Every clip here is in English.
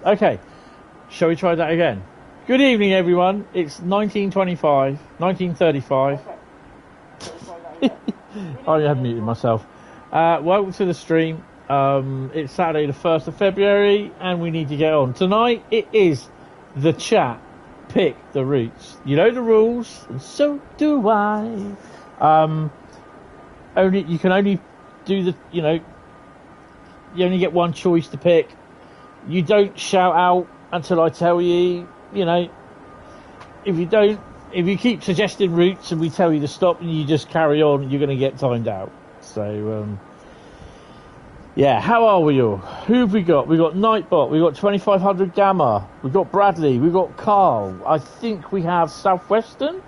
Okay, shall we try that again? Good evening, everyone. It's 1935. I have muted myself. Welcome to the stream. It's Saturday the 1st of February, and we need to get on. Tonight, it is the chat. Pick the routes. You know the rules, and so do I. You can only do the, you only get one choice to pick. You don't shout out until I tell you, if you keep suggesting routes and we tell you to stop and you just carry on, you're going to get timed out. So, yeah, how are we all? Who have we got? We got Nightbot, we got 2500 Gamma, we got Bradley, we got Carl. I think we have Southeastern.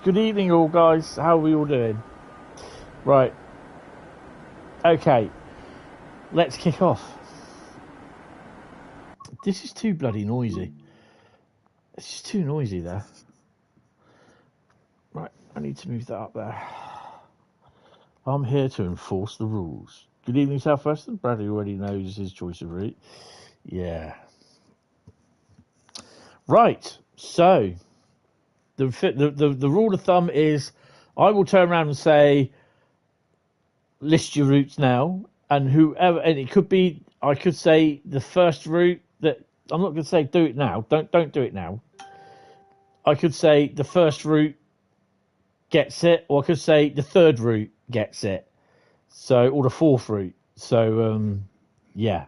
Good evening, all guys. How are we all doing? Right. Okay. Let's kick off. This is too bloody noisy. It's just too noisy there. Right, I need to move that up there. I'm here to enforce the rules. Good evening, Southwestern. Bradley already knows his choice of route. Yeah. Right, so the rule of thumb is I will turn around and say, list your routes now, and it could be, I could say the first route that, I'm not going to say do it now, don't do it now. I could say the first route gets it, or I could say the third route gets it, or the fourth route. So, yeah.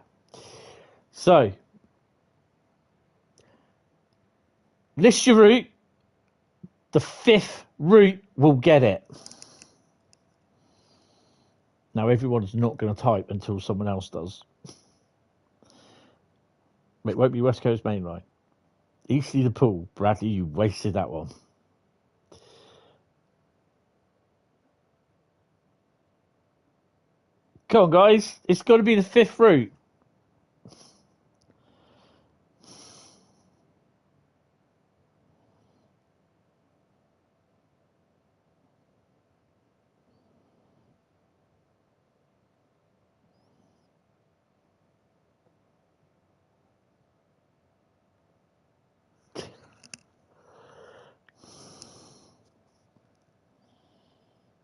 So, list your route, the fifth route will get it. Now, everyone's not going to type until someone else does. It won't be West Coast Mainline. East Liverpool. Bradley, you wasted that one. Come on, guys. It's got to be the fifth route.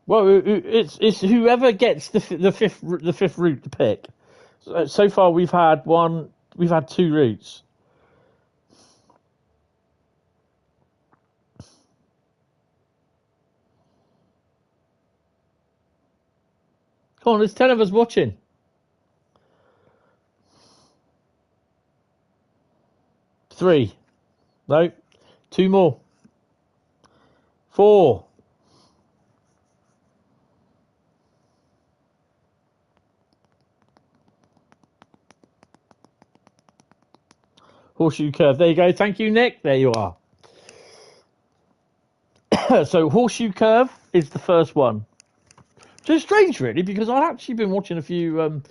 Well, it's whoever gets the fifth route to pick. So far, we've had two routes. Come on, there's 10 of us watching. Three. No. Two more. Four. Horseshoe Curve. There you go. Thank you, Nick. There you are. So Horseshoe Curve is the first one. So it's strange, really, because I've actually been watching a few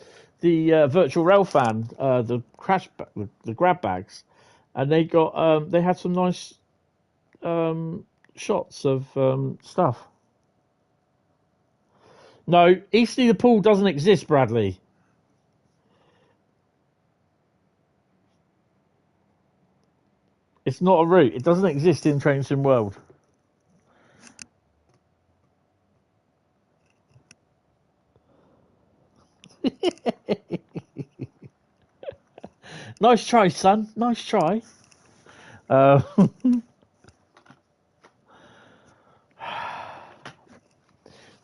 the virtual rail fan, the grab bags, and they had some nice shots of stuff. No, East Liverpool doesn't exist, Bradley. It's not a route. It doesn't exist in Train Sim World. Nice try, son. Nice try. Right,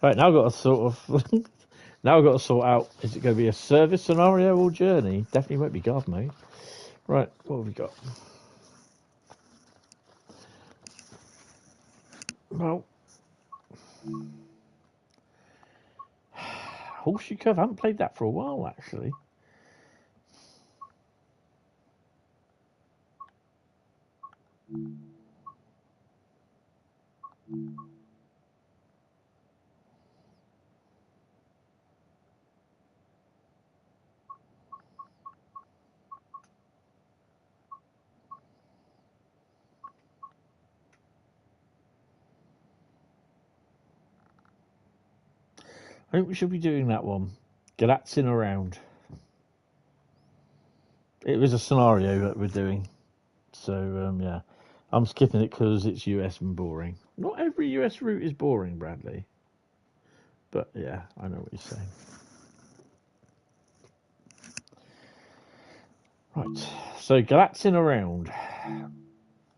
now I've got to sort out, is it going to be a service scenario or journey? Definitely won't be Gov, mate. Right, what have we got? Well, Horseshoe Curve, I haven't played that for a while, actually. I think we should be doing that one. Galaxing around. It was a scenario that we're doing. So, yeah. I'm skipping it because it's US and boring. Not every US route is boring, Bradley. But, yeah, I know what you're saying. Right. So, galaxing around.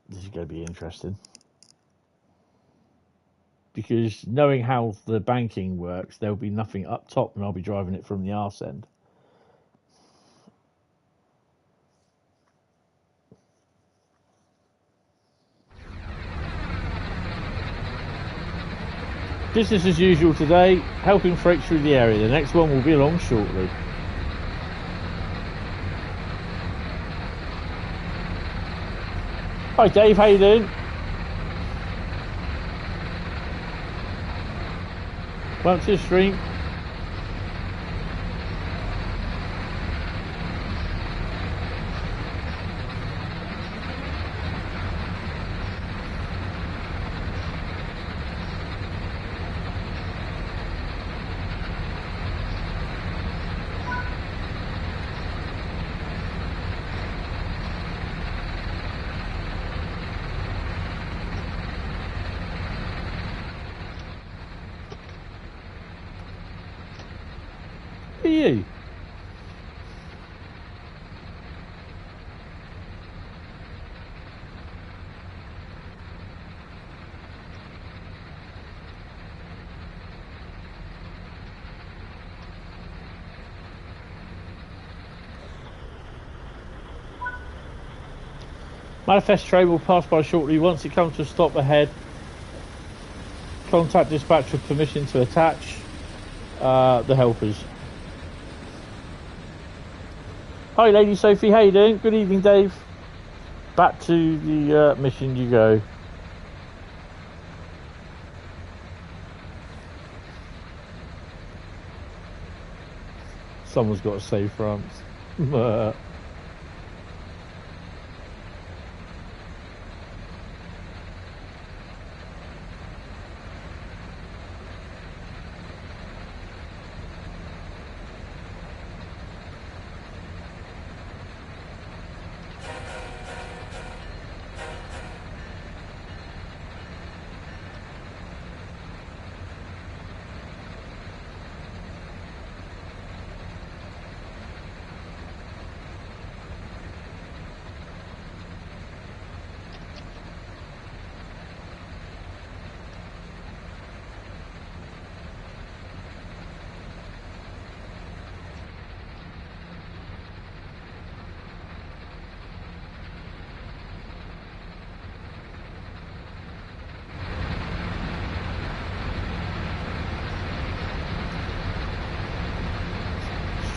This is going to be interesting. Because knowing how the banking works, there'll be nothing up top and I'll be driving it from the arse end. Business as usual today, helping freight through the area. The next one will be along shortly. Hi Dave, how you doing? Welcome to the stream. Who are you? Manifest train will pass by shortly. Once it comes to a stop ahead, contact dispatch for permission to attach the helpers. Hi Lady Sophie, how you doing? Good evening Dave. Back to the mission you go. Someone's got to save France.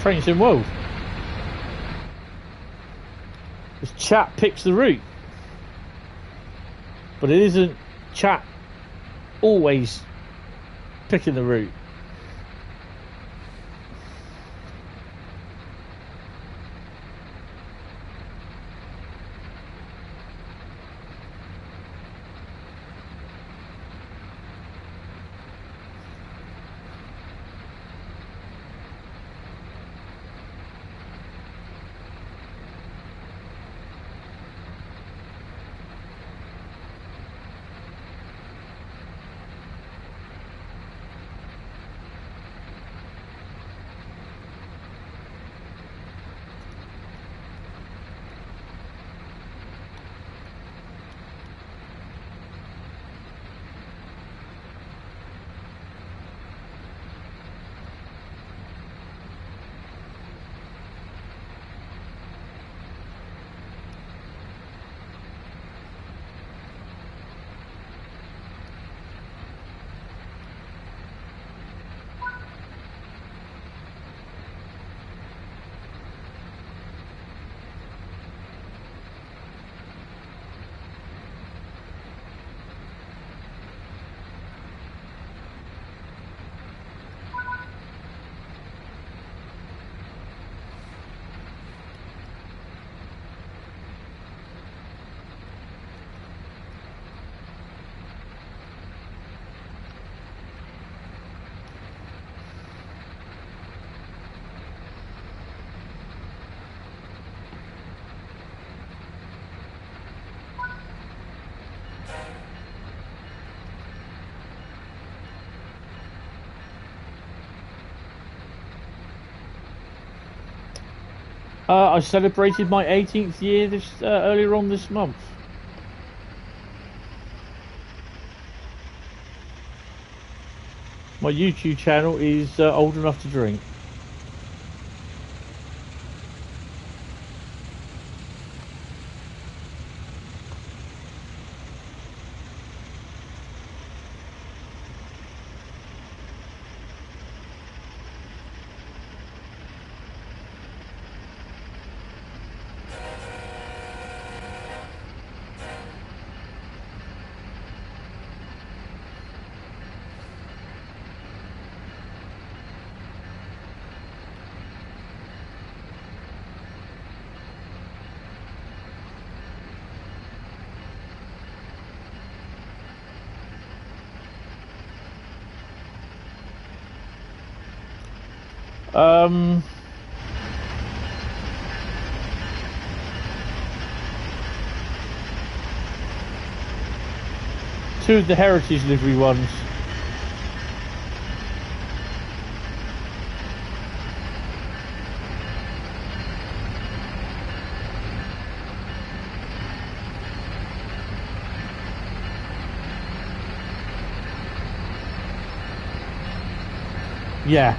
Trains in world. This chat picks the route, but it isn't chat always picking the route. I celebrated my 18th year this earlier on this month. My YouTube channel is old enough to drink. Two of the heritage livery ones. Yeah.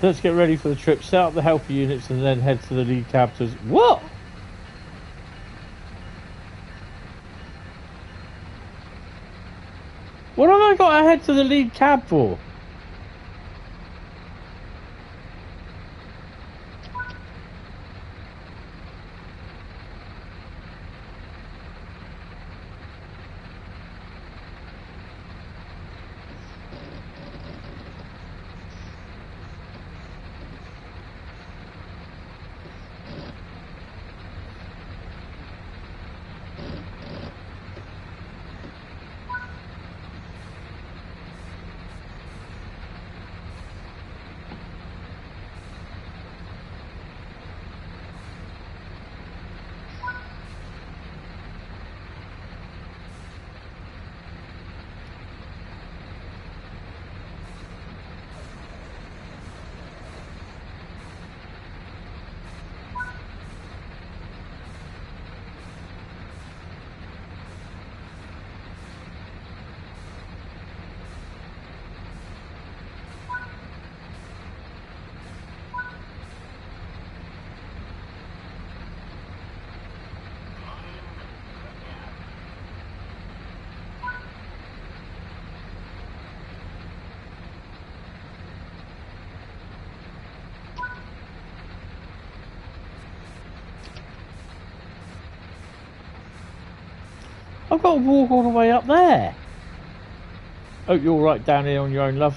Let's get ready for the trip, set up the helper units and then head to the lead cab to... What? What have I got to head to the lead cab for? I've got to walk all the way up there. Hope you're right down here on your own, love.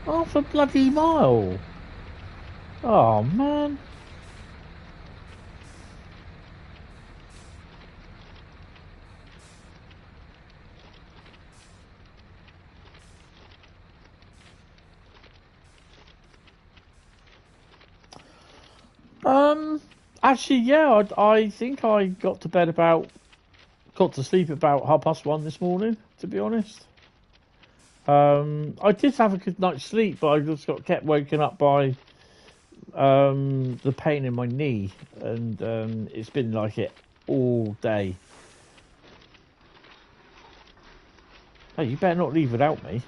Half a bloody mile. Oh man. Actually, yeah, I think I got to sleep about 1:30 this morning, to be honest. I did have a good night's sleep, but I just kept waking up by the pain in my knee, and it's been like it all day. Hey, you better not leave without me.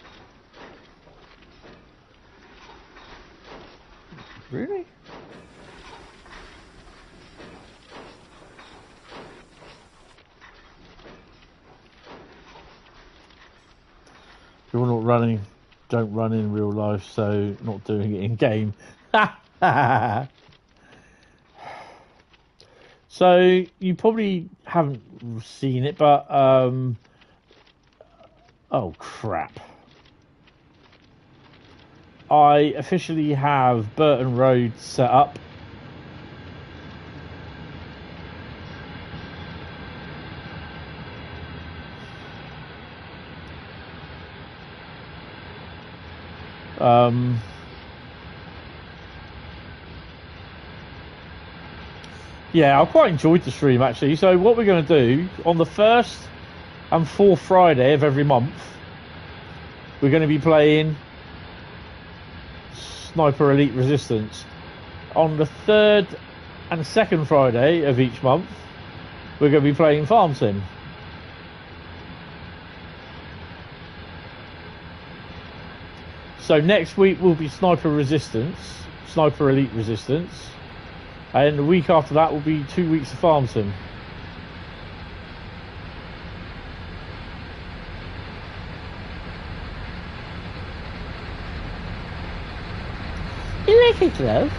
Really? You're not running don't run in real life, so not doing it in game. So you probably haven't seen it, but oh crap! I officially have Burton Road set up. Yeah, I quite enjoyed the stream actually. So what we're going to do on the first and fourth Friday of every month, we're going to be playing Sniper Elite Resistance. On the third and second Friday of each month, we're going to be playing Farm Sim. So next week will be Sniper Elite Resistance. And the week after that will be 2 weeks of Farm Sim. You like it, love?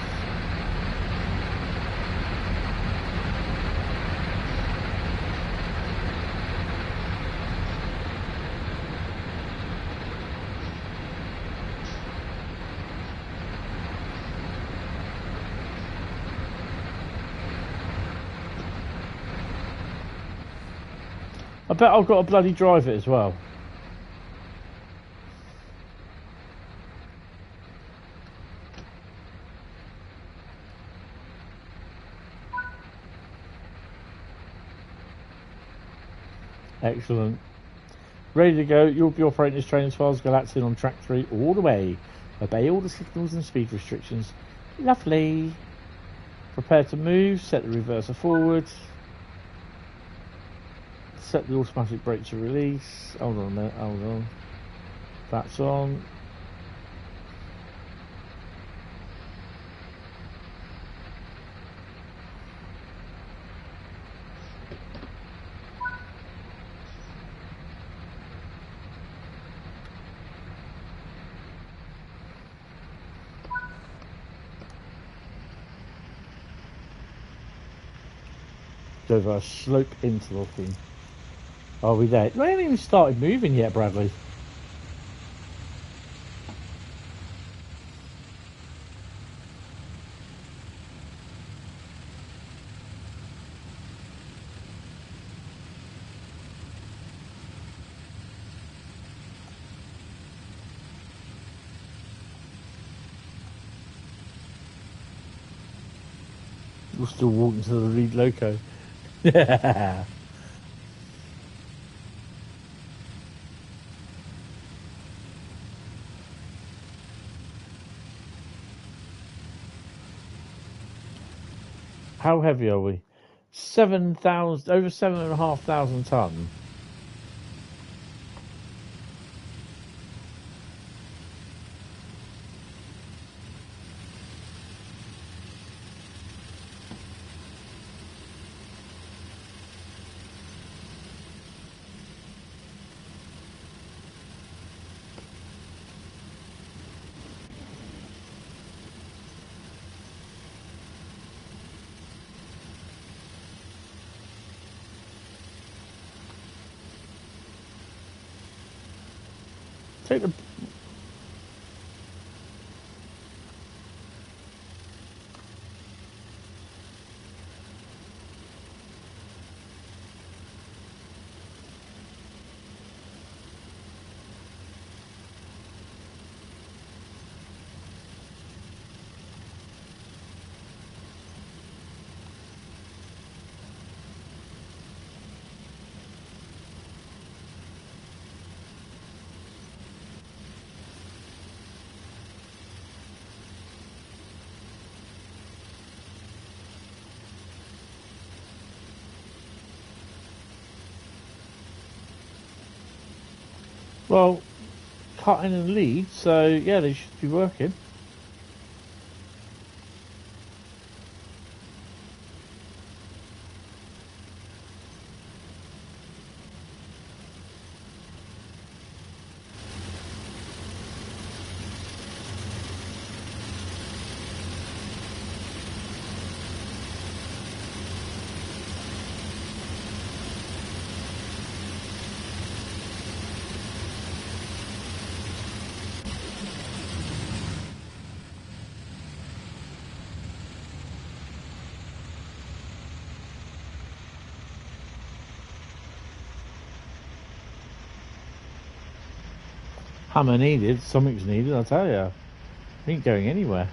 I bet I've got to bloody drive it as well. Excellent. Ready to go. You'll be operating this train as far as Galaxian on track 3 all the way. Obey all the signals and speed restrictions. Lovely. Prepare to move. Set the reverser forward. Set the automatic brake to release. Hold on a minute, hold on. That's on. Over a slope interlocking. Are we there? We haven't even started moving yet, Bradley. We're still walking to the lead loco. Yeah. How heavy are we? 7,000, over 7,500 ton. Take the... Well, cutting and lead, so yeah, they should be working. Hammer needed. Something's needed, I tell you. Ain't going anywhere.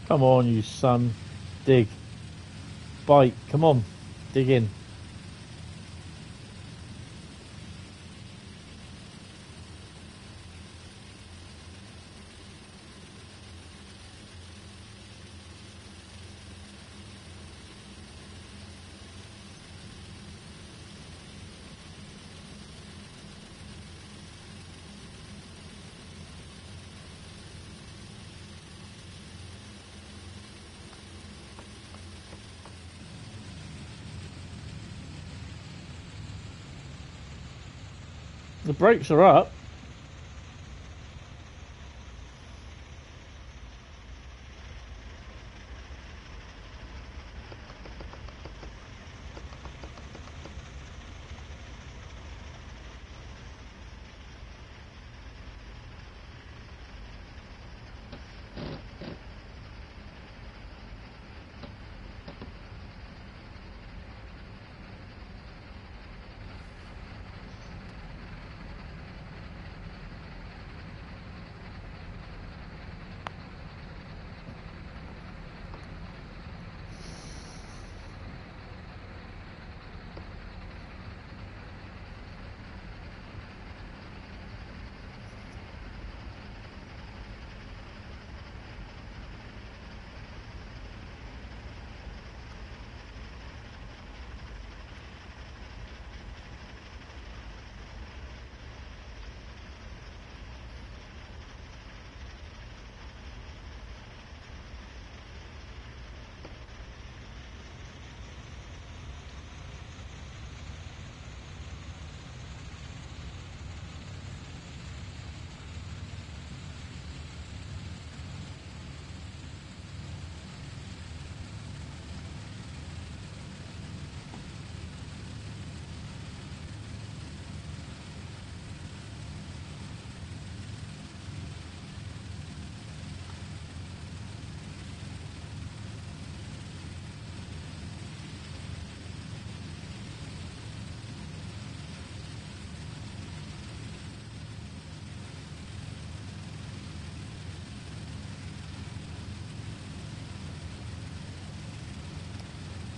Come on, you son. Dig. Bite. Come on. Dig in. The brakes are up.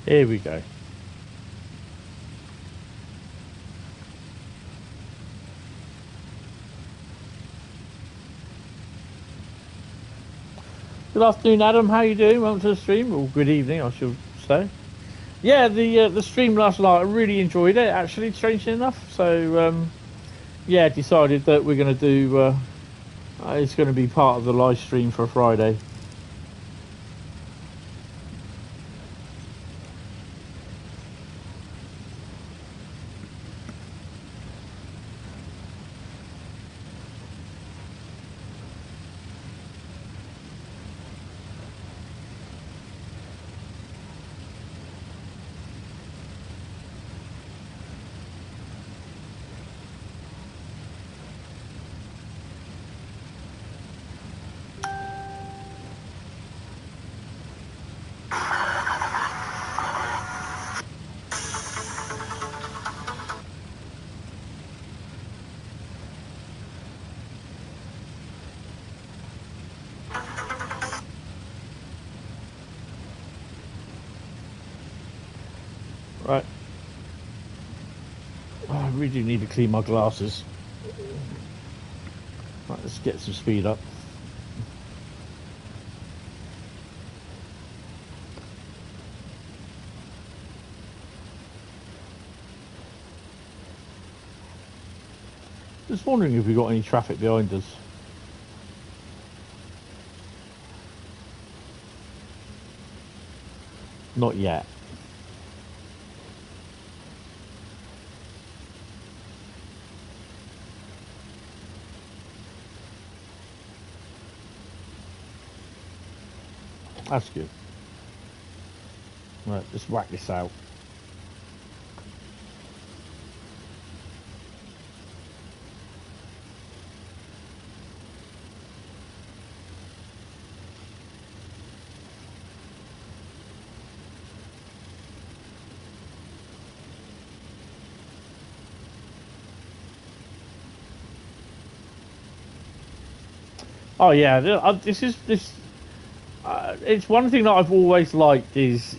Here we go. Good afternoon, Adam. How you doing? Welcome to the stream. Or good evening, I should say. Yeah, the stream last night, I really enjoyed it, actually, strangely enough. So, yeah, decided that we're going to do... it's going to be part of the live stream for Friday. Right. Oh, I really do need to clean my glasses. Right, let's get some speed up. Just wondering if we got any traffic behind us. Not yet. That's good. Right, let's whack this out. Oh yeah, it's one thing that I've always liked is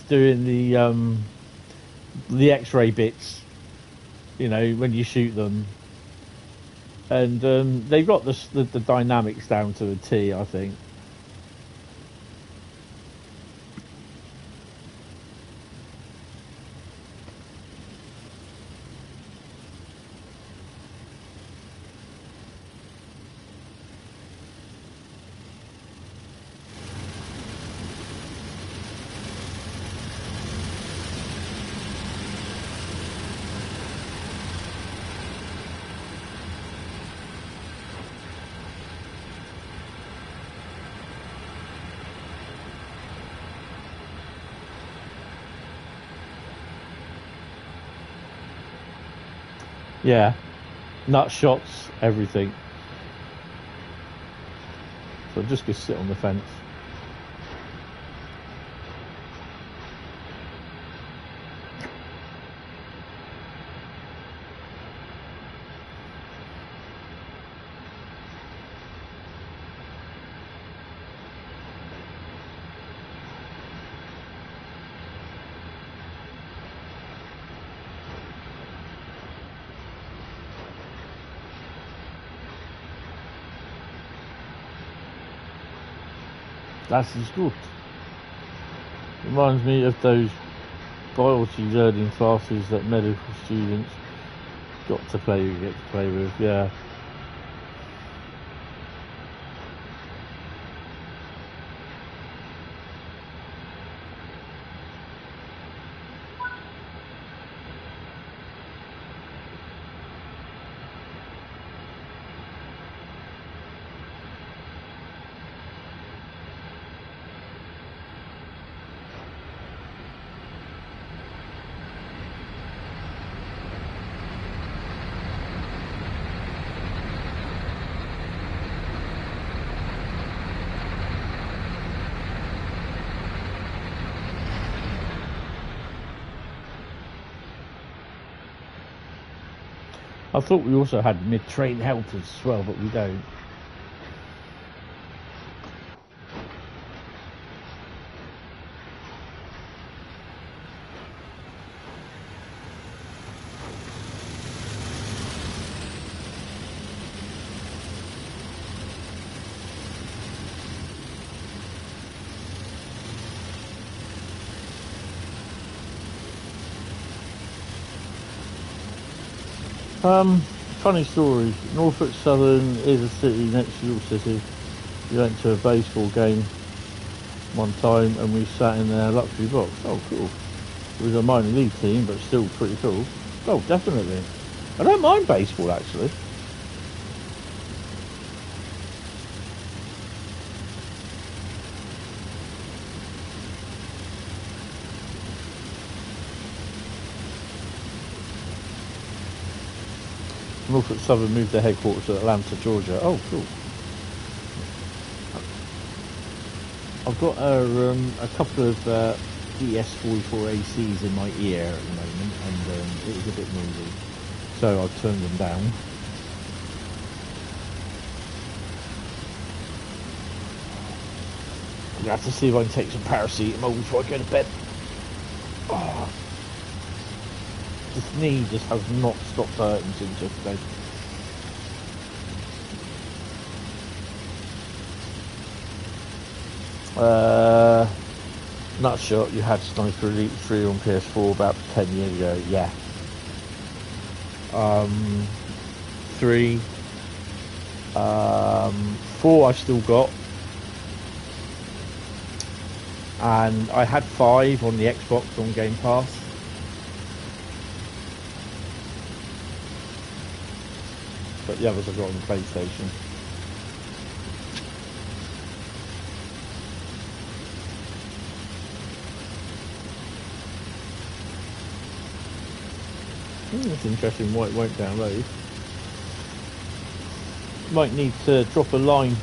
doing the X-ray bits. You know, when you shoot them, and they've got the dynamics down to a T, I think. Yeah, nut shots, everything. So I'm just gonna sit on the fence. Das ist gut. Reminds me of those biology learning classes that medical students get to play with, yeah. I thought we also had mid-train helpers as well, but we don't. Funny story. Norfolk Southern is a city next to your city. We went to a baseball game one time and we sat in their luxury box. Oh, cool. It was a minor league team, but still pretty cool. Oh, definitely. I don't mind baseball, actually. Norfolk Southern moved their headquarters to Atlanta, Georgia. Oh, cool. I've got a couple of DS44ACs in my ear at the moment, and it is a bit noisy, so I've turned them down. I'm gonna have to see if I can take some paracetamol before I go to bed. Oh. This knee just has not stopped hurting since yesterday. Nutshot, you had Sniper Elite 3 on PS4 about 10 years ago, yeah. 3. 4 I've still got. And I had 5 on the Xbox on Game Pass. But the others I've got on the PlayStation. It's interesting why it won't download. Might need to drop a line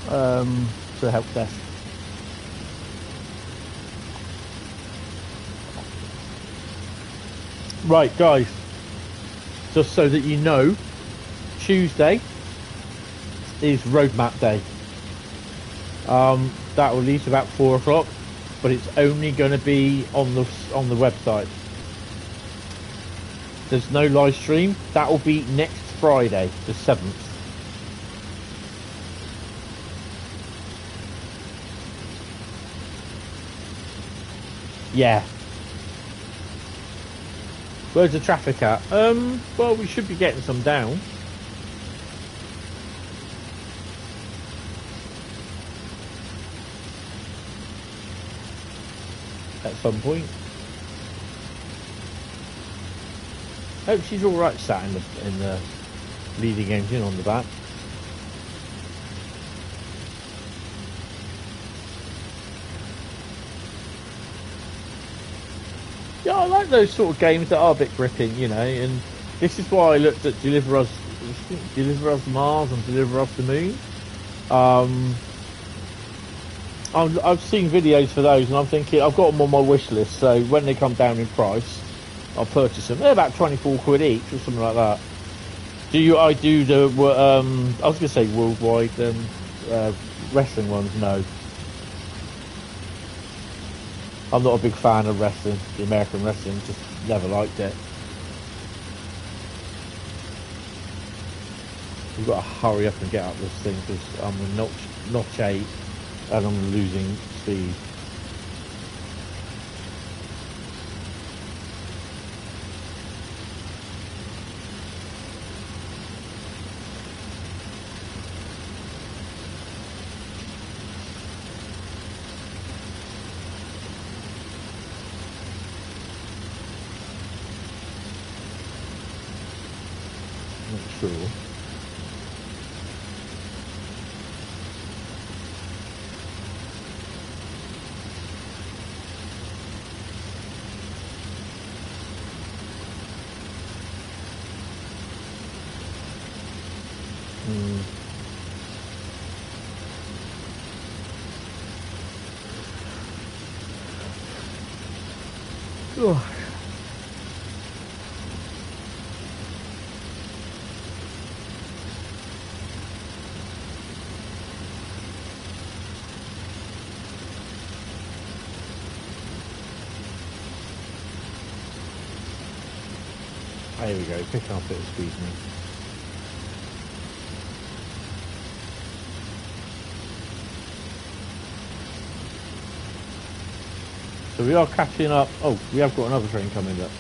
to help desk. Right, guys, just so that you know, Tuesday is roadmap day. That will leave about 4 o'clock, but it's only going to be on the website. There's no live stream. That will be next Friday, the 7th. Yeah. Where's the traffic at? Well, we should be getting some down. At some point. Hope she's all right sat in the leading engine on the back. Yeah, I like those sort of games that are a bit gripping, you know, and this is why I looked at Deliver Us Mars and Deliver Us the Moon. I've seen videos for those, and I'm thinking I've got them on my wish list, so when they come down in price, I'll purchase them. They're about 24 quid each or something like that. I do the I was going to say worldwide wrestling ones. No, I'm not a big fan of wrestling. The American wrestling, just never liked it. You've got to hurry up and get up this thing because I'm a notch 8 and I'm losing speed. Not sure. Oh. There we go, picking up a bit of speed now. So we are catching up. Oh, we have got another train coming up.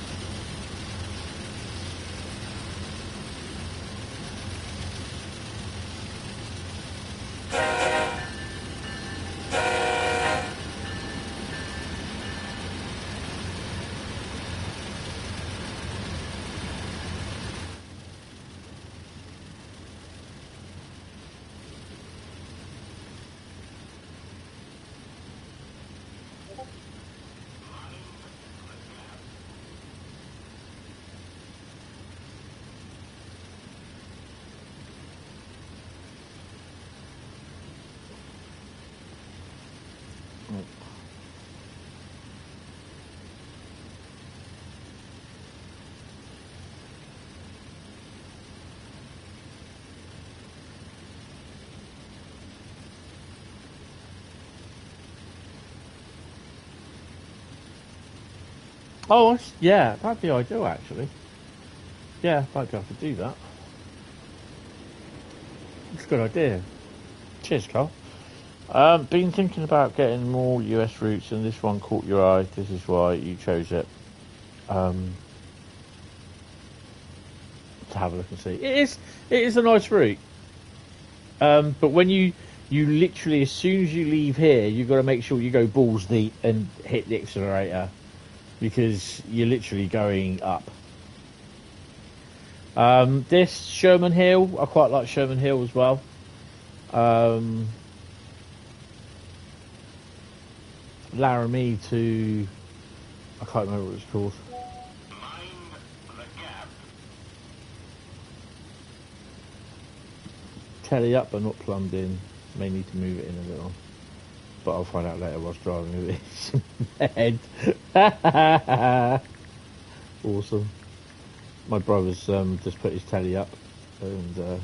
Oh, yeah, that'd be ideal actually. Yeah, might be able to do that. It's a good idea. Cheers, Carl. Been thinking about getting more US routes, and this one caught your eye. This is why you chose it. To have a look and see. It is a nice route. But when you literally, as soon as you leave here, you've got to make sure you go balls deep and hit the accelerator, because you're literally going up. This Sherman Hill, I quite like Sherman Hill as well. Laramie to, I can't remember what it's called. Mind the gap. telly up but not plumbed in. May need to move it in a little. But I'll find out later whilst driving with it. Awesome. My brother's just put his telly up and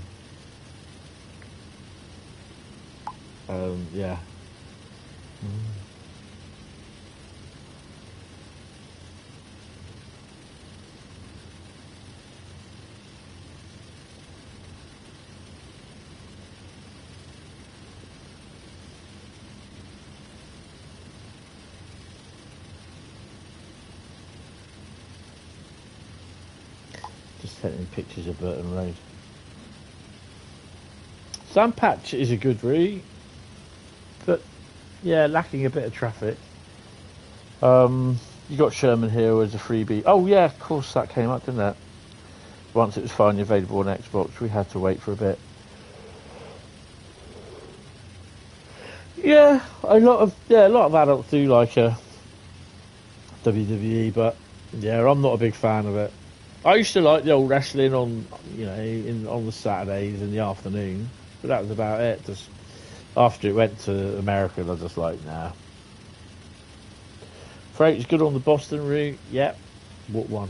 yeah. Just taking pictures of Burton Road. Sandpatch is a good route, but yeah, lacking a bit of traffic. You got Sherman Hill as a freebie. Oh yeah, of course that came up, didn't it? Once it was finally available on Xbox, we had to wait for a bit. Yeah, a lot of adults do like WWE, but yeah, I'm not a big fan of it. I used to like the old wrestling on, on the Saturdays in the afternoon, but that was about it. Just after it went to America, I was just like, nah. Freight is good on the Boston route. Yep. What one?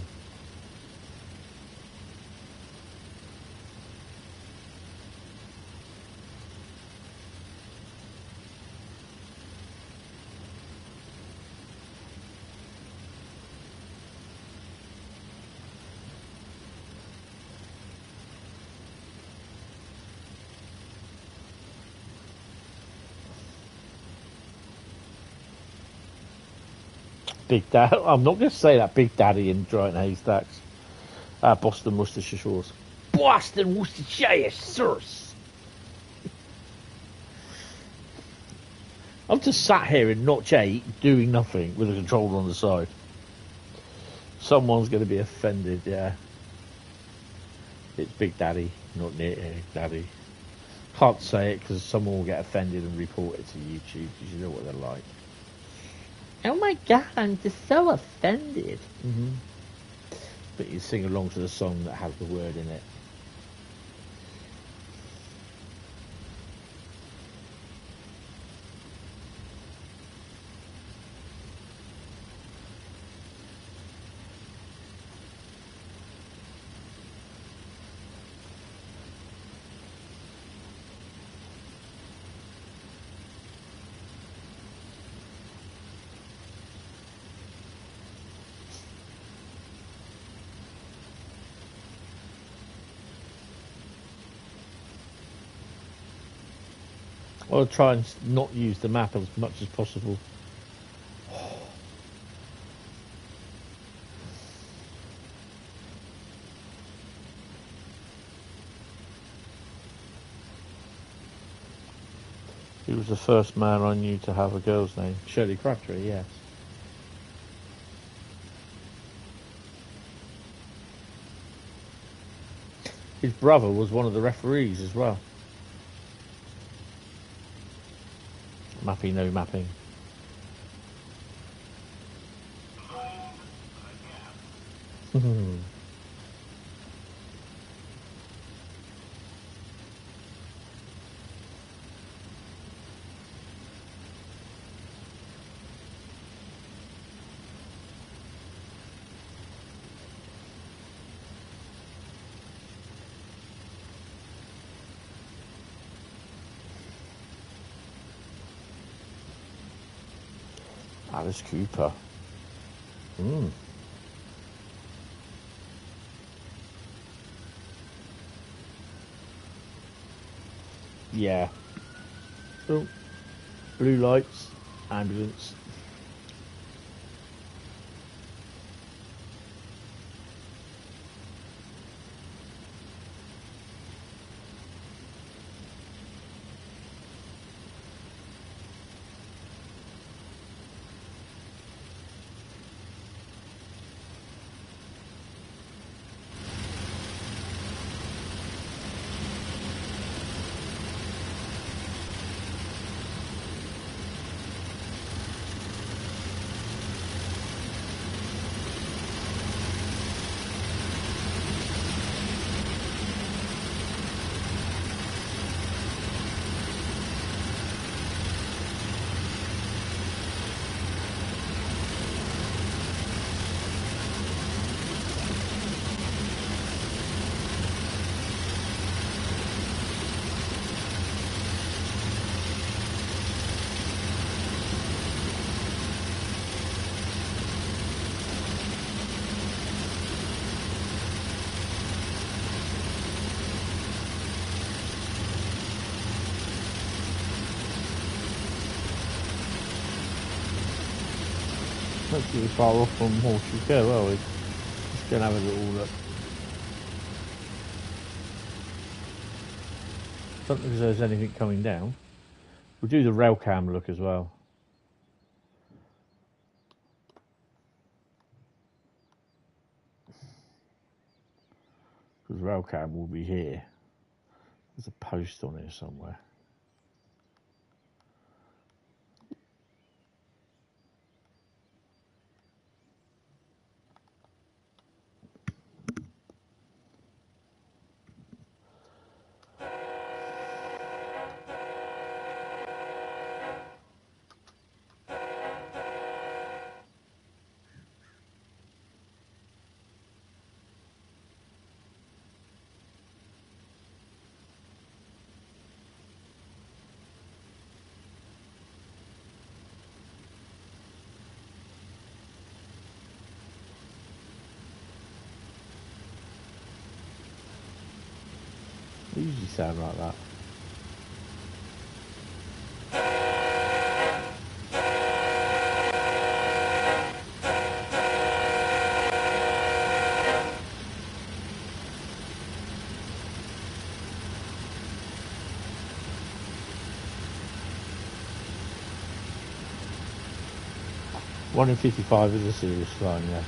Big Daddy. I'm not going to say that. Big Daddy in Drayton Haystacks. Boston Worcestershire Shores. Boston Worcestershire Shores. I'm just sat here in Notch 8 doing nothing with a controller on the side. Someone's going to be offended, yeah. It's Big Daddy, not Daddy. Can't say it because someone will get offended and report it to YouTube because you know what they're like. Oh my god, I'm just so offended. But you sing along to the song that has the word in it. I'll try and not use the map as much as possible. He was the first man I knew to have a girl's name. Shirley Crabtree, yes. His brother was one of the referees as well. Mapping, no mapping. Alice Cooper. Yeah. Oh, blue lights, ambulance. Not too far off from Horseshoe Curve, are we? Just going to have a little look. Don't think there's anything coming down. We'll do the Railcam look as well. Because Railcam will be here. There's a post on here somewhere. They usually sound like that. One in 55 is a serious line, yeah.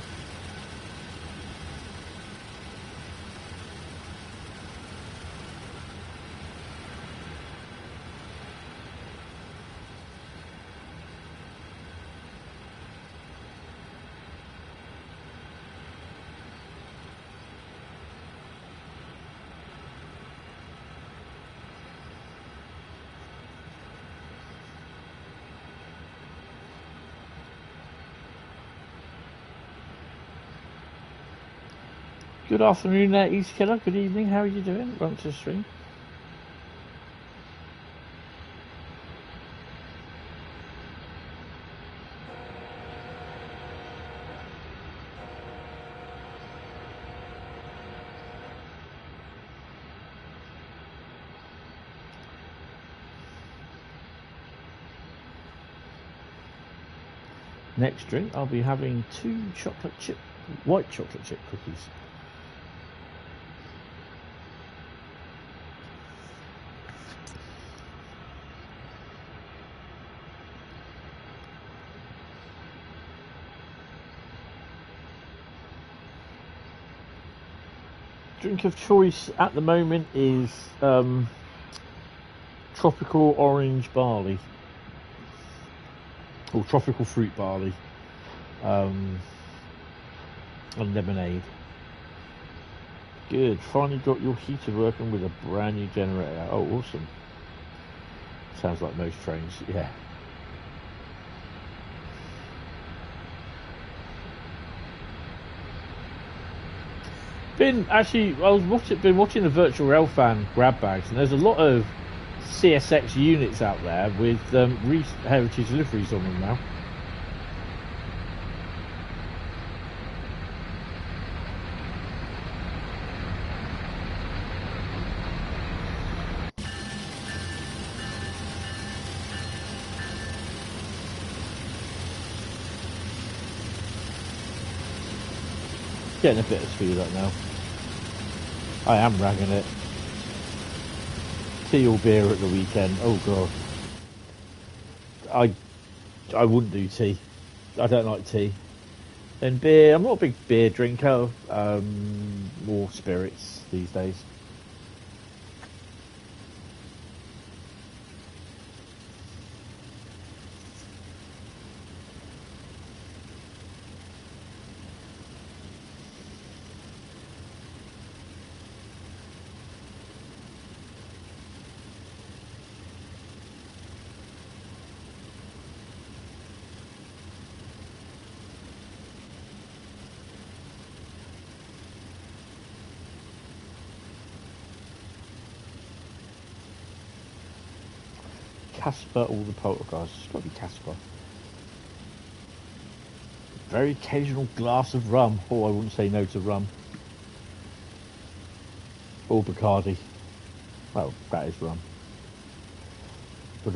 Good afternoon there, East Killer. Good evening. How are you doing? Welcome to the stream. Next drink, I'll be having 2 white chocolate chip cookies. Drink of choice at the moment is tropical orange barley, or tropical fruit barley, and lemonade. Good. Finally got your heater working with a brand new generator. Oh, awesome. Sounds like most trains, yeah. Been watching the virtual rail fan grab bags, and there's a lot of CSX units out there with heritage liveries on them now. Getting a bit of speed up now. I am ragging it. Tea or beer at the weekend. Oh god. I wouldn't do tea. I don't like tea. Then beer. I'm not a big beer drinker. More spirits these days. Casper, all the poltergeists. It's got to be Casper. Very occasional glass of rum. Oh, I wouldn't say no to rum. Or Bacardi. Well, that is rum. But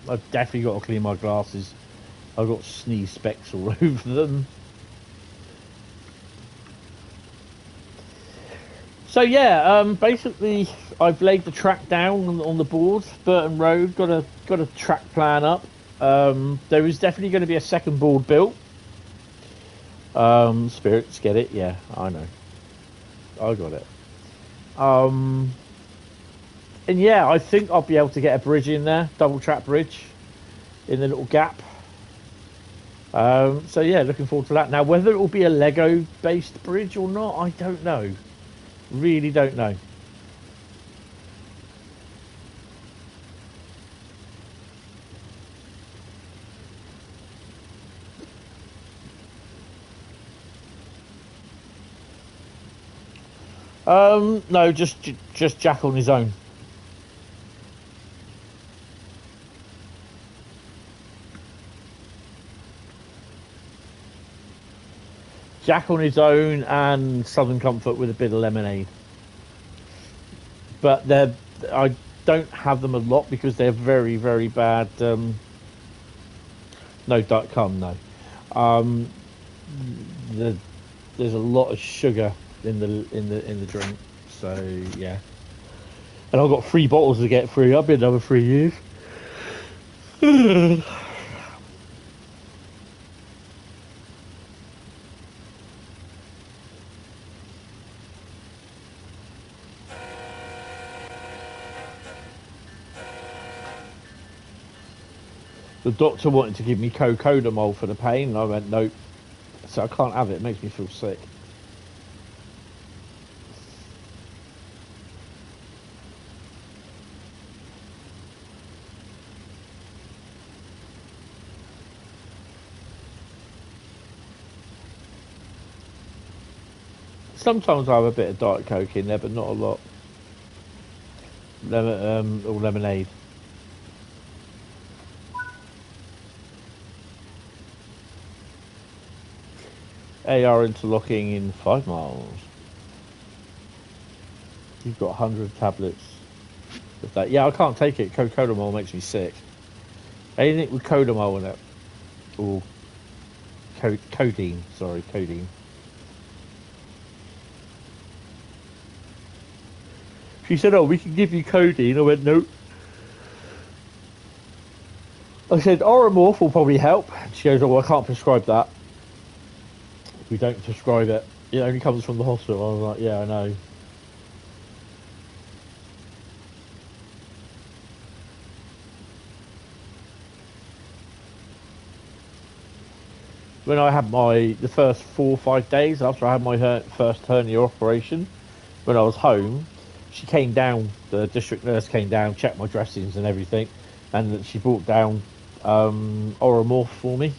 I've definitely got to clean my glasses. I've got sneeze specks all over them. So yeah, basically I've laid the track down on the board. Burton Road, got a track plan up. There is definitely going to be a second board built. Spirits, get it? Yeah, I know. I got it. And yeah, I think I'll be able to get a bridge in there, double track bridge, in the little gap. So yeah, looking forward to that. Now, whether it will be a Lego based bridge or not, I don't know. Really don't know. No, just Jack on his own. Jack on his own and Southern Comfort with a bit of lemonade. But I don't have them a lot because they're very, very bad. No, .com, no. There's a lot of sugar in the drink, so yeah. And I've got 3 bottles to get free. I've been another 3 years. The doctor wanted to give me cocodamol for the pain, and I went nope. So I can't have it. It makes me feel sick. Sometimes I have a bit of Diet Coke in there, but not a lot. Or lemonade. AR interlocking in 5 miles. You've got 100 tablets of that. Yeah, I can't take it. Cocodamol makes me sick. Anything with codamol in it. Or codeine. Sorry, codeine. She said, oh, we can give you codeine. I went, nope. I said, Oromorph will probably help. She goes, oh, well, I can't prescribe that. We don't prescribe it. It only comes from the hospital. I was like, yeah, I know. When I had the first 4 or 5 days after I had my first hernia operation, when I was home, she came down, the district nurse came down, checked my dressings and everything, and she brought down Oromorph for me.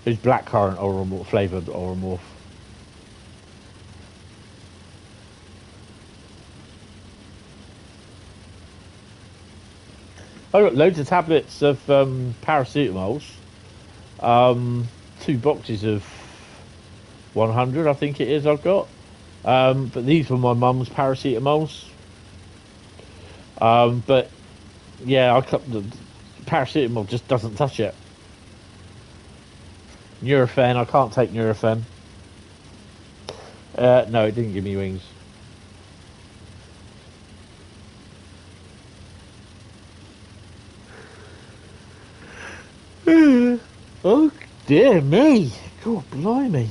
It's blackcurrant Oromorph, flavoured Oromorph. I got loads of tablets of paracetamols. 2 boxes of 100, I think it is. I've got. But these were my mum's paracetamols. But yeah, the paracetamol just doesn't touch it. Nurofen, I can't take Nurofen. No, it didn't give me wings. Oh dear me, God blimey.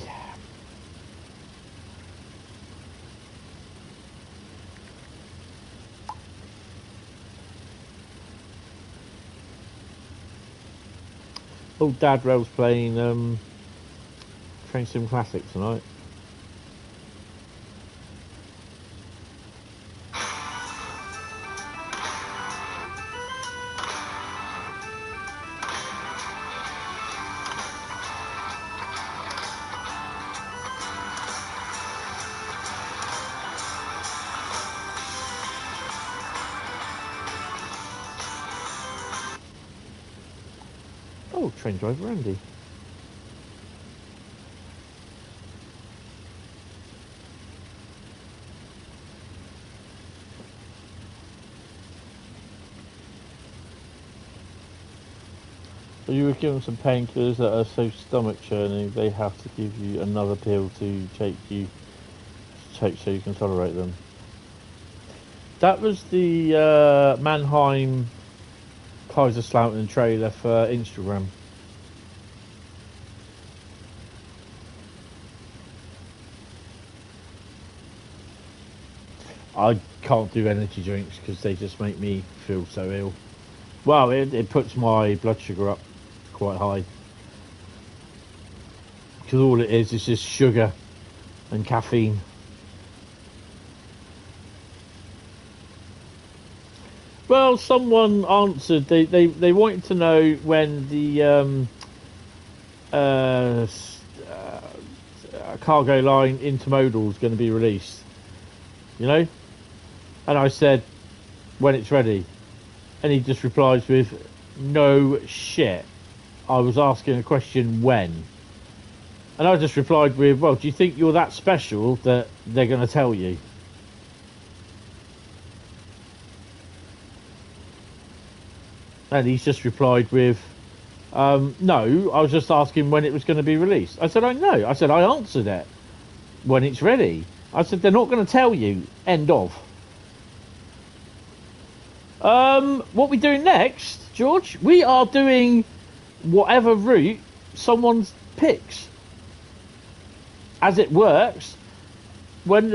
Old Dad Rail's playing Train Sim Classic tonight. Oh, train driver Andy. You were given some painkillers that are so stomach churning they have to give you another pill to take so you can tolerate them. That was the Mannheim Kaiserslautern trailer for Instagram. I can't do energy drinks because they just make me feel so ill. Well, it puts my blood sugar up quite high. Because all it is just sugar and caffeine. Well, someone answered. They wanted to know when the cargo line intermodal is going to be released. You know? And I said, when it's ready. And he just replies with, no shit. I was asking a question when. And I just replied with, well, do you think you're that special that they're going to tell you? And he's just replied with, no, I was just asking when it was going to be released. I said, I know. I said, I answered it. When it's ready. I said, they're not going to tell you. End of. What we doing next, George? We are doing whatever route someone picks. As it works, when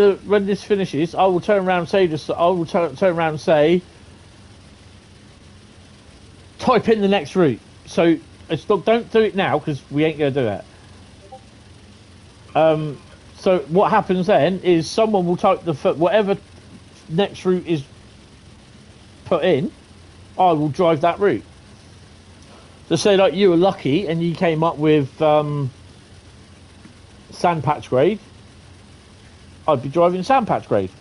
this finishes, I will turn around and say turn around and say, type in the next route. So don't do it now because we ain't going to do it. So what happens then is someone will type whatever next route is put in. I will drive that route. So say like you were lucky and you came up with Sandpatch grade. I'd be driving Sandpatch grade.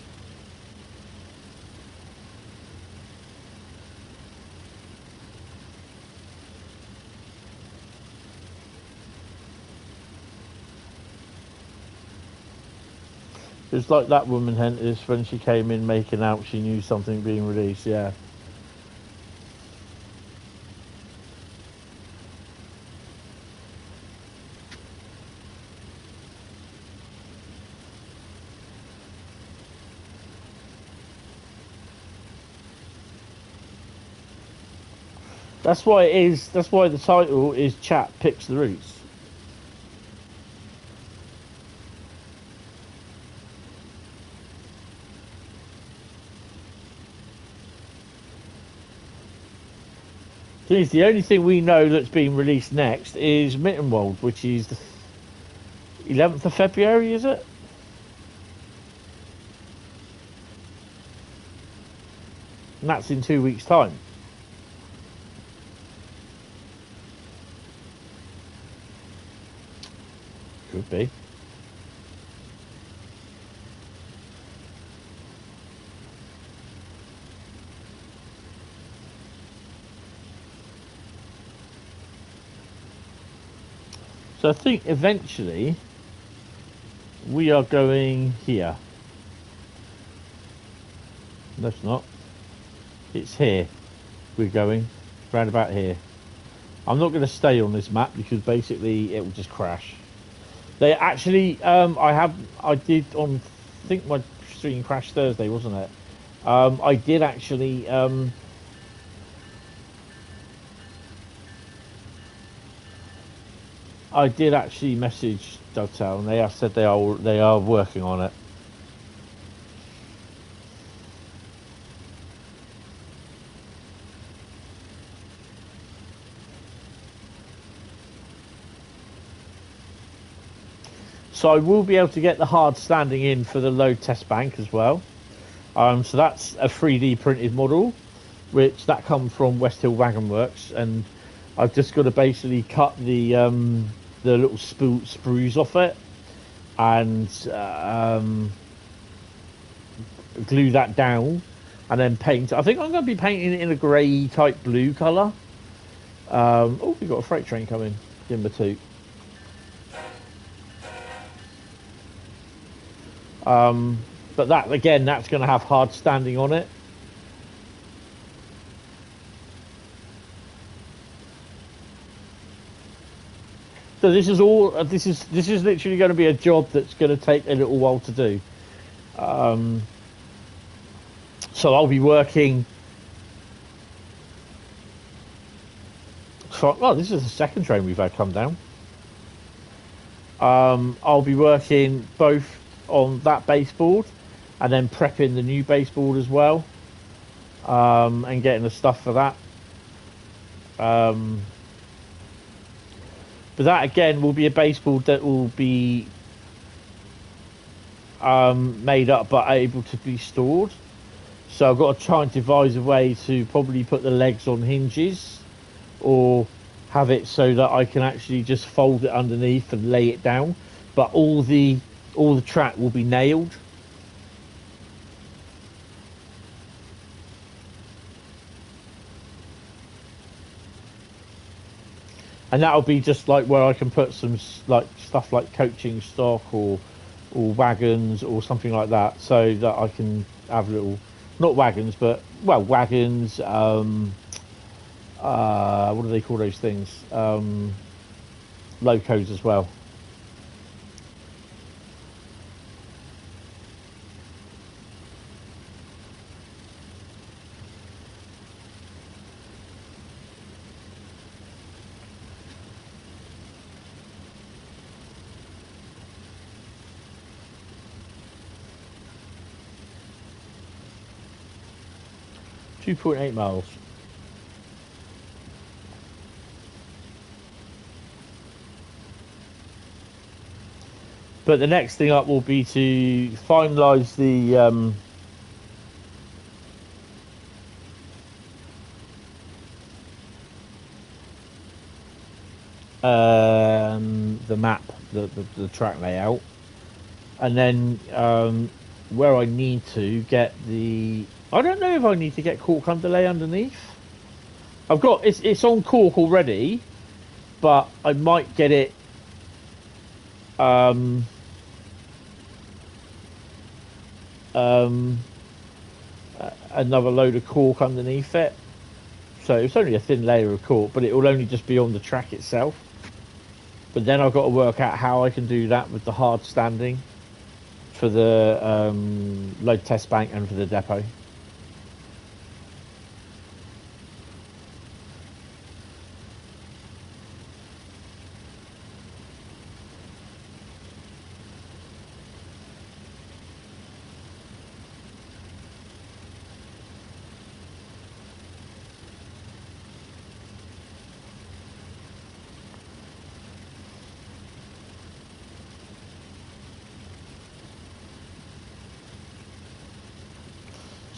It's like that woman Hentis when she came in making out she knew something being released, yeah. That's why the title is Chat Picks the Routes. The only thing we know that's being released next is Mittenwald, which is the 11th of February, is it? And that's in 2 weeks' time. Could be. So I think eventually we are going here. No, it's not. It's here. We're going round about here. I'm not going to stay on this map because basically it will just crash. They actually, I did on, I think my stream crashed Thursday, wasn't it? I did actually, message Dovetail, and they have said they are working on it. So I will be able to get the hard standing in for the load test bank as well. So that's a 3D printed model, which that comes from West Hill Wagon Works, and I've just got to basically cut the little sprues off it and glue that down and then paint. I think I'm going to be painting it in a grey type blue colour. Oh, we've got a freight train coming. Give him a toot. But that, again, that's going to have hard standing on it. So this is all. This is literally going to be a job that's going to take a little while to do. So I'll be working. Oh, this is the second train we've had come down. I'll be working both on that baseboard and then prepping the new baseboard as well, and getting the stuff for that. But that again will be a baseboard that will be made up but able to be stored. So I've got to try and devise a way to probably put the legs on hinges, or have it so that I can actually just fold it underneath and lay it down. But all the track will be nailed. And that'll be just like where I can put some like stuff like coaching stock or wagons or something like that, so that I can have little, not wagons, but well, wagons. What do they call those things? Locos as well. .8 miles. But the next thing up will be to finalise the map, the track layout, and then where I need to get the. I don't know if I need to get cork underlay underneath. I've got it's on cork already, but I might get it another load of cork underneath it. So it's only a thin layer of cork, but it will only just be on the track itself. But then I've got to work out how I can do that with the hard standing for the load test bank and for the depot.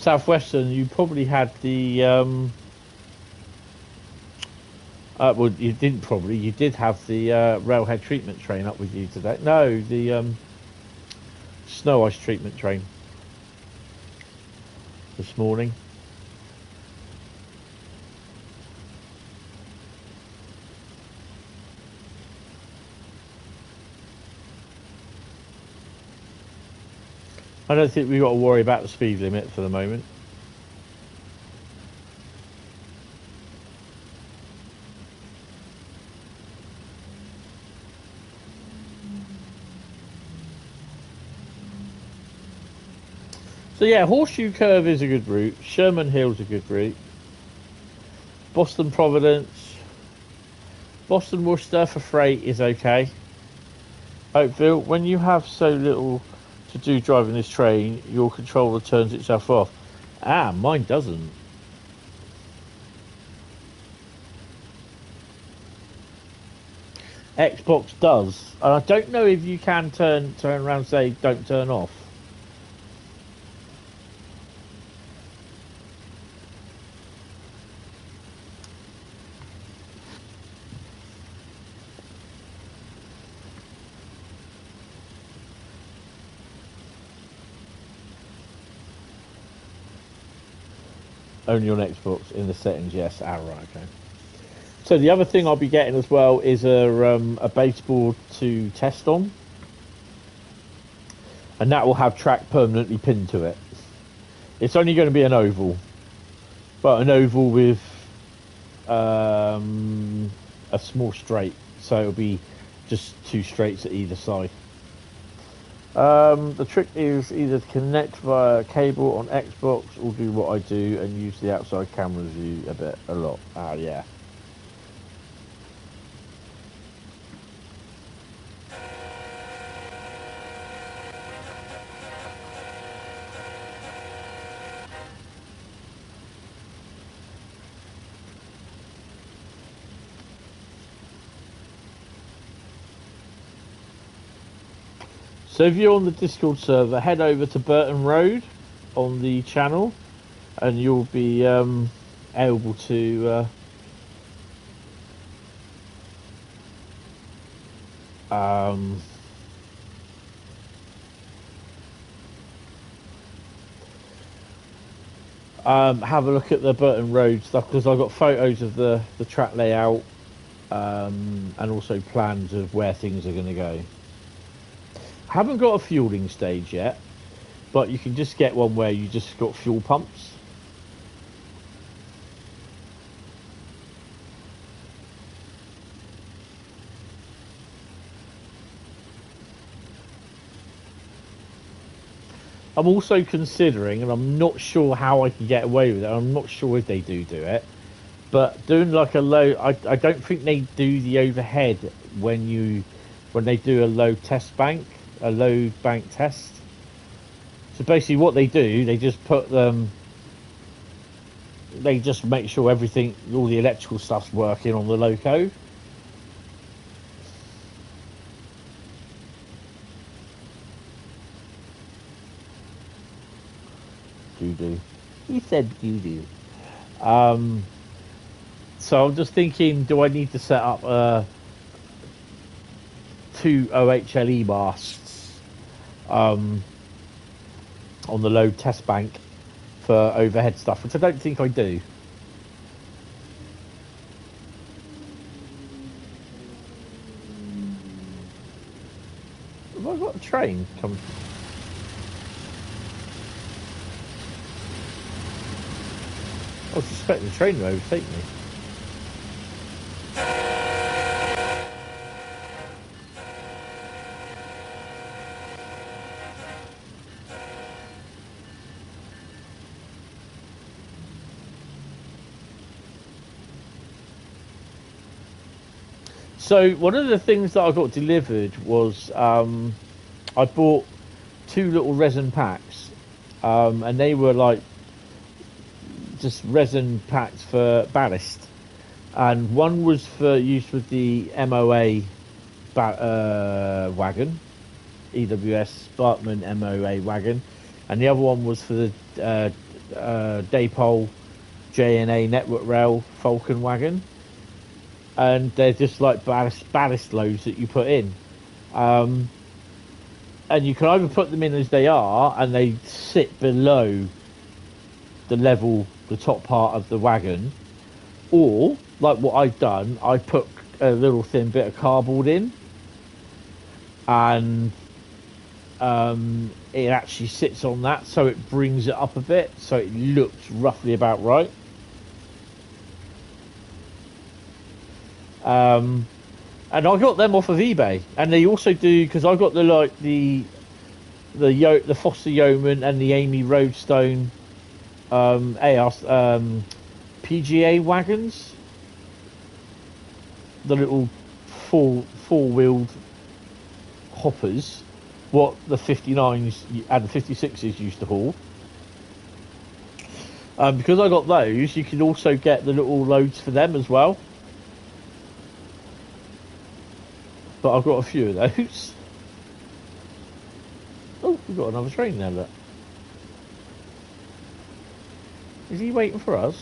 Southwestern, you probably had the well, you didn't probably, you did have the railhead treatment train up with you today. No, the snow ice treatment train this morning. I don't think we've got to worry about the speed limit for the moment. So yeah, Horseshoe Curve is a good route. Sherman Hill's a good route. Boston Providence, Boston Worcester for freight is okay. Oakville, when you have so little to do driving this train, your controller turns itself off. Ah, mine doesn't. Xbox does. And I don't know if you can turn around and say don't turn off. Only on Xbox in the settings, yes. Ah, right, okay. So the other thing I'll be getting as well is a baseboard to test on, and that will have track permanently pinned to it. It's only going to be an oval, but an oval with a small straight, so it'll be just two straights at either side. The trick is either to connect via cable on Xbox or do what I do and use the outside camera view a lot. Ah, yeah. So if you're on the Discord server, head over to Burton Road on the channel, and you'll be able to have a look at the Burton Road stuff, because I've got photos of the track layout and also plans of where things are going to go. Haven't got a fueling stage yet, but you can just get one where you just got fuel pumps. I'm also considering, and I'm not sure how I can get away with it, I'm not sure if they do it, but doing like a low, I don't think they do the overhead when they do a low test bank, a low bank test. So basically what they do, they just put them, they just make sure everything, all the electrical stuff's working on the loco. Doo-doo. He said doo-doo. So I'm just thinking, do I need to set up two OHLE masts on the low test bank for overhead stuff, which I don't think I do. Have I got a train coming? I was expecting the train to overtake me. So one of the things that I got delivered was I bought two little resin packs, and they were like just resin packs for ballast, and one was for use with the MOA wagon, EWS Sparkman MOA wagon, and the other one was for the Daypole JNA Network Rail Falcon wagon. And they're just like ballast loads that you put in, and you can either put them in as they are and they sit below the level, the top part of the wagon, or like what I've done, I put a little thin bit of cardboard in, and it actually sits on that, so it brings it up a bit, so it looks roughly about right. And I got them off of eBay, and they also do, because I got the Foster Yeoman and the Amy Roadstone PGA wagons, the little four-wheeled hoppers, what the 59s and the 56s used to haul. Because I got those, you can also get the little loads for them as well. But I've got a few of those. Oh, we've got another train there, look. Is he waiting for us?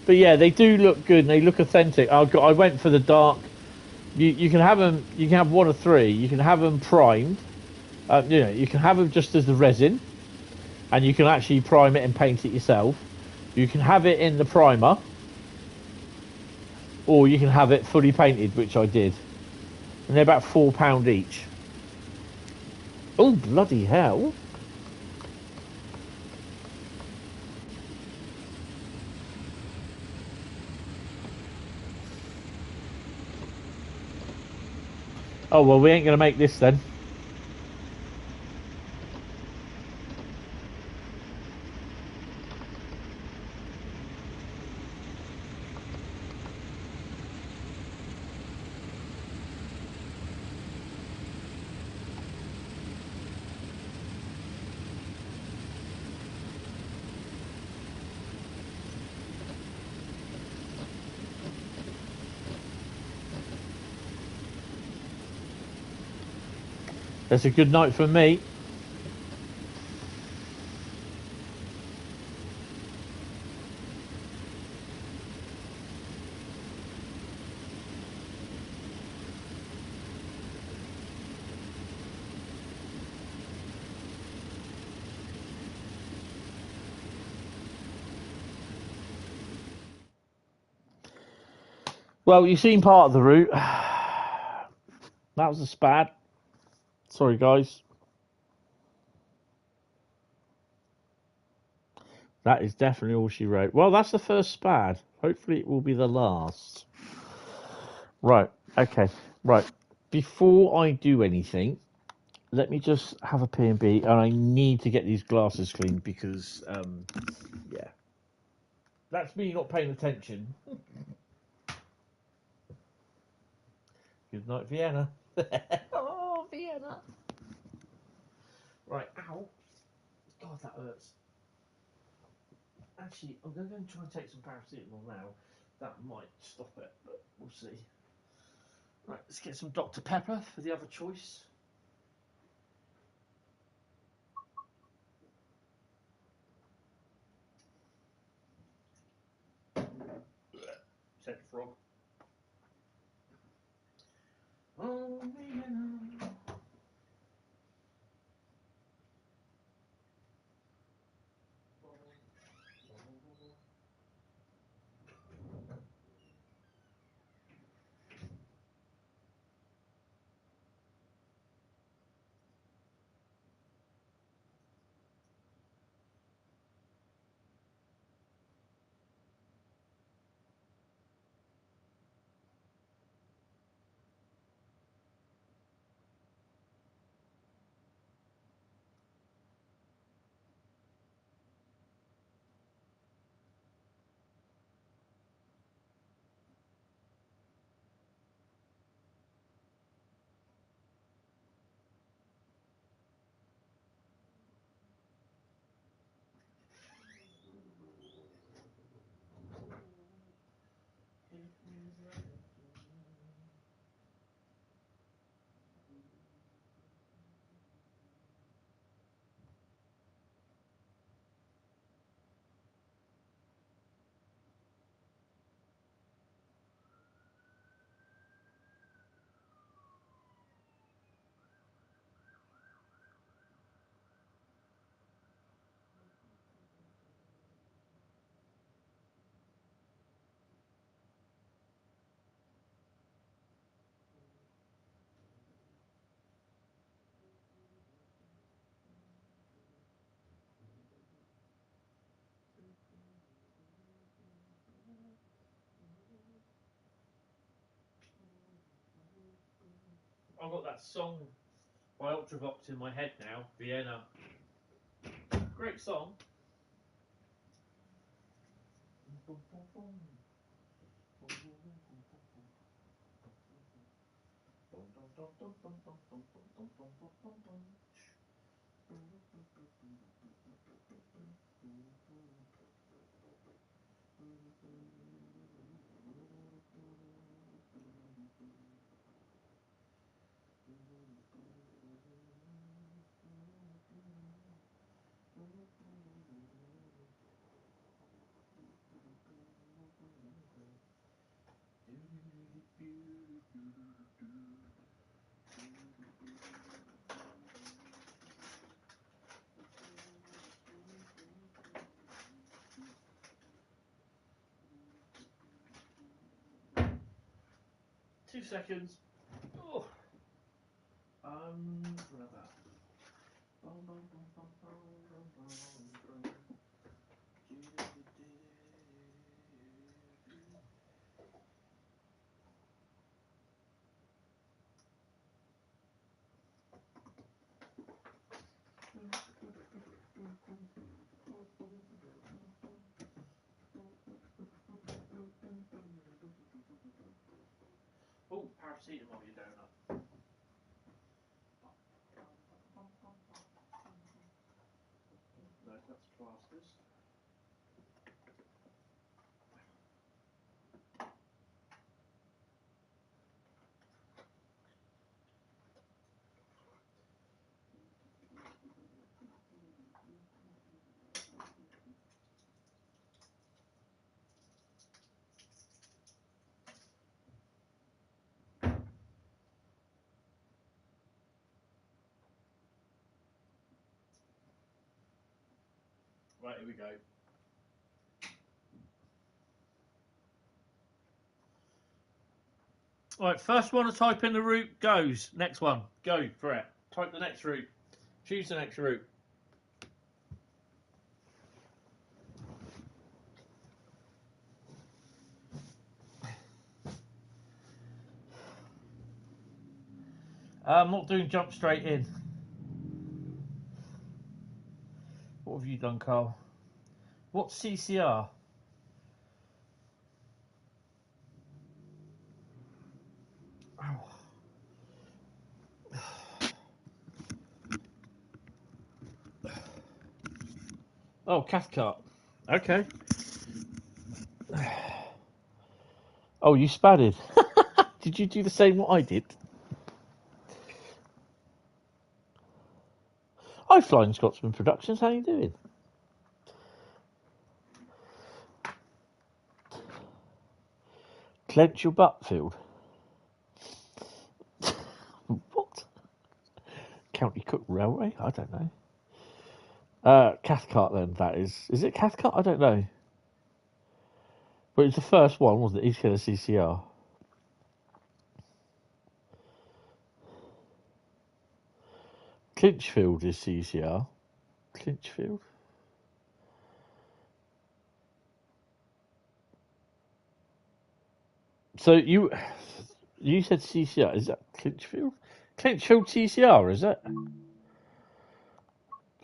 But yeah, they do look good and they look authentic. I went for the dark. You can have them. You can have one of three. You can have them primed. You can have them just as the resin, and you can actually prime it and paint it yourself. You can have it in the primer, or you can have it fully painted, which I did. And they're about £4 each. Oh, bloody hell. Oh, well, we ain't going to make this then. That's a good night for me. Well, you've seen part of the route. That was a spad. Sorry, guys. That is definitely all she wrote. Well, that's the first spad. Hopefully it will be the last. Right, okay. Right. Before I do anything, let me just have a P&B, and I need to get these glasses cleaned because, yeah. That's me not paying attention. Good night, Vienna. Oh, Vienna. Right, ow. God, that hurts. Actually, I'm going to go and try and take some paracetamol now. That might stop it, but we'll see. Right, let's get some Dr. Pepper for the other choice. Said frog. Oh, Vienna. I've got that song by Ultravox in my head now, Vienna. Great song. Two seconds. Oh. What about? paracetamol, you donut. No, that's plasters. Right, here we go. Right, first one to type in the route goes. Next one, go for it. Type the next route. Choose the next route. I'm not doing jump straight in. What have you done, Carl? What's CCR? Oh, Cathcart. Okay. Oh, you spadded. Did you do the same what I did? Hi, Flying Scotsman Productions. How you doing? Clench your butt, Field. What? County Cook Railway? I don't know. Cathcart then, that is. Is it Cathcart? I don't know. But it's the first one, wasn't it? East Killer CCR. Clinchfield is CCR. Clinchfield. So you said CCR. Is that Clinchfield? Clinchfield CCR, is it?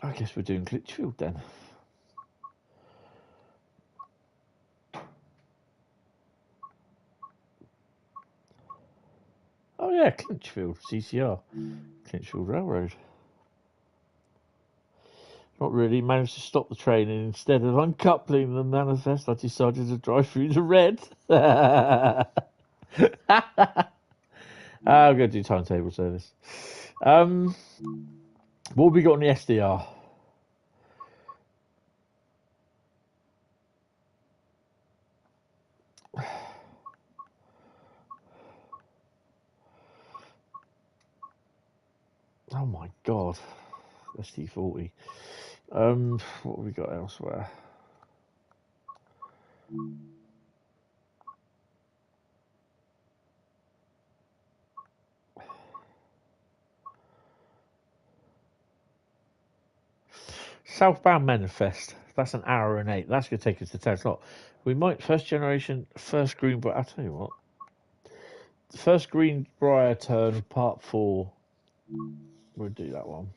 I guess we're doing Clinchfield then. Oh yeah, Clinchfield CCR. Clinchfield Railroad. Not really. Managed to stop the train, and instead of uncoupling the manifest, I decided to drive through the red. I'm going to do timetable service. What have we got on the SDR? Oh my god. SD40. What have we got elsewhere? Southbound manifest. That's an hour and 8. That's going to take us to 10 o'clock. We might first generation, first Greenbrier. I'll tell you what. First Greenbrier turn, part 4. We'll do that one.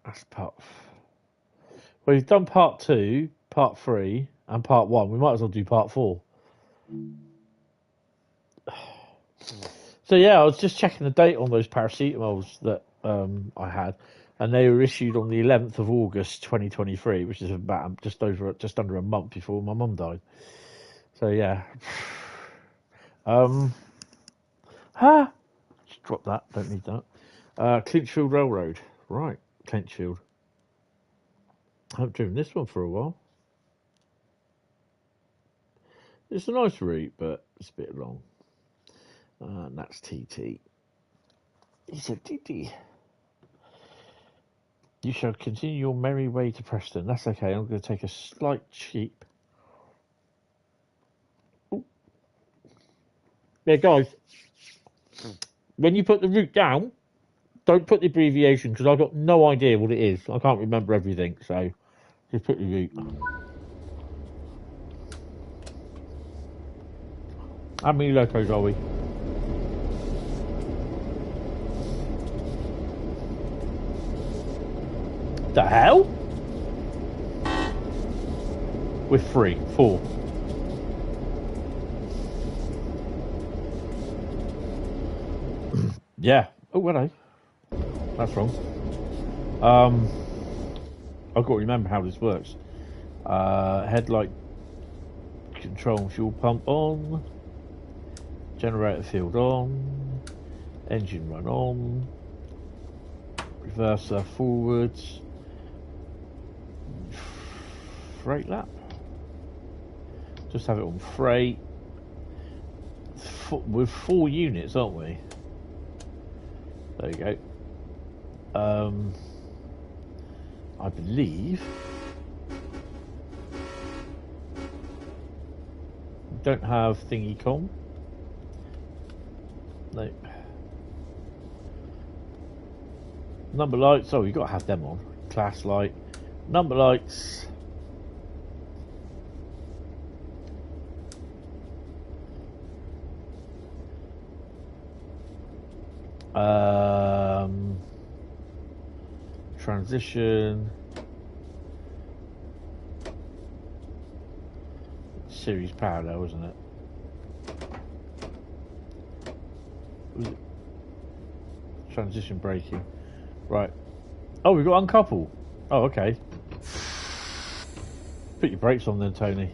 That's part. Well, we've done part 2, part 3, and part 1. We might as well do part 4. So yeah, I was just checking the date on those paracetamols that I had, and they were issued on the 11th of August 2023, which is about just under a month before my mum died. So yeah. Just drop that. Don't need that. Clinchfield Railroad. Right, Clinchfield. I haven't driven this one for a while. It's a nice route, but it's a bit long. And that's TT. He said, TT. You shall continue your merry way to Preston. That's okay. I'm going to take a slight cheap. Ooh. Yeah, guys. When you put the route down, don't put the abbreviation, because I've got no idea what it is. I can't remember everything, so just put the route. How many locos are we? The hell? We're 3, 4. Yeah. Oh, hello. That's wrong. I've got to remember how this works. Headlight control and fuel pump on. Generator field on. Engine run on. Reverser forwards. Freight lap. Just have it on freight. With 4 units, aren't we? There you go. I believe don't have thingy com. No. Number lights. Oh, you got to have them on. Class light. Number lights. Transition. Series parallel, isn't it? Transition braking. Right. Oh, we've got uncouple. Oh, okay. Put your brakes on then, Tony.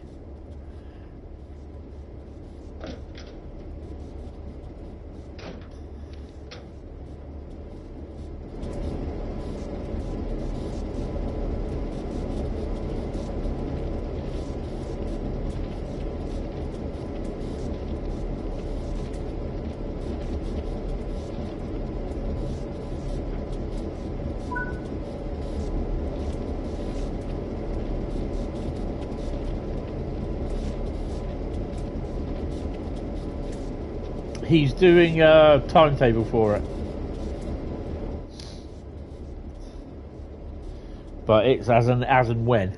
He's doing a timetable for it, but it's as and when.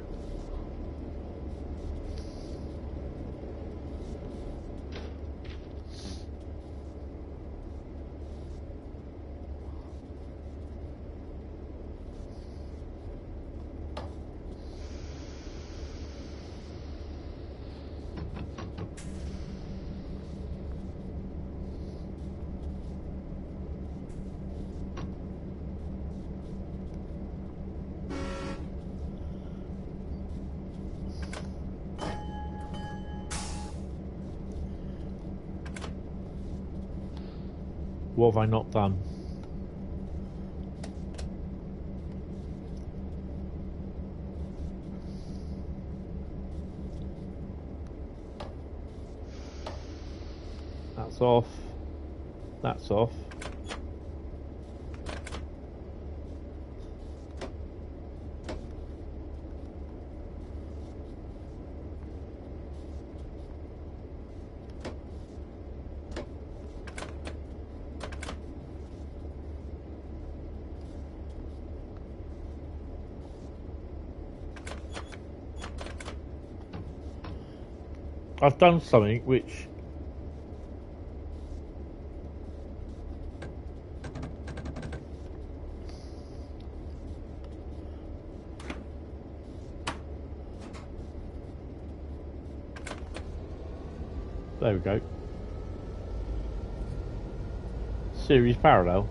What have I not done? That's off. That's off. I've done something which there we go. Series parallel.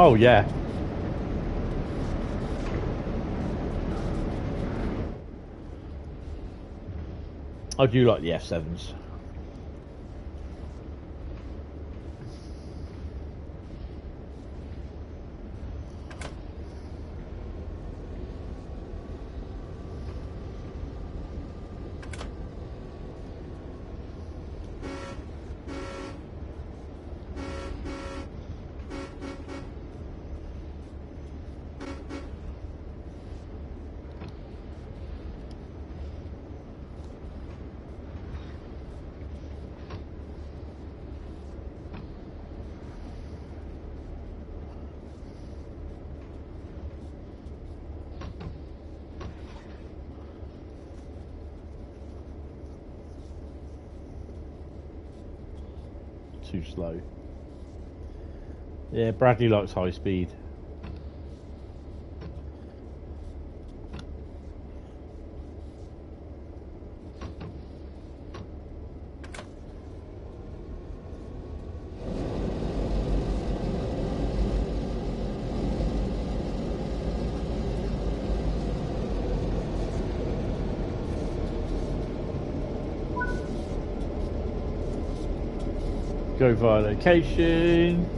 Oh yeah. I do like the F7s. too slow. Yeah, Bradley likes high speed. Go via location.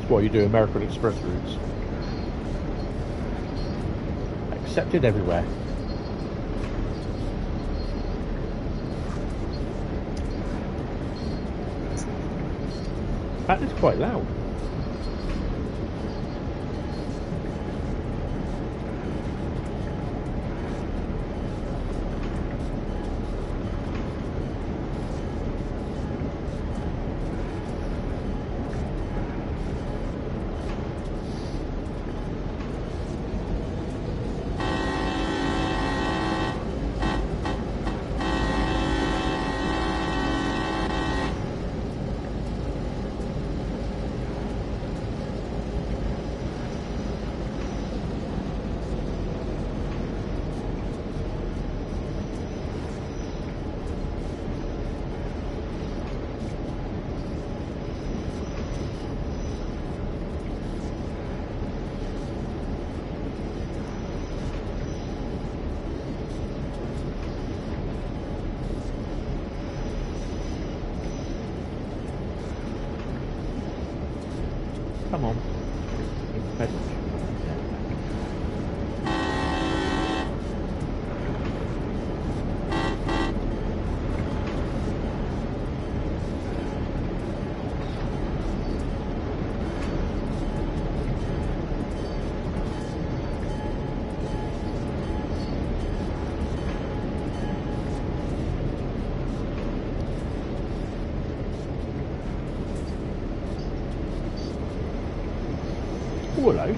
What you do, American Express routes. Accepted everywhere. That is quite loud. Come on. Hello.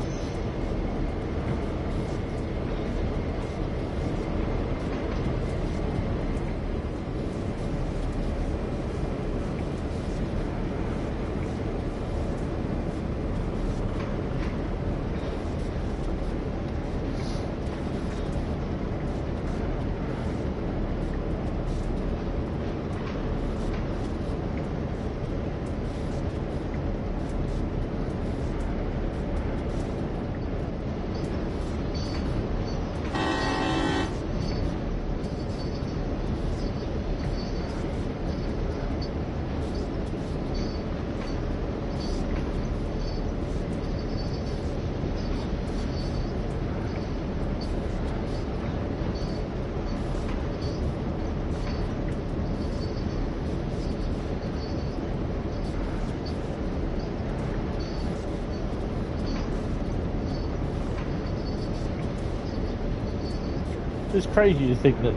It's crazy to think that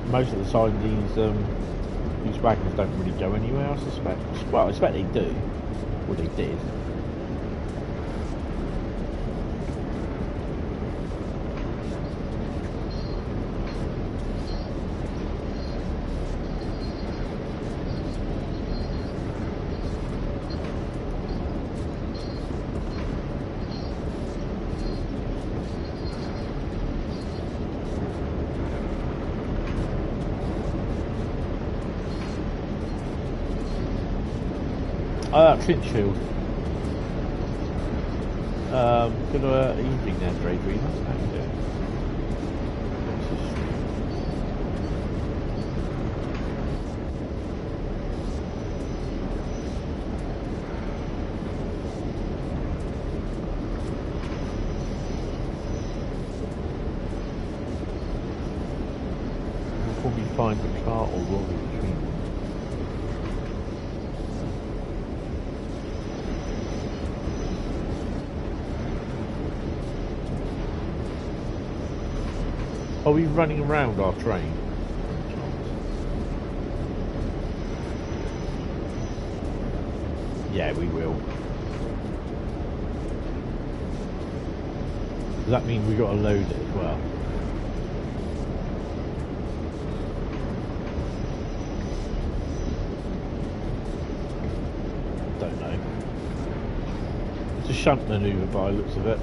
most of the time these wagons don't really go anywhere, I suspect. Well, I expect they do. Well, they did. Clinchfield. Good evening there, Draydreamer. How you doing? We'll probably find the car or lorry between them. Are we running around our train? Yeah, we will. Does that mean we got to load it as well? Don't know. It's a shunt manoeuvre by the looks of it.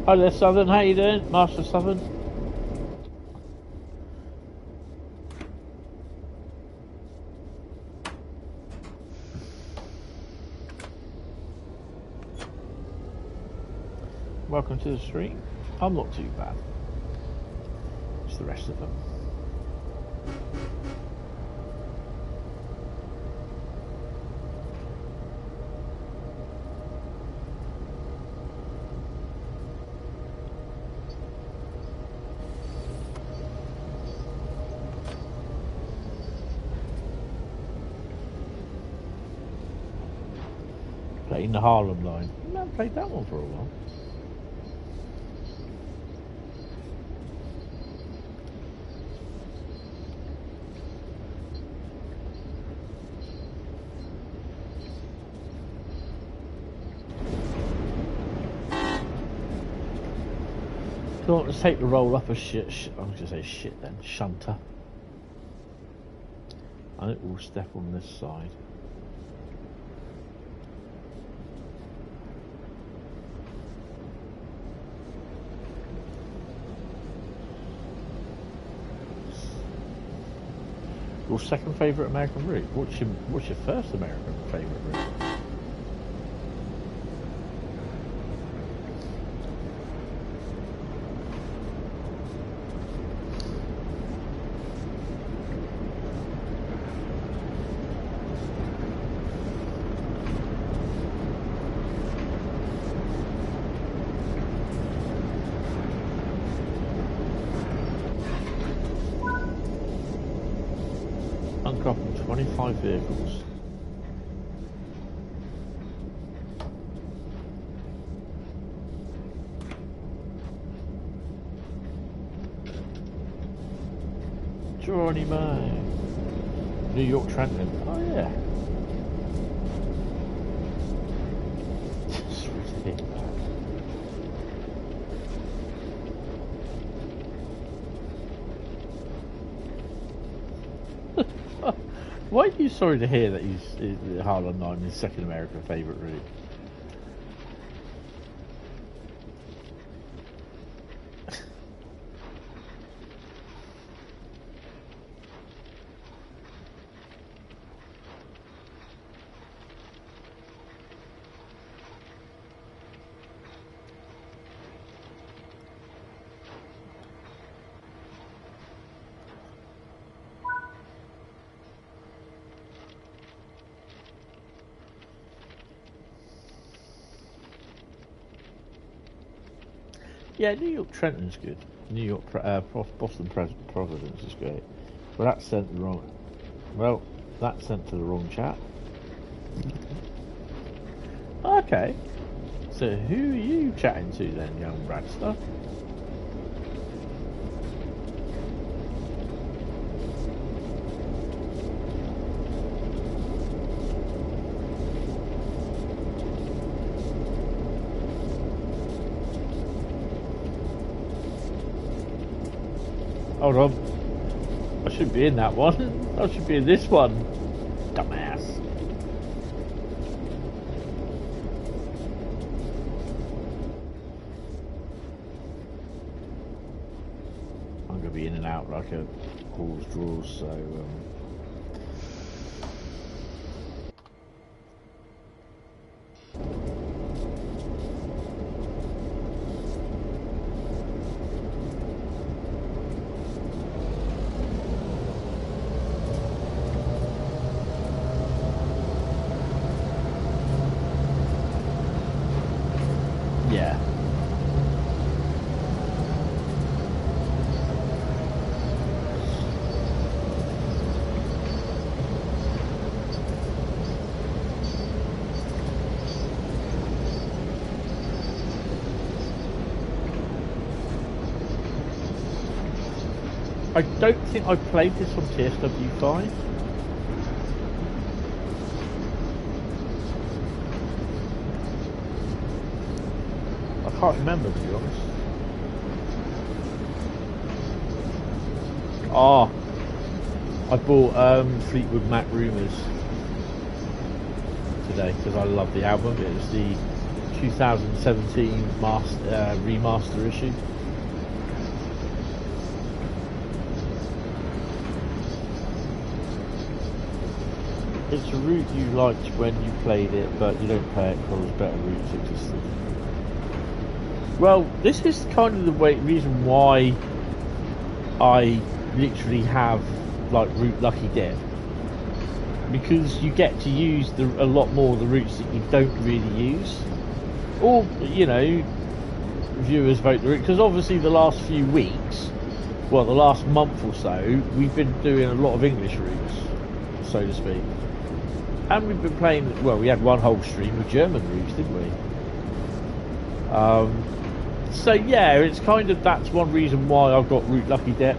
Hi there, Southern. How you doing, Master Southern? Welcome to the stream. I'm not too bad. It's the rest of them. Playing the Harlem line. I haven't played that one for a while. So let's take the roll up a shit. I'm going to say shit then. Shunter. I think we'll step on this side. Your second favourite American route? What's your first American favourite route? Uncoupled 25 vehicles. Johnny May. New York Trenton. Oh yeah. Why are you sorry to hear that he's Harlem Line his second American favourite route? Yeah, New York Trenton's good. New York, Boston Providence is great. Well, that's sent the wrong. Well, that's sent to the wrong chat. Okay. So who are you chatting to then, young Bradster? Hold on. I should be in that one. I should be in this one. Dumbass. I'm going to be in and out like a horse draws, so... yeah. I don't think I played this on TSW5. I can't remember, to be honest. Ah, I bought Fleetwood Mac Rumours today because I love the album. It was the 2017 remaster issue. It's a route you liked when you played it, but you don't play it because better routes existed. Well, this is kind of the reason why I literally have like Route Lucky Dip, because you get to use a lot more of the routes that you don't really use, or you know, viewers vote the route, because obviously the last few weeks, well, the last month or so, we've been doing a lot of English routes, so to speak. And we've been playing, well, we had one whole stream of German routes, didn't we? So yeah, it's kind of, that's one reason why I've got Route Lucky Dip.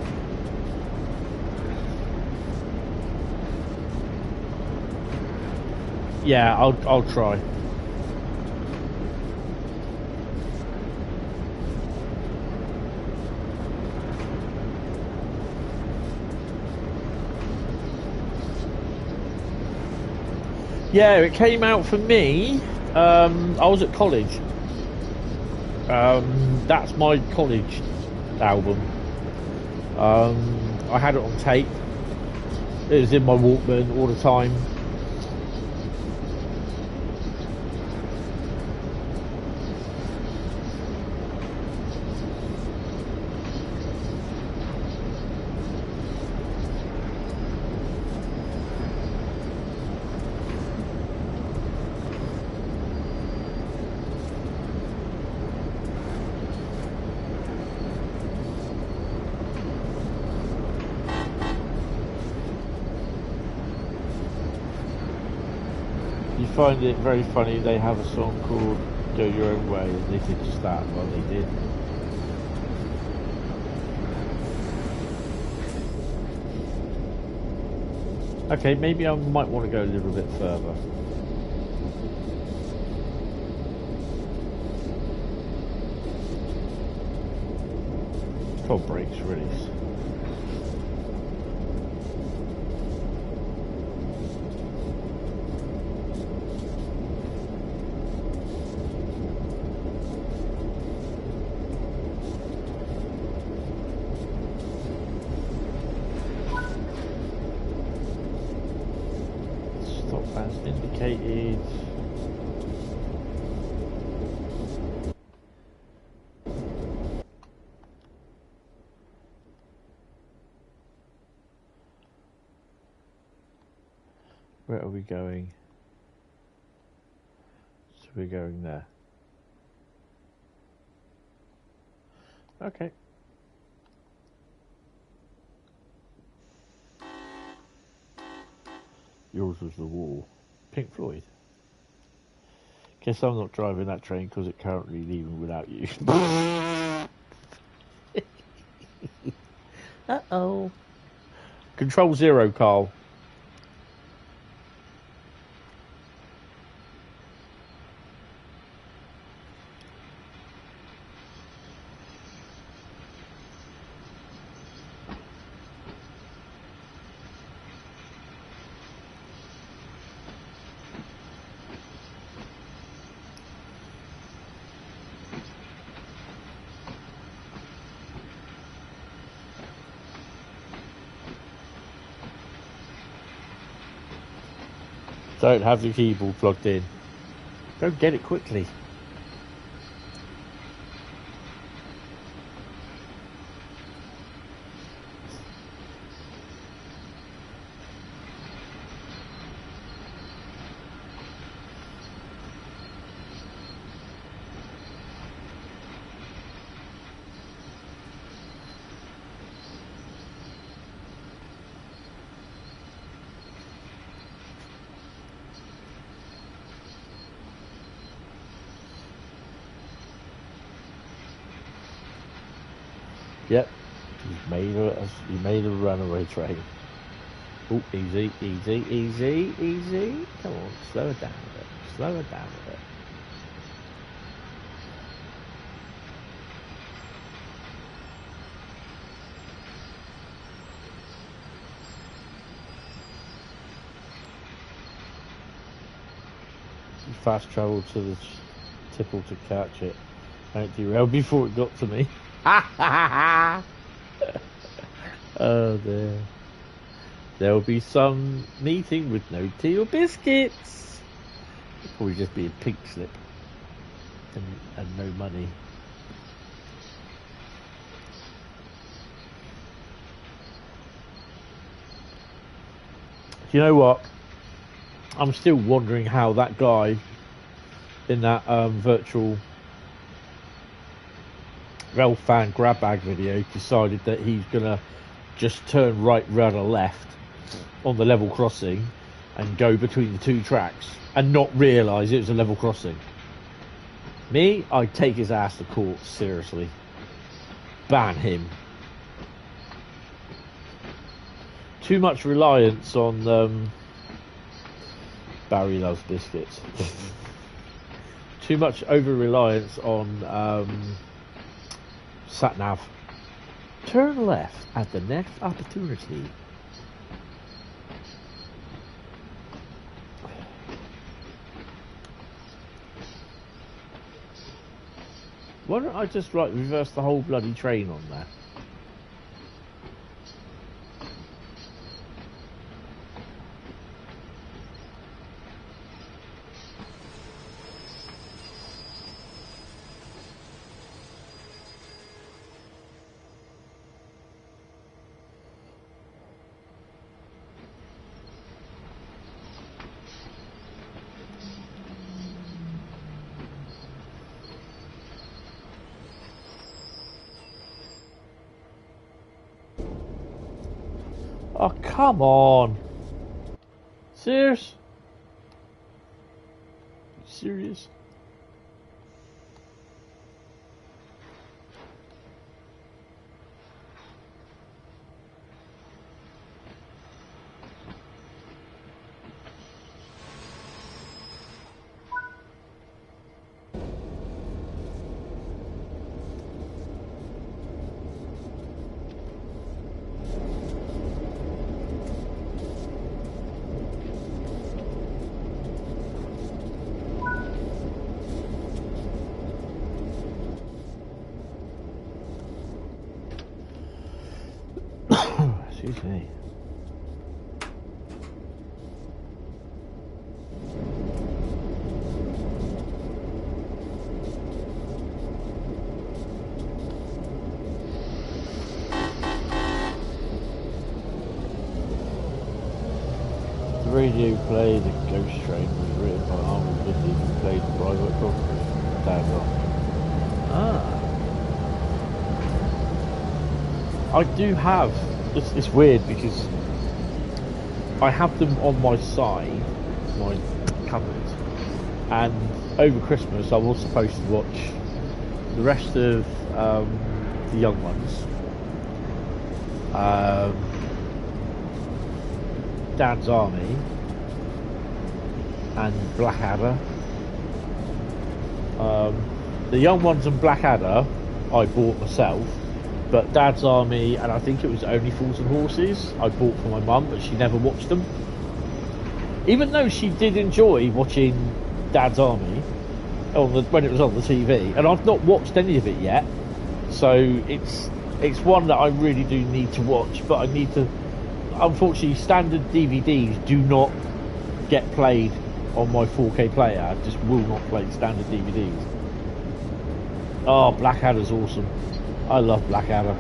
Yeah, I'll try. Yeah, it came out for me. I was at college. That's my college album. I had it on tape. It was in my Walkman all the time. Find it very funny, they have a song called Go Your Own Way, and they did just that. Well, they did. Okay, maybe I might want to go a little bit further. Called brakes release. Indicated. Where are we going? So we're going there. Okay. Yours was the wall. Pink Floyd. Guess I'm not driving that train because it's currently leaving without you. Uh-oh. Control 0, Carl. Don't have the keyboard plugged in. Go get it quickly. Yep, he made a runaway train. Oh, easy, easy, easy, easy. Come on, slow it down a bit. Slow it down a bit. You fast travel to the tipple to catch it. Don't derail before it got to me. Oh dear. There'll be some meeting with no tea or biscuits. It'll probably just be a pink slip and no money. You know what? I'm still wondering how that guy in that virtual Railfan grab bag video decided that he's gonna just turn right rather left on the level crossing and go between the two tracks and not realise it was a level crossing. Me, I'd take his ass to court, seriously. Ban him. Too much reliance on Barry loves biscuits. Too much over reliance on sat nav. Turn left at the next opportunity. Why don't I just reverse the whole bloody train on there? Oh, come on. Serious? Serious? Excuse me. The radio play The Ghost Train was written by Arnold Whitney, who played the private doctor. Damn right. Ah. I do have. It's weird because I have them on my side, my cupboard, and over Christmas I was supposed to watch the rest of the young ones, Dad's Army, and Blackadder. The young ones and Blackadder I bought myself. But Dad's Army, and I think it was Only Fools and Horses, I bought for my mum, but she never watched them. Even though she did enjoy watching Dad's Army when it was on the TV, and I've not watched any of it yet. So it's one that I really do need to watch, but I need to. Unfortunately, standard DVDs do not get played on my 4K player just will not play standard DVDs. Oh, Blackadder's awesome. I love Blackadder.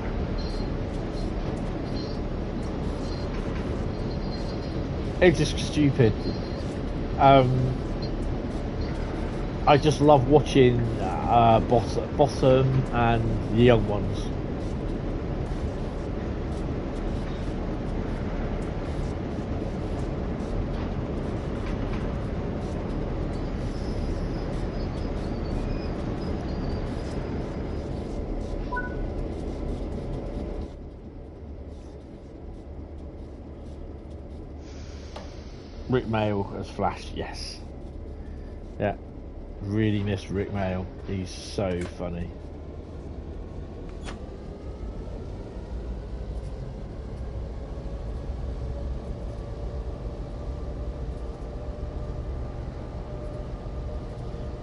It's just stupid. I just love watching Bottom and the Young Ones. Rick Mail as Flash, yes. Yeah. Really miss Rick Mail. He's so funny.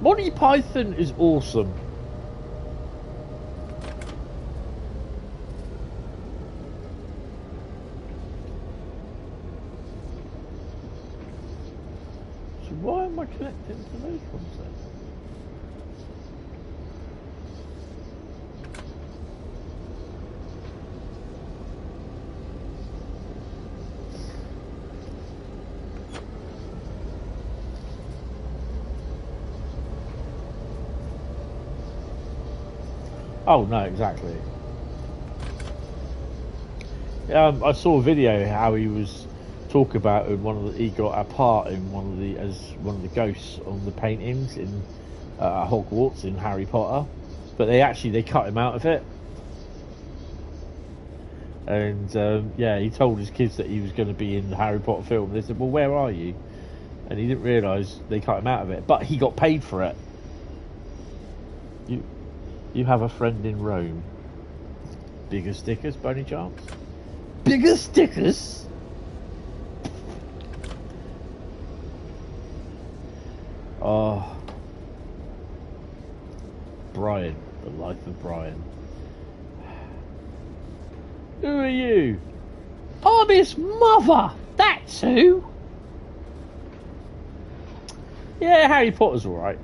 Monty Python is awesome. So why am I connecting to those ones then? Oh no, exactly. I saw a video how he was talking about he got a part in one of the ghosts on the paintings in Hogwarts in Harry Potter, but they cut him out of it. And yeah, he told his kids that he was going to be in the Harry Potter film. They said, "Well, where are you?" And he didn't realise they cut him out of it, but he got paid for it. You have a friend in Rome. Bigger stickers, by any chance? Bigger stickers? Oh. Brian. The life of Brian. Who are you? I'm his mother! That's who! Yeah, Harry Potter's alright.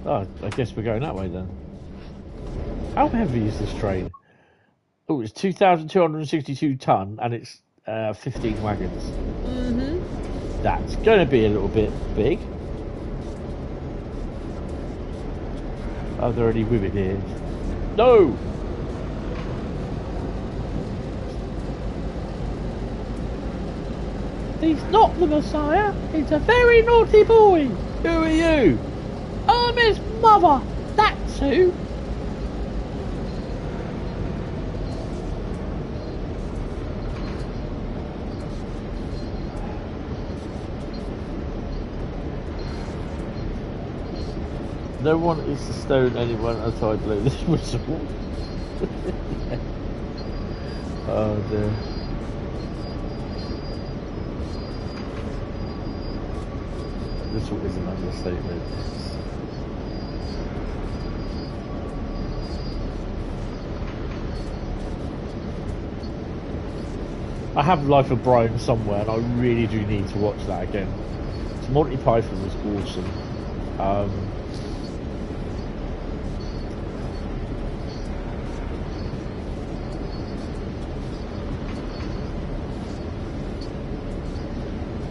Oh, I guess we're going that way then. How heavy is this train? Oh, it's 2,262 tonne and it's 15 wagons. Mm-hmm. That's going to be a little bit big. Are there any women here? No! He's not the Messiah. He's a very naughty boy. Who are you? I'm his mother. That's who. No one is to stone anyone as I blow this whistle. Oh dear. This is an understatement. I have Life of Brian somewhere, and I really do need to watch that again. So Monty Python was awesome.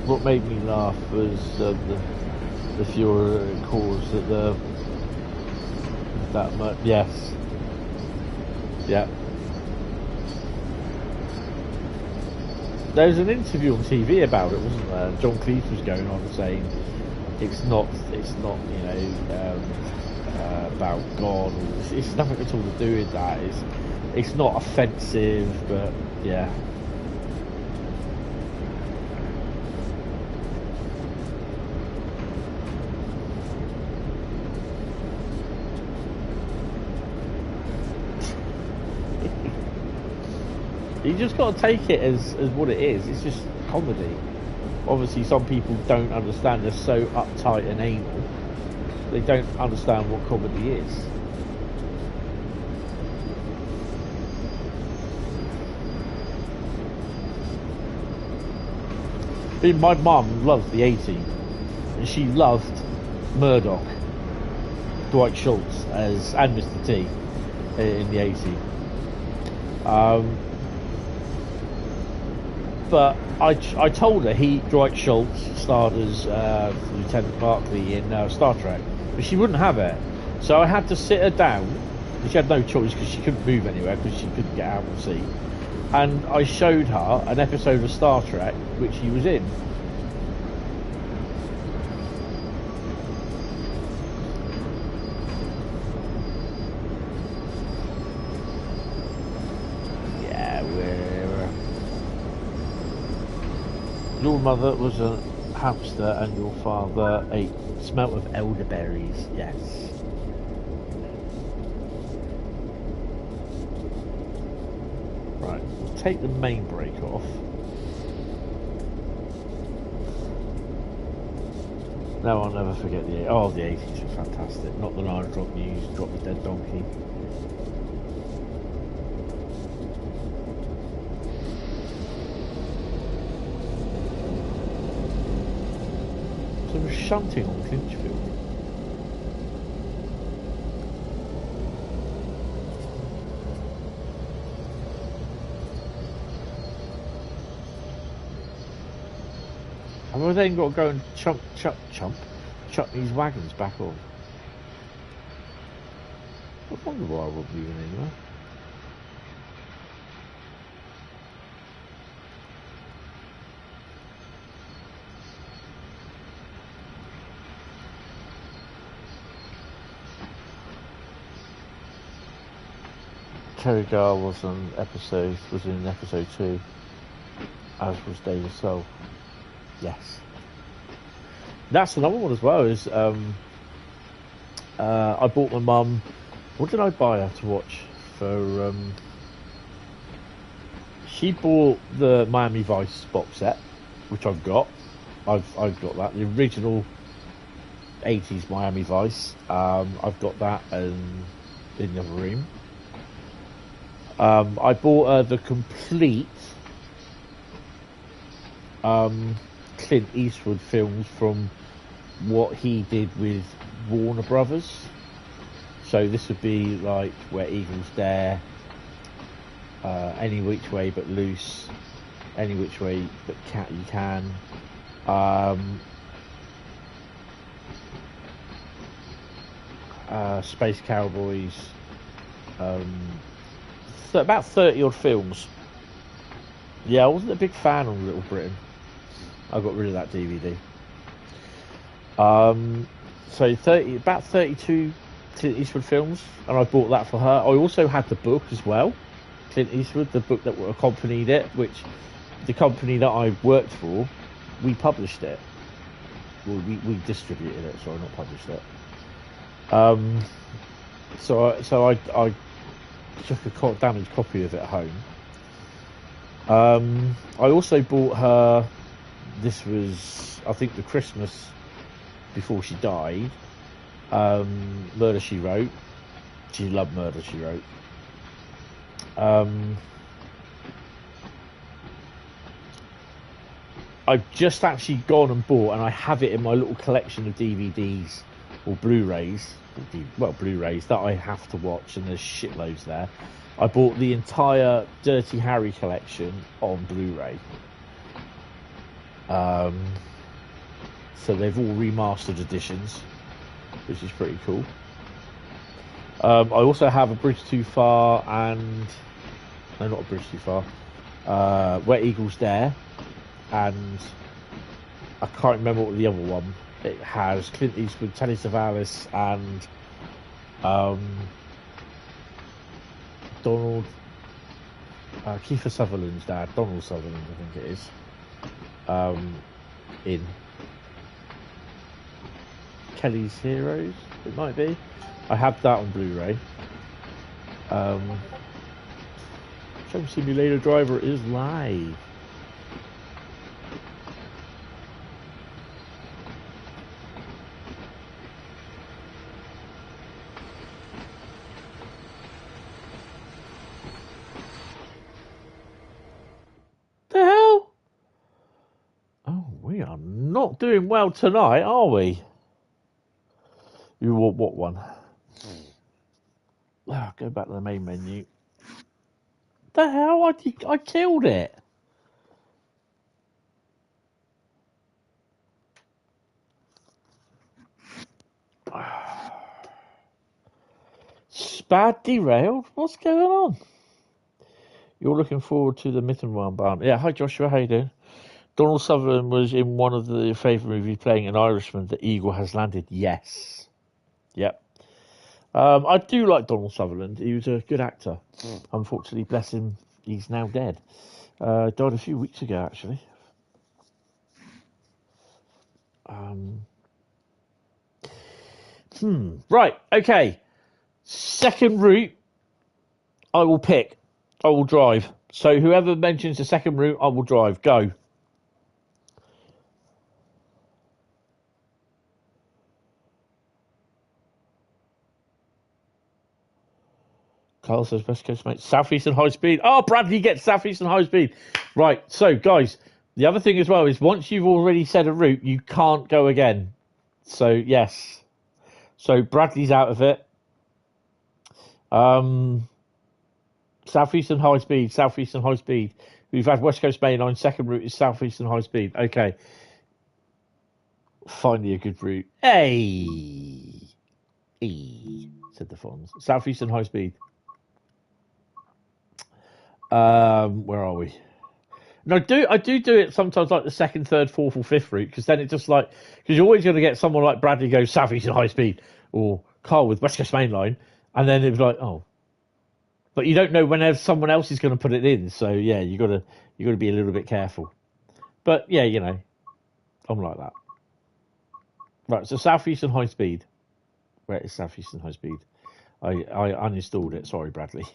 What made me laugh was the Fuhrer calls that much. Yes. Yeah. There was an interview on TV about it, wasn't there? John Cleese was going on saying it's not you know about God. It's nothing at all to do with that. It's not offensive, but yeah. You just got to take it as what it is. It's just comedy. Obviously, some people don't understand. They're so uptight and anal. They don't understand what comedy is. My mum loves the 80s, and she loved Murdoch, Dwight Schultz, and Mr. T in the 80s. But I told her Dwight Schultz starred as Lieutenant Barclay in Star Trek, but she wouldn't have it. So I had to sit her down. She had no choice because she couldn't move anywhere because she couldn't get out of the seat. And I showed her an episode of Star Trek which he was in. Your mother was a hamster and your father smelt of elderberries, yes. Right, we'll take the main brake off. No, I'll never forget the 80s were fantastic. Not the 9 o'clock news, Drop the Dead Donkey. There was shunting on Clinchfield. And we then got to go and chuck these wagons back on. I wonder why I wasn't moving anywhere. Terry Gar was in episode 2, as was David Soul. Yes. That's another one as well, is I bought my mum, what did I buy her to watch for, she bought the Miami Vice box set, which I've got. I've got that, the original 80s Miami Vice. I've got that in the other room. I bought her the complete Clint Eastwood films from what he did with Warner Brothers. So this would be like Where Eagles Dare, Any Which Way But Loose, Any Which Way But You Can, Space Cowboys, about 30 odd films. Yeah, I wasn't a big fan of Little Britain. I got rid of that DVD. So about 32 Clint Eastwood films, and I bought that for her. I also had the book as well, Clint Eastwood, the book that accompanied it, which the company that I worked for, we published it. Well, we distributed it, sorry, not published it. So I took a damaged copy of it home. I also bought her, this was I think the Christmas before she died, Murder She Wrote. She loved Murder She Wrote. I've just actually gone and bought, and I have it in my little collection of DVDs or Blu-rays, Blu-rays that I have to watch, and there's shitloads there. I bought the entire Dirty Harry collection on Blu-ray. So they've all remastered editions, which is pretty cool. I also have a Bridge Too Far and... No, not a Bridge Too Far. Where Eagles Dare. And I can't remember what the other one. It has Clint Eastwood, Telly Savalas, and Donald, Kiefer Sutherland's dad, Donald Sutherland, I think it is, in Kelly's Heroes, it might be. I have that on Blu-ray. Train Simulator Driver is live. not doing well tonight, are we? You want what one? Go back to the main menu. The hell? I killed it. Spad derailed? What's going on? You're looking forward to the Midland Mainline. Yeah, hi Joshua, how you doing? Donald Sutherland was in one of the favourite movies playing an Irishman. The Eagle Has Landed. Yes. Yep. I do like Donald Sutherland. He was a good actor. Unfortunately, bless him, he's now dead. Died a few weeks ago, actually. Right, okay. Second route, I will pick. I will drive. So whoever mentions the second route, I will drive. Go. Carl says West Coast, mate. Southeastern high speed. Oh, Bradley gets Southeastern high speed. Right. So, guys, the other thing as well is once you've already said a route, you can't go again. So, yes. So, Bradley's out of it. Southeastern high speed. Southeastern high speed. We've had West Coast Mainline. Second route is Southeastern high speed. Okay. Finally a good route. Hey. Said the Fonz. Southeastern high speed. Where are we? No, I do it sometimes like the second, third, fourth, or fifth route because then it's just like because you're always going to get someone like Bradley go Southeastern high speed or Carl with West Coast Mainline, and then it was like but you don't know whenever someone else is going to put it in. So yeah, you got to be a little bit careful. But yeah, I'm like that. Right, so Southeastern high speed. Where is Southeastern high speed? I uninstalled it. Sorry, Bradley.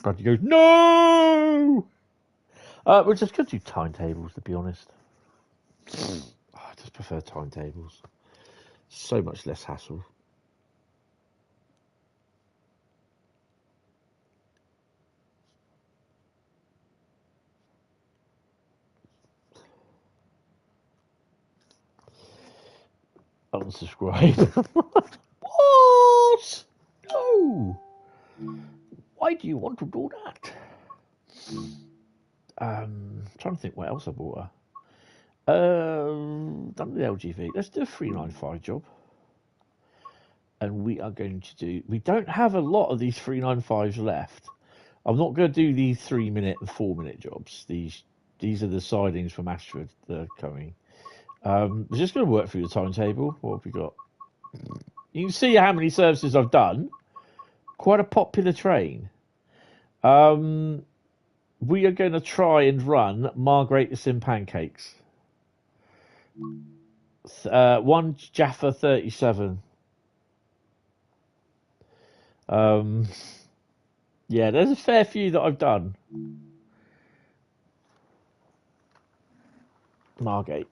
Bradley goes, no! We're just going to do timetables, to be honest. I just prefer timetables. So much less hassle. Unsubscribe. What? No. Why do you want to do that? Trying to think what else I bought her. Done the LGV. Let's do a 395 job. And we are going to do... We don't have a lot of these 395s left. I'm not going to do these 3-minute and 4-minute jobs. These are the sidings from Ashford that are coming. We're just going to work through the timetable. What have we got? You can see how many services I've done. Quite a popular train. We are going to try and run Margaritas and Pancakes. 1 Jaffa 37. Yeah, there's a fair few that I've done. Margate.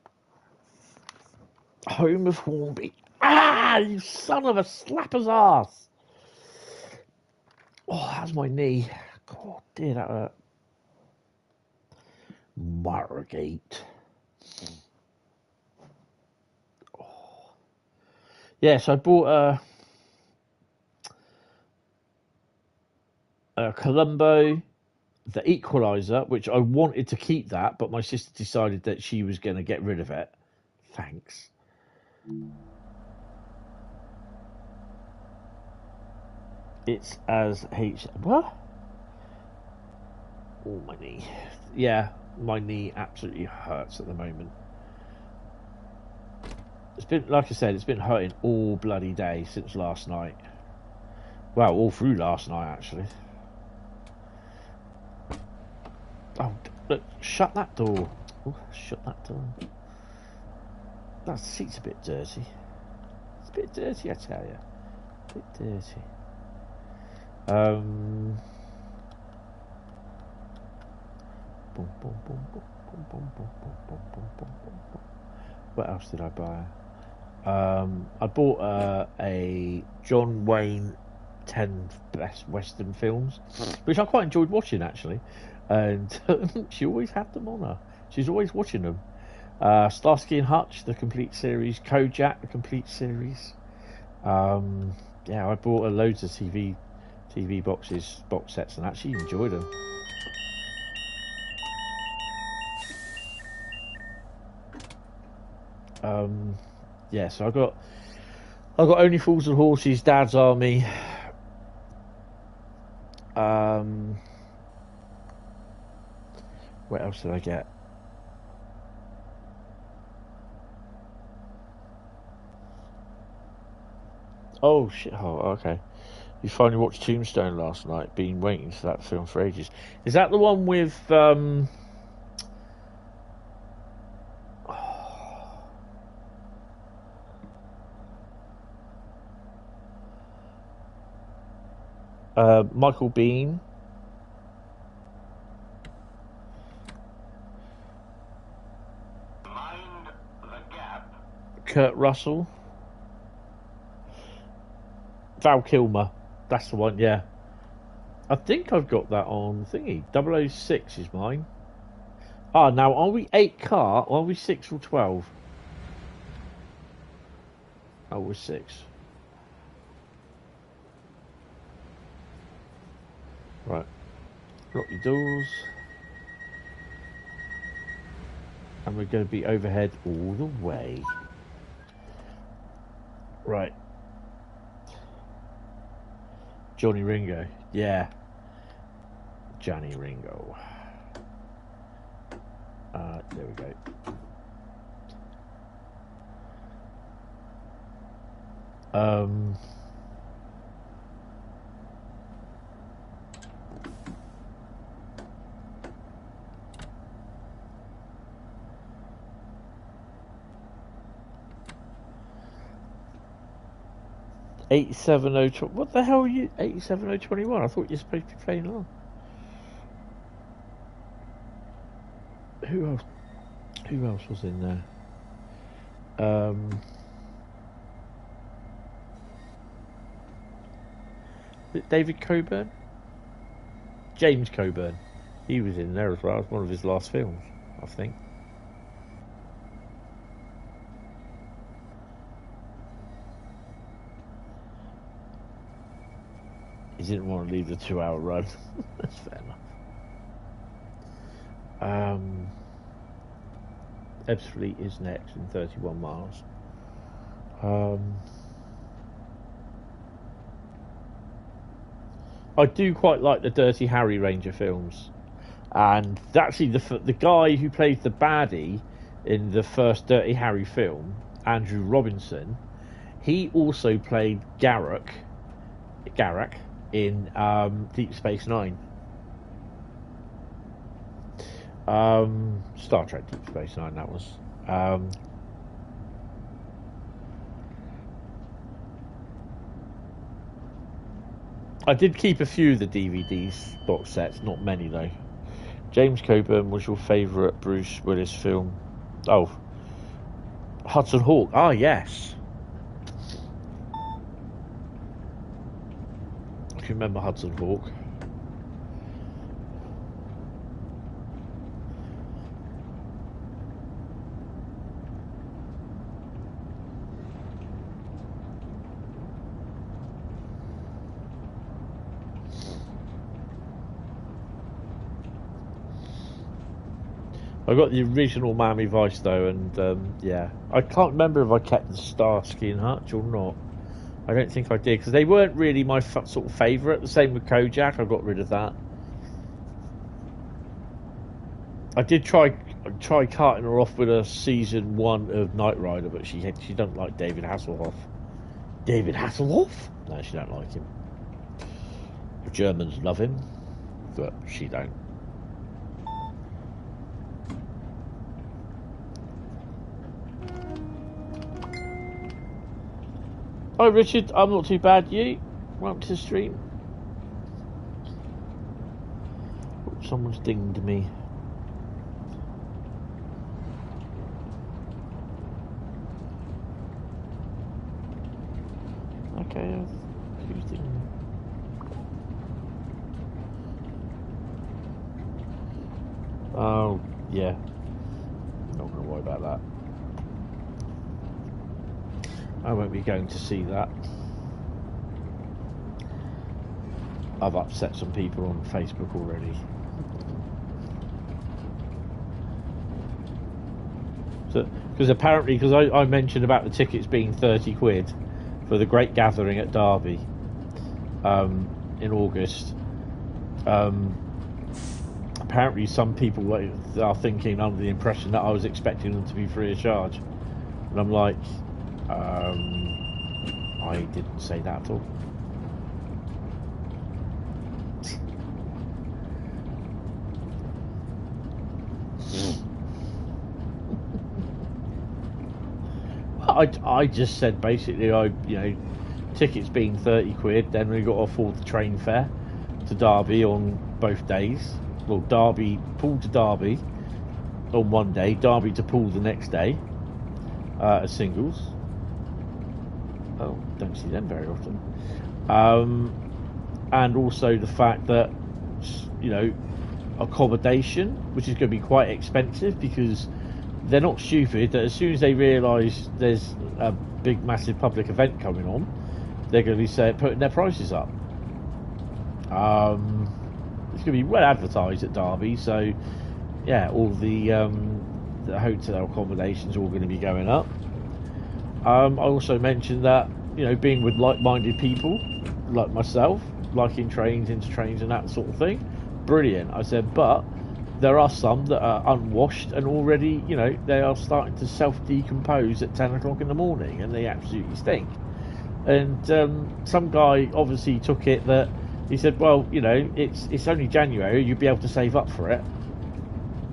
Home of Hornby. Ah, you son of a slapper's ass. Oh, that's my knee. God, dear, that hurt. Margate. Oh. Yes, I bought a Colombo, the Equaliser, which I wanted to keep that, but my sister decided that she was going to get rid of it. Thanks. It's as what? Oh, my knee. Yeah, my knee absolutely hurts at the moment. It's been, like I said, it's been hurting all bloody day since last night. Well, all through last night, actually. Oh, look, shut that door. Oh, shut that door. That seat's a bit dirty. It's a bit dirty, I tell you. A bit dirty. What else did I buy? I bought a John Wayne 10 best Western films, which I quite enjoyed watching actually, and she always had them on her. She's always watching them. Starsky and Hutch, the complete series. Kojak, the complete series. Yeah, I bought loads of TV box sets, and actually enjoyed them. Yeah, so I got Only Fools and Horses, Dad's Army. What else did I get? Oh shit! Oh, okay. You finally watched Tombstone last night. Been waiting for that film for ages. Is that the one with Michael Biehn? Mind the gap. Kurt Russell? Val Kilmer. That's the one, yeah. I think I've got that on thingy. 006 is mine. Ah, now are we 8 car or are we 6 or 12? Oh, we're 6. Right. Lock your doors. And we're going to be overhead all the way. Right. Johnny Ringo. Yeah. Johnny Ringo. There we go. 870. What the hell are you? 87021. I thought you were supposed to be playing along. Who else? Who else was in there? David Coburn? James Coburn. He was in there as well. It was one of his last films, I think. He didn't want to leave the 2-hour run. That's fair enough. Ebbsfleet is next in 31 miles. I do quite like the Dirty Harry Ranger films, and actually the guy who plays the baddie in the first Dirty Harry film, Andrew Robinson, he also played Garak in Deep Space Nine. Star Trek Deep Space Nine, that was. I did keep a few of the DVDs box sets, not many though. James Coburn was your favourite Bruce Willis film? Oh, Hudson Hawk. Ah, yes. I can remember Hudson Hawk. I got the original Miami Vice though, and yeah, I can't remember if I kept the Starsky and Hutch or not. I don't think I did because they weren't really my sort of favourite. The same with Kojak, I got rid of that. I did try carting her off with a season 1 of Knight Rider, but she don't like David Hasselhoff. David Hasselhoff? No, she don't like him. The Germans love him, but she don't. Hi Richard, I'm not too bad. You? Welcome to the stream. Oh, someone's dinged me. Okay, who's dinged me? Oh, yeah. not going to worry about that. I won't be going to see that. I've upset some people on Facebook already. So, because apparently, because I mentioned about the tickets being 30 quid for the Great Gathering at Derby in August. Apparently, some people are thinking under the impression that I was expecting them to be free of charge, and I'm like, I didn't say that at all. I just said basically, tickets being 30 quid, then we got to afford the train fare to Derby on both days. Well, Poole to Derby on one day, Derby to Poole the next day, as singles. Oh, don't see them very often. And also the fact that, accommodation, which is going to be quite expensive, because they're not stupid that as soon as they realise there's a big massive public event coming on, they're going to be putting their prices up. It's going to be well advertised at Derby, so yeah, all the hotel accommodations are all going to be going up. I also mentioned that, being with like-minded people like myself, liking trains, into trains and that sort of thing, brilliant. I said, but there are some that are unwashed and already, they are starting to self-decompose at 10 o'clock in the morning, and they absolutely stink. And some guy obviously took it that he said, well, it's only January, you'd be able to save up for it.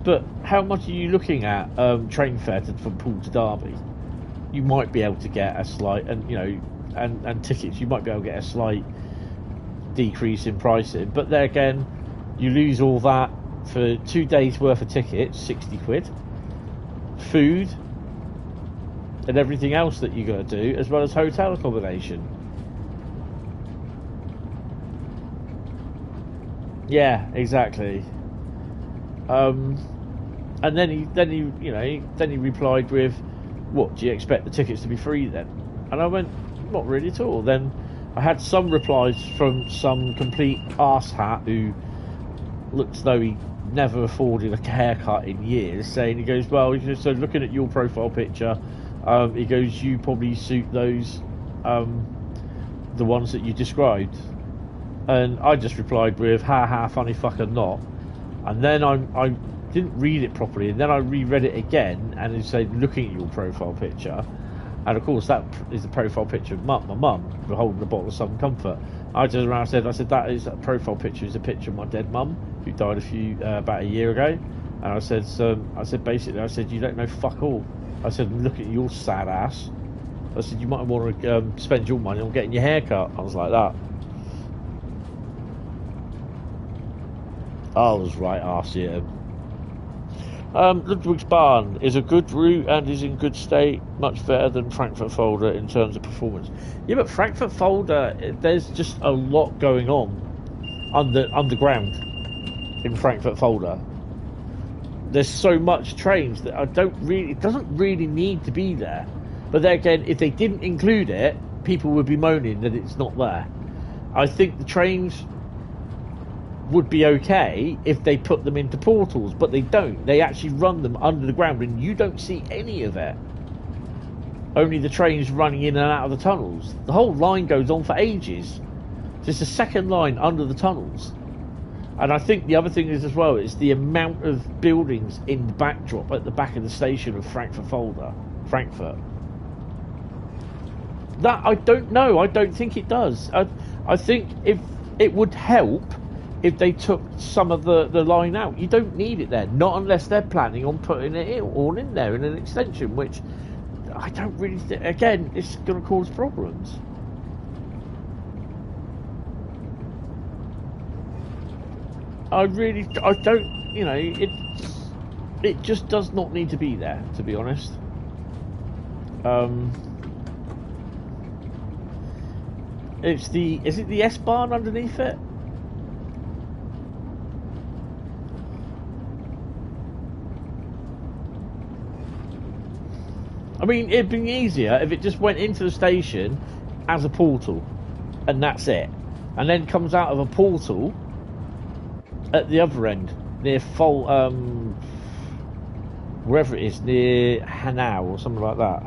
But how much are you looking at train fare from Poole to Derby? You might be able to get a slight, and tickets, you might be able to get a slight decrease in pricing. But there again, you lose all that for 2 days worth of tickets, 60 quid, food, and everything else that you got to do, as well as hotel accommodation. Yeah, exactly. And then he replied with, "What, do you expect the tickets to be free then?" And I went, "Not really at all." Then I had some replies from some complete arsehat who looked as though he never afforded a haircut in years, saying, he goes, well, so looking at your profile picture, he goes, you probably suit those, the ones that you described. And I just replied with, ha ha, funny fucker not. And then I didn't read it properly, and then I reread it again, and it said, looking at your profile picture, and of course that is the profile picture of my mum holding the bottle of Southern Comfort. I turned around and said, that profile picture is a picture of my dead mum, who died about a year ago. And I said, basically, you don't know fuck all. I said, look at your sad ass. I said, you might want to spend your money on getting your hair cut. I was like that. I was right arse here. Ludwigsbahn is a good route and is in good state, much better than Frankfurt-Fulda in terms of performance. Yeah, but Frankfurt-Fulda, there's just a lot going on underground in Frankfurt-Fulda. There's so much trains that it doesn't really need to be there. But then again, if they didn't include it, people would be moaning that it's not there. I think the trains would be okay if they put them into portals, but they don't. They actually run them under the ground, and you don't see any of it. Only the trains running in and out of the tunnels. The whole line goes on for ages. There's a second line under the tunnels. And I think the other thing is as well is the amount of buildings in the backdrop at the back of the station of Frankfurt. That I don't know. I don't think it does. I think if it would help if they took some of the line out. You don't need it there, not unless they're planning on putting it all in there in an extension, which I don't really think, again, it's going to cause problems. I don't, it just does not need to be there, to be honest. Is it the S-Bahn underneath it? I mean, it'd been easier if it just went into the station as a portal, and that's it. And then comes out of a portal at the other end, near wherever it is, near Hanau or something like that.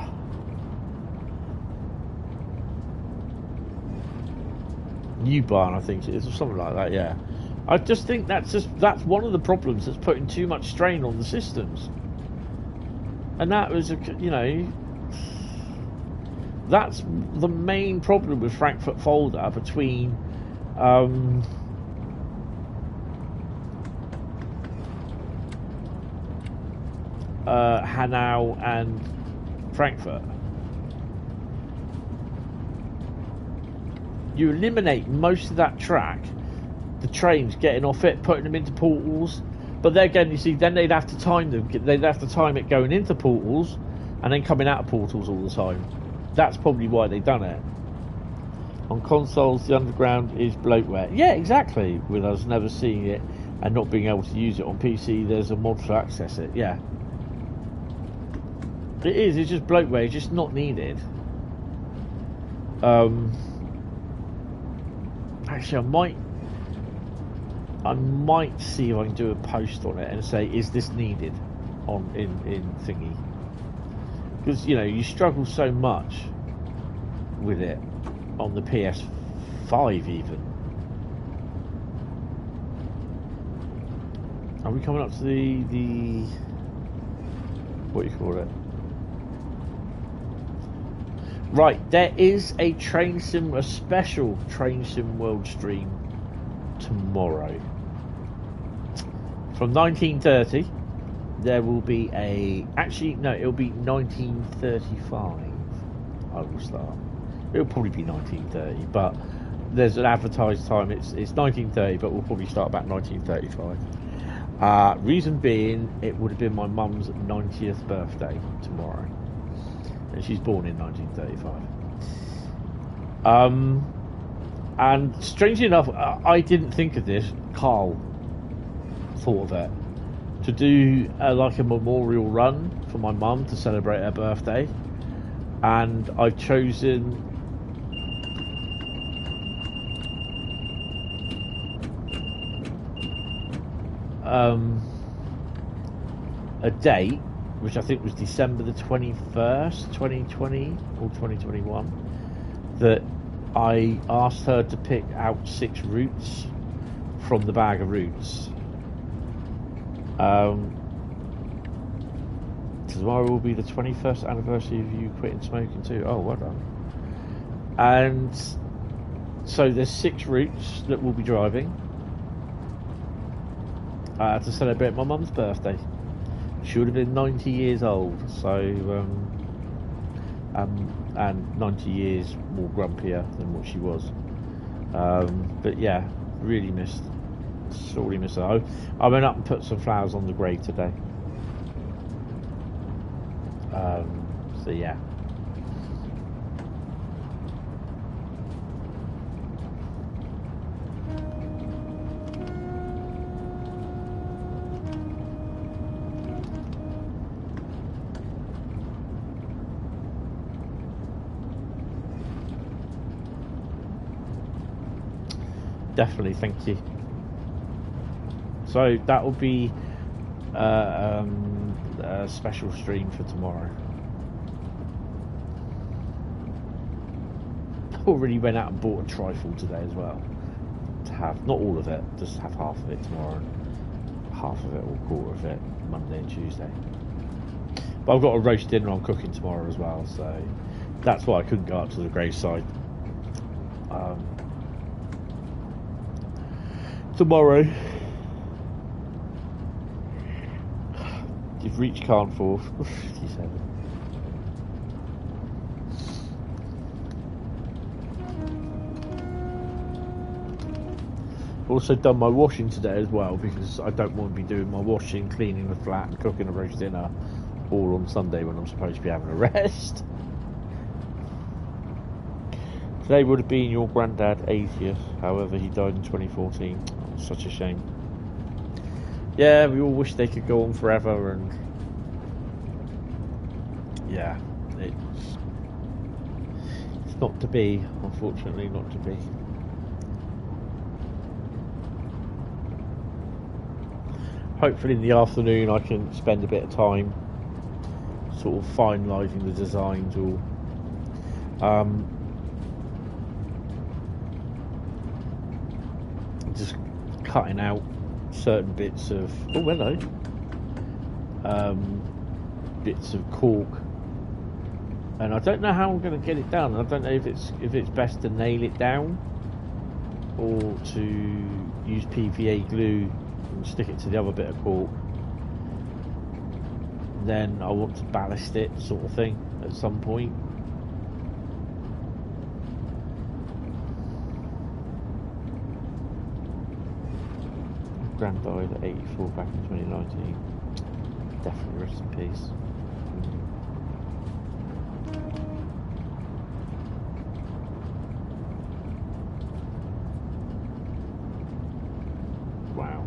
New Barn, I think it is, or something like that. Yeah, I just think that's one of the problems that's putting too much strain on the systems, and that was that's the main problem with Frankfurt Folder between Hanau and Frankfurt. You eliminate most of that track, the trains getting off it, putting them into portals, but then again, you see, then they'd have to time them. They'd have to time it going into portals and then coming out of portals all the time. That's probably why they've done it. On consoles, the underground is bloatware. Yeah, exactly. With us never seeing it and not being able to use it on PC, there's a mod to access it. Yeah. It is, it's just bloatware, it's just not needed. Actually, I might see if I can do a post on it and say, is this needed in thingy? Because, you struggle so much with it on the PS5 even. Are we coming up to the what do you call it? Right, there is a a special Train Sim World stream tomorrow. From 1930, there will be it'll be 1935. I will start. It'll probably be 1930, but there's an advertised time. It's 1930, but we'll probably start about 1935. Reason being, it would have been my mum's 90th birthday tomorrow. And she's born in 1935. And strangely enough, I didn't think of this. Carl thought of it, to do like a memorial run for my mum to celebrate her birthday. And I've chosen a date which I think was December the 21st, 2020 or 2021, that I asked her to pick out 6 routes from the bag of routes. Tomorrow will be the 21st anniversary of you quitting smoking too. Oh, well done. And so there's 6 routes that we'll be driving to celebrate my mum's birthday. She would have been 90 years old, so and 90 years more grumpier than what she was. But yeah, really sorely missed her. I went up and put some flowers on the grave today. So yeah. Definitely, thank you. So that will be a special stream for tomorrow. Already went out and bought a trifle today as well. To have, not all of it, just have half of it tomorrow, and half of it or quarter of it Monday and Tuesday. But I've got a roast dinner I'm cooking tomorrow as well, so that's why I couldn't go up to the graveside. Tomorrow. You've reached Carnforth. 57. Also done my washing today as well, because I don't want to be doing my washing, cleaning the flat and cooking a roast dinner all on Sunday when I'm supposed to be having a rest. Today would have been your granddad 80th, however he died in 2014. Such a shame. Yeah, we all wish they could go on forever, and yeah, it's not to be, unfortunately, not to be. Hopefully in the afternoon I can spend a bit of time sort of finalising the designs, or just cutting out certain bits of bits of cork, and I don't know how I'm going to get it down. I don't know if it's best to nail it down or to use PVA glue and stick it to the other bit of cork. Then I want to ballast it, sort of thing, at some point. Grand died at 84 back in 2019. Definitely rest in peace. Wow.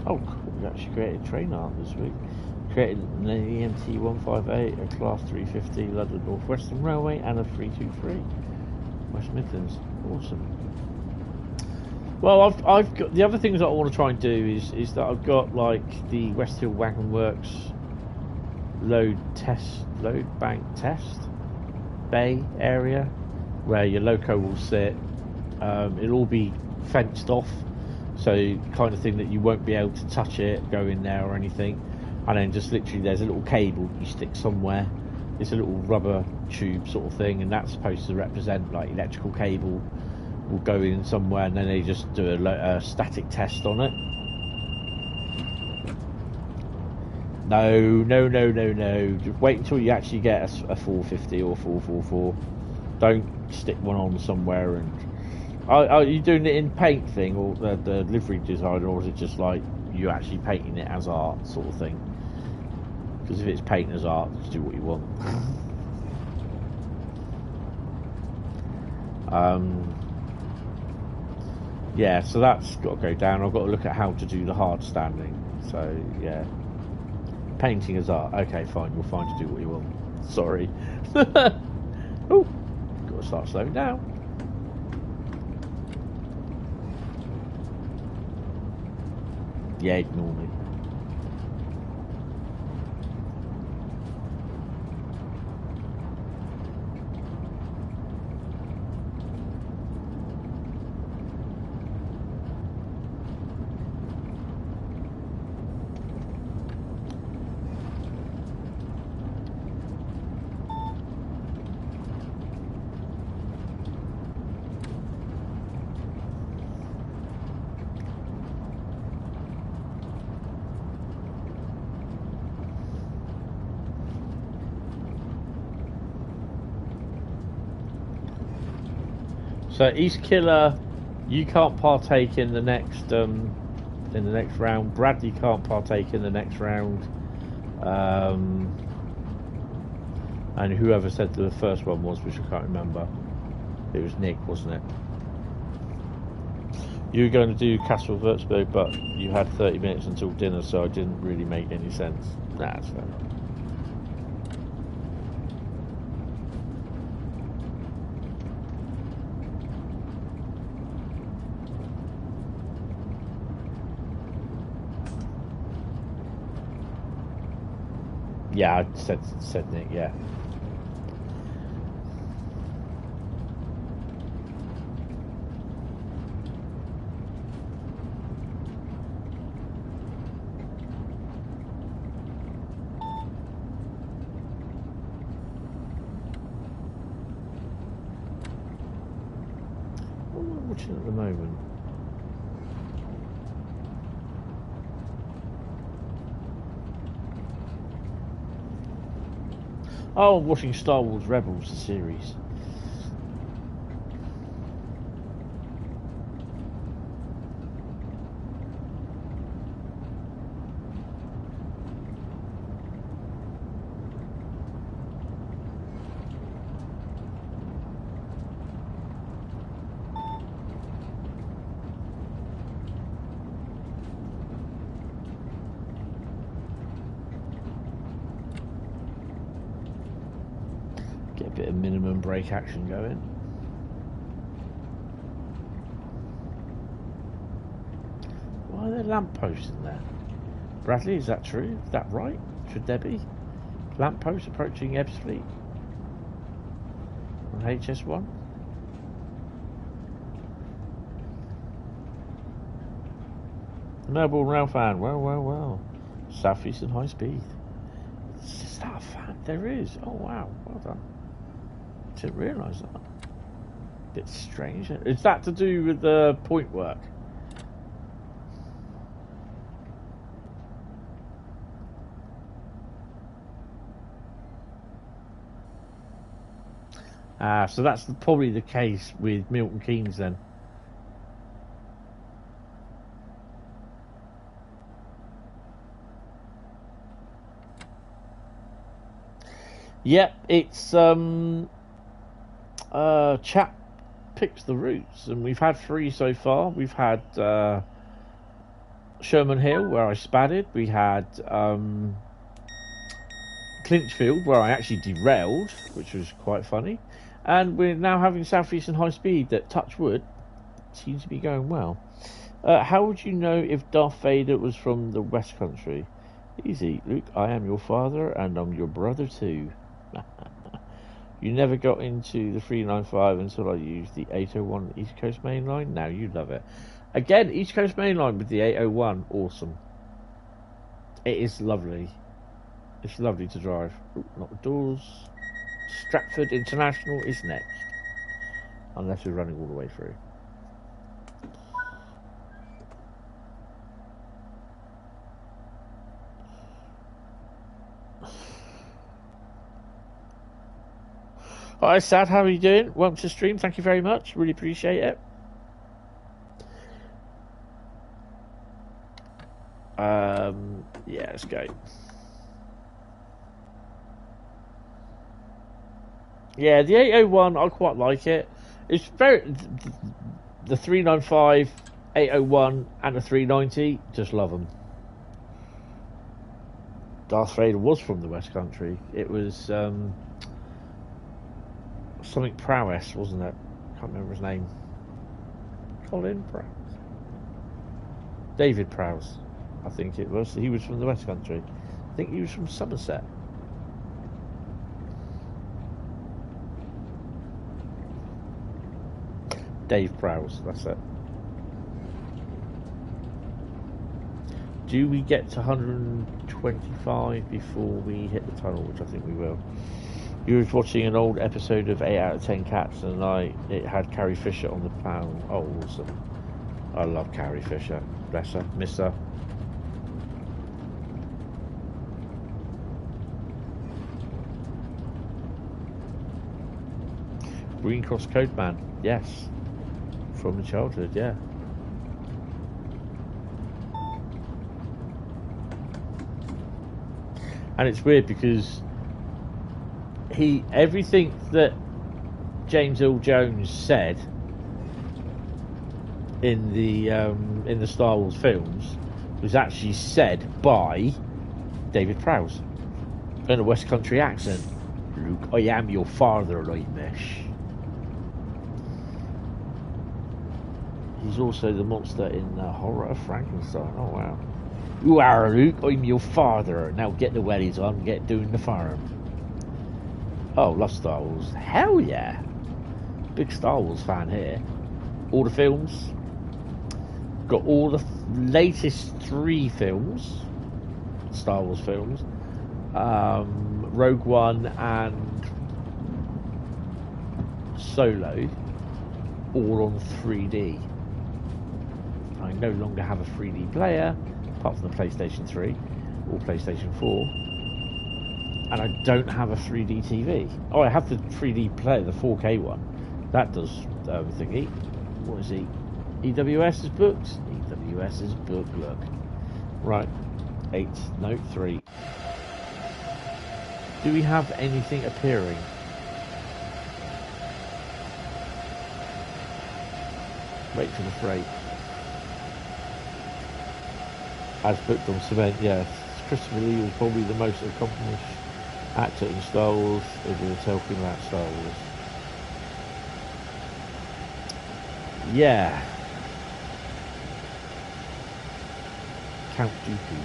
Oh, we actually created train art this week. Created an EMT 158, a Class 350 London North Western Railway, and a 323 West Midlands. Awesome. Well, I've got the other things that I want to try and do is that I've got like the West Hill Wagon Works load bank test bay area where your loco will sit. It'll all be fenced off. So kind of thing that you won't be able to touch it, go in there or anything. And then just literally there's a little cable you stick somewhere. It's a little rubber tube sort of thing, and that's supposed to represent like electrical cable will go in somewhere, and then they just do a static test on it. No. Just wait until you actually get a 450 or 444. Don't stick one on somewhere. And are you doing it in paint thing, or the livery design, or is it just like you actually painting it as art sort of thing? Because if it's paint as art, just do what you want. Yeah, so that's got to go down. I've got to look at how to do the hard standing. So yeah, painting as art. Okay, fine. You're fine to do what you want. Sorry. Oh, got to start slowing down. Yeah, ignore me. So East Killer, you can't partake in the next round. Bradley can't partake in the next round. And whoever said the first one was, which I can't remember. It was Nick, wasn't it? You were going to do Castle Würzburg, but you had 30 minutes until dinner, so it didn't really make any sense. Nah, that's fair enough. Yeah, I said Nick, yeah. What am I watching at the moment? Oh, I'm watching Star Wars Rebels, the series. Bit of minimum brake action going. Why are there lampposts in there? Bradley, is that true? Is that right? Should there be lampposts approaching Ebbsfleet on HS1? Melbourne Rail fan. Well. Southeastern Highspeed. Is that a fan? There is. Oh wow, well done. Didn't realise that. Bit strange. Is that to do with the point work? So that's probably the case with Milton Keynes then. Yep, it's chap picks the routes, and we've had 3 so far. We've had Sherman Hill, where I spadded. We had Clinchfield, where I actually derailed, which was quite funny. And we're now having Southeastern Highspeed that, touch wood, seems to be going well. How would you know if Darth Vader was from the West Country? Easy, Luke. I am your father, and I'm your brother too. You never got into the 395 until I used the 801 East Coast Mainline. Now you love it. Again, East Coast Mainline with the 801, awesome. It is lovely. It's lovely to drive. Ooh, not the doors. Stratford International is next, unless we're running all the way through. Hi Sad, how are you doing? Welcome to stream, thank you very much, really appreciate it. Yeah, let's go. Yeah, the 801, I quite like it. It's very... The 395, 801 and the 390, just love them. Darth Vader was from the West Country. It was something Prowess, wasn't it? Can't remember his name. Colin Prowse. David Prowse, I think it was. He was from the West Country. I think he was from Somerset. Dave Prowse, that's it. Do we get to 125 before we hit the tunnel, which I think we will? You was watching an old episode of 8 out of 10 Cats, and it had Carrie Fisher on the panel. Oh, awesome. I love Carrie Fisher. Bless her. Miss her. Green Cross Code Man. Yes. From the childhood, yeah. And it's weird because everything that James Earl Jones said in the Star Wars films was actually said by David Prowse in a West Country accent. Luke, I am your father, Nightmesh. He's also the monster in Horror of Frankenstein. Oh wow. You are Luke, I'm your father. Now get the wellies on, get doing the farm. Oh, love Star Wars. Hell yeah. Big Star Wars fan here. All the films. Got all the latest 3 films. Star Wars films. Rogue One and Solo. All on 3D. I no longer have a 3D player, apart from the PlayStation 3 or PlayStation 4. And I don't have a 3D TV. Oh, I have the 3D player, the 4K one. That does thingy. What is he? EWS's books? EWS's book, look. Right. 8, no, 3. Do we have anything appearing? Wait for the freight. As booked on cement, yes. Christopher Lee was probably the most accomplished Actor in Star Wars, if we were talking about Star Wars. Yeah. Count Dooku.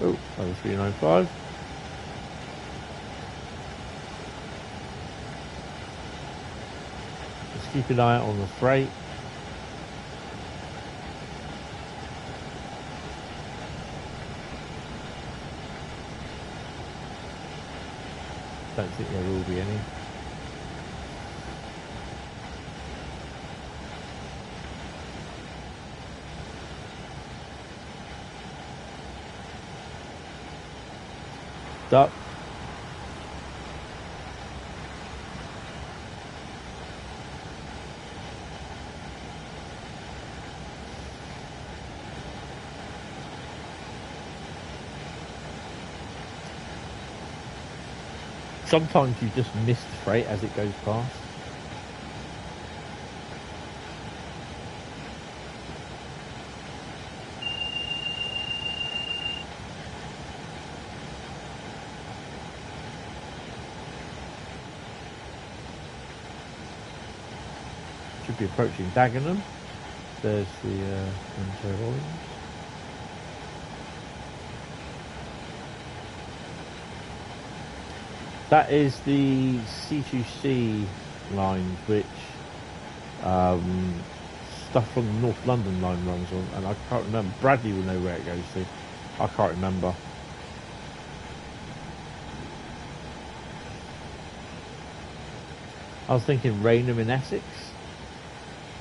Oh, over 395. Let's keep an eye out on the freight. Don't think there will be any. Duck. Sometimes you just miss the freight as it goes past. Should be approaching Dagenham. There's the Derailed. That is the C2C line, which stuff from the North London line runs on, and I can't remember. Bradley will know where it goes to. I can't remember. I was thinking Rainham in Essex.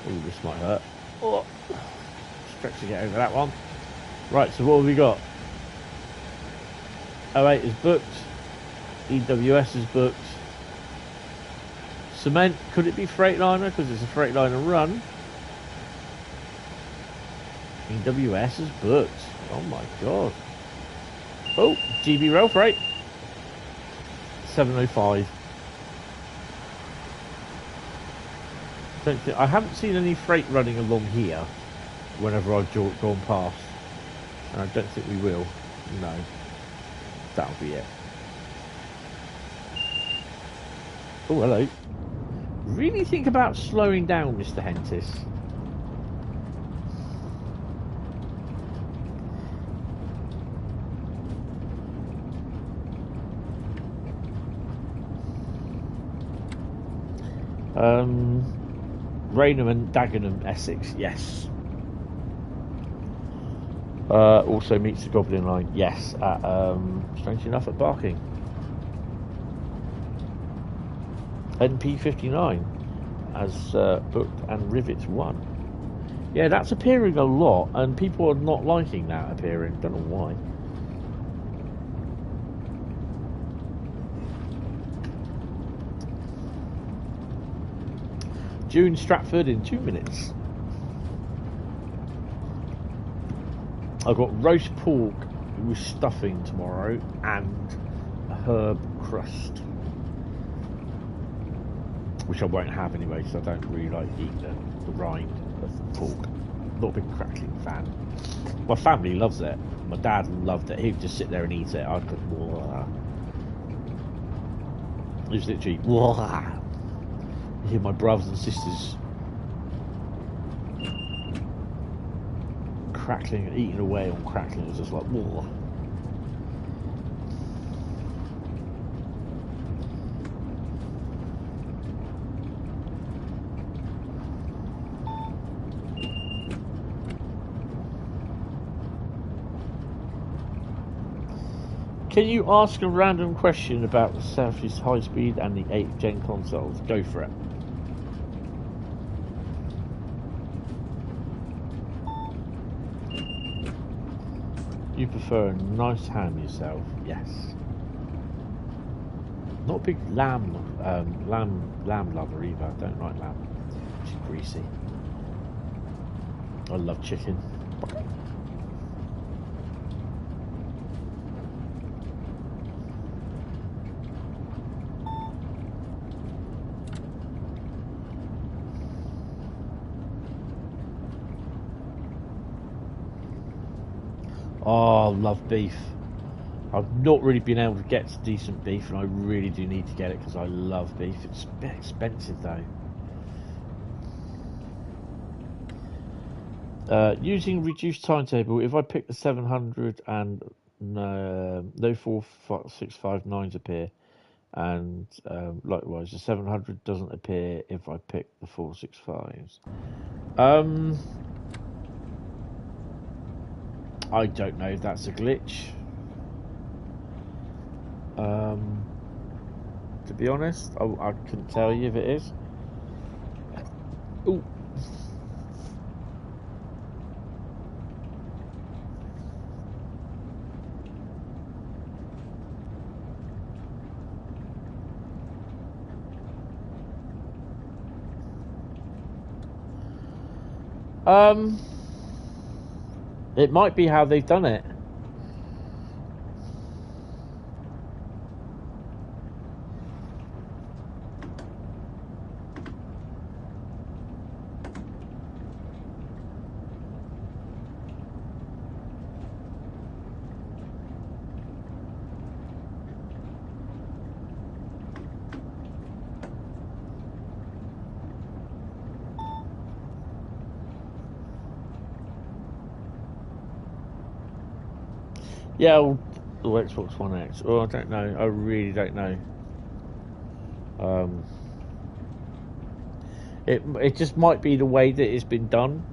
Oh, this might hurt. Oh, stretch to get over that one. Right, so what have we got? 08 is booked. EWS is booked. Cement, could it be Freightliner? Because it's a Freightliner run. EWS is booked. Oh my god. Oh, GB Rail Freight. 705. I haven't seen any freight running along here whenever I've gone past. And I don't think we will. No. That'll be it. Oh, hello. Really think about slowing down, Mr. Hentis. Rainham and Dagenham, Essex, yes. Also meets the Goblin line, yes. At, strangely enough, at Barking. NP59 as booked and Rivets 1. Yeah, that's appearing a lot, and people are not liking that appearing. Don't know why. June Stratford in 2 minutes. I've got roast pork with stuffing tomorrow and a herb crust, which I won't have anyway because I don't really like eating the rind of pork. Not a big crackling fan. My family loves it. My dad loved it. He'd just sit there and eat it. I could. It was literally. You hear my brothers and sisters crackling, eating away on crackling. It was just like, whoa. Can you ask a random question about the Southeast Highspeed and the 8th gen consoles? Go for it. You prefer a nice ham yourself? Yes. Not a big lamb lover either. I don't like lamb. It's greasy. I love chicken. Oh, love beef. I've not really been able to get decent beef, and I really do need to get it because I love beef. It's a bit expensive though. Using reduced timetable, if I pick the 700 and no 46659s appear, and likewise the 700 doesn't appear if I pick the 465s. I don't know if that's a glitch. To be honest, I couldn't tell you if it is. Ooh. It might be how they've done it. Yeah, or Xbox One X. Oh, I don't know. I really don't know. It just might be the way that it's been done.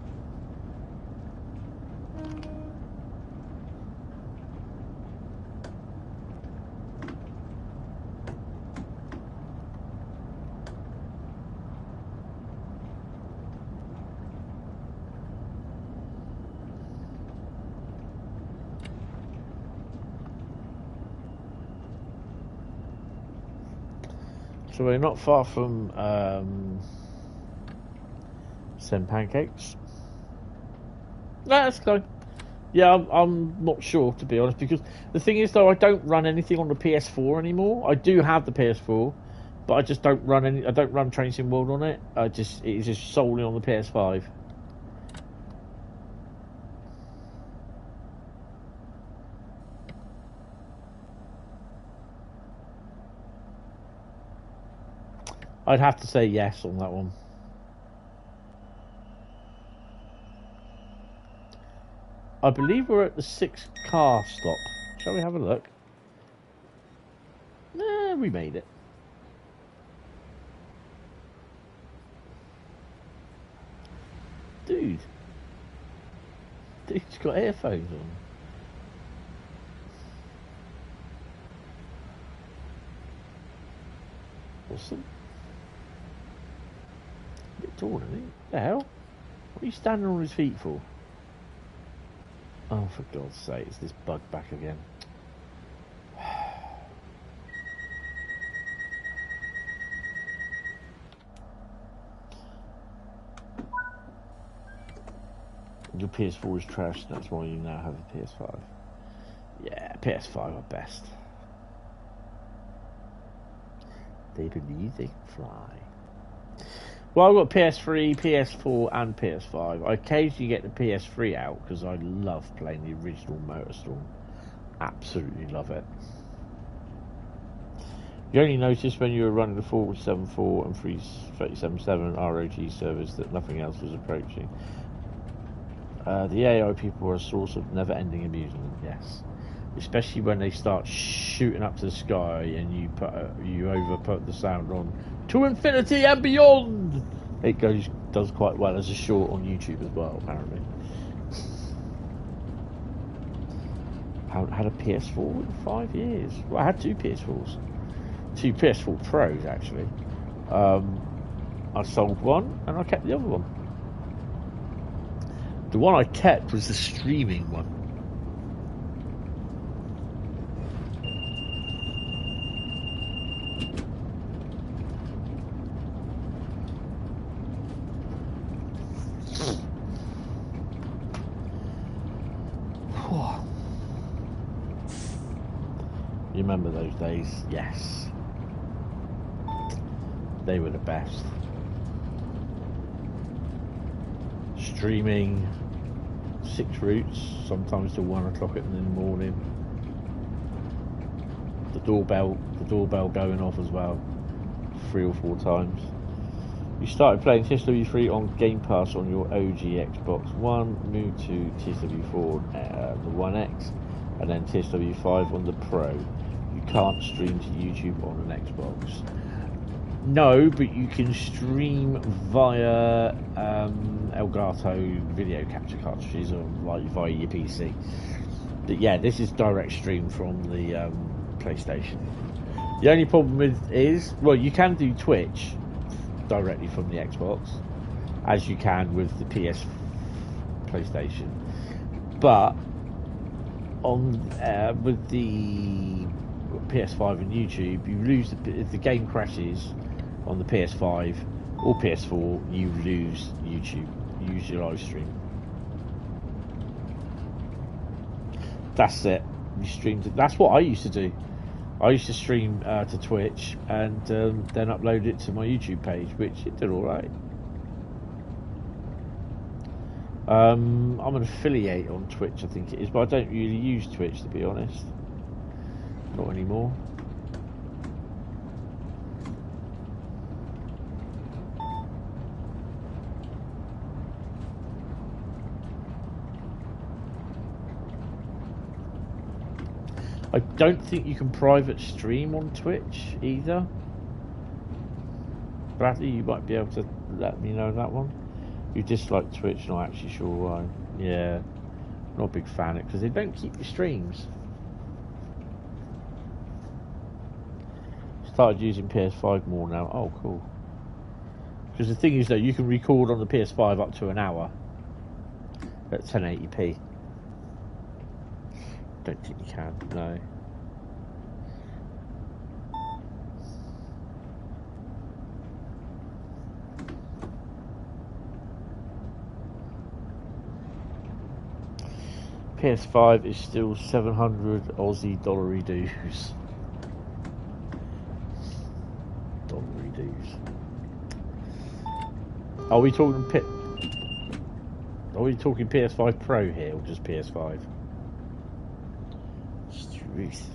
So we're not far from Send Pancakes. No, that's close. Yeah, I'm not sure, to be honest, because the thing is, though, I don't run anything on the PS4 anymore. I do have the PS4, but I just don't run any. I don't run Train Sim World on it. It is just solely on the PS5. I'd have to say yes on that one. I believe we're at the 6-car stop. Shall we have a look? Nah, we made it. Dude's got earphones on. Awesome. A bit tall, isn't he? The hell? What are you standing on his feet for? Oh, for God's sake, it's this bug back again. Your PS4 is trash, that's why you now have a PS5. Yeah, PS5 are best. They believe they can fly. Well, I've got PS3, PS4 and PS5. I occasionally get the PS3 out because I love playing the original MotorStorm. Absolutely love it. You only noticed when you were running the 474 and 377 ROG servers that nothing else was approaching. The AI people are a source of never-ending amusement, yes. Especially when they start shooting up to the sky and you put the sound on to infinity and beyond. It does quite well as a short on YouTube as well, apparently. I haven't had a PS4 in 5 years. Well, I had two PS4s. Two PS4 Pros, actually. I sold one and I kept the other one. The one I kept was the streaming one. remember those days. Yes. They were the best. Streaming 6 routes, sometimes till 1 o'clock in the morning. The doorbell going off as well, 3 or 4 times. You started playing TSW3 on Game Pass on your OG Xbox One, moved to TSW4 the One X, and then TSW5 on the Pro. You can't stream to YouTube on an Xbox. No, but you can stream via Elgato video capture cartridges or like via your PC. But yeah, this is direct stream from the PlayStation. The only problem with is, well, you can do Twitch directly from the Xbox, as you can with the PlayStation. But on with the PS5 and YouTube, you lose if the game crashes on the PS5 or PS4, you lose YouTube. You use your live stream. That's it. You stream to, that's what I used to do. I used to stream to Twitch and then upload it to my YouTube page, which it did all right. I'm an affiliate on Twitch, I think it is, but I don't really use Twitch, to be honest. Not anymore. I don't think you can private stream on Twitch either. Bradley, you might be able to let me know that one. You dislike Twitch, not actually sure why. Yeah, not a big fan of it because they don't keep your streams. Started using PS5 more now. Oh, cool. Because the thing is, though, you can record on the PS5 up to an hour at 1080p. Don't think you can, no. PS5 is still 700 Aussie dollary dues. Dollary dues. Are we talking PS5 Pro here or just PS5? Truth.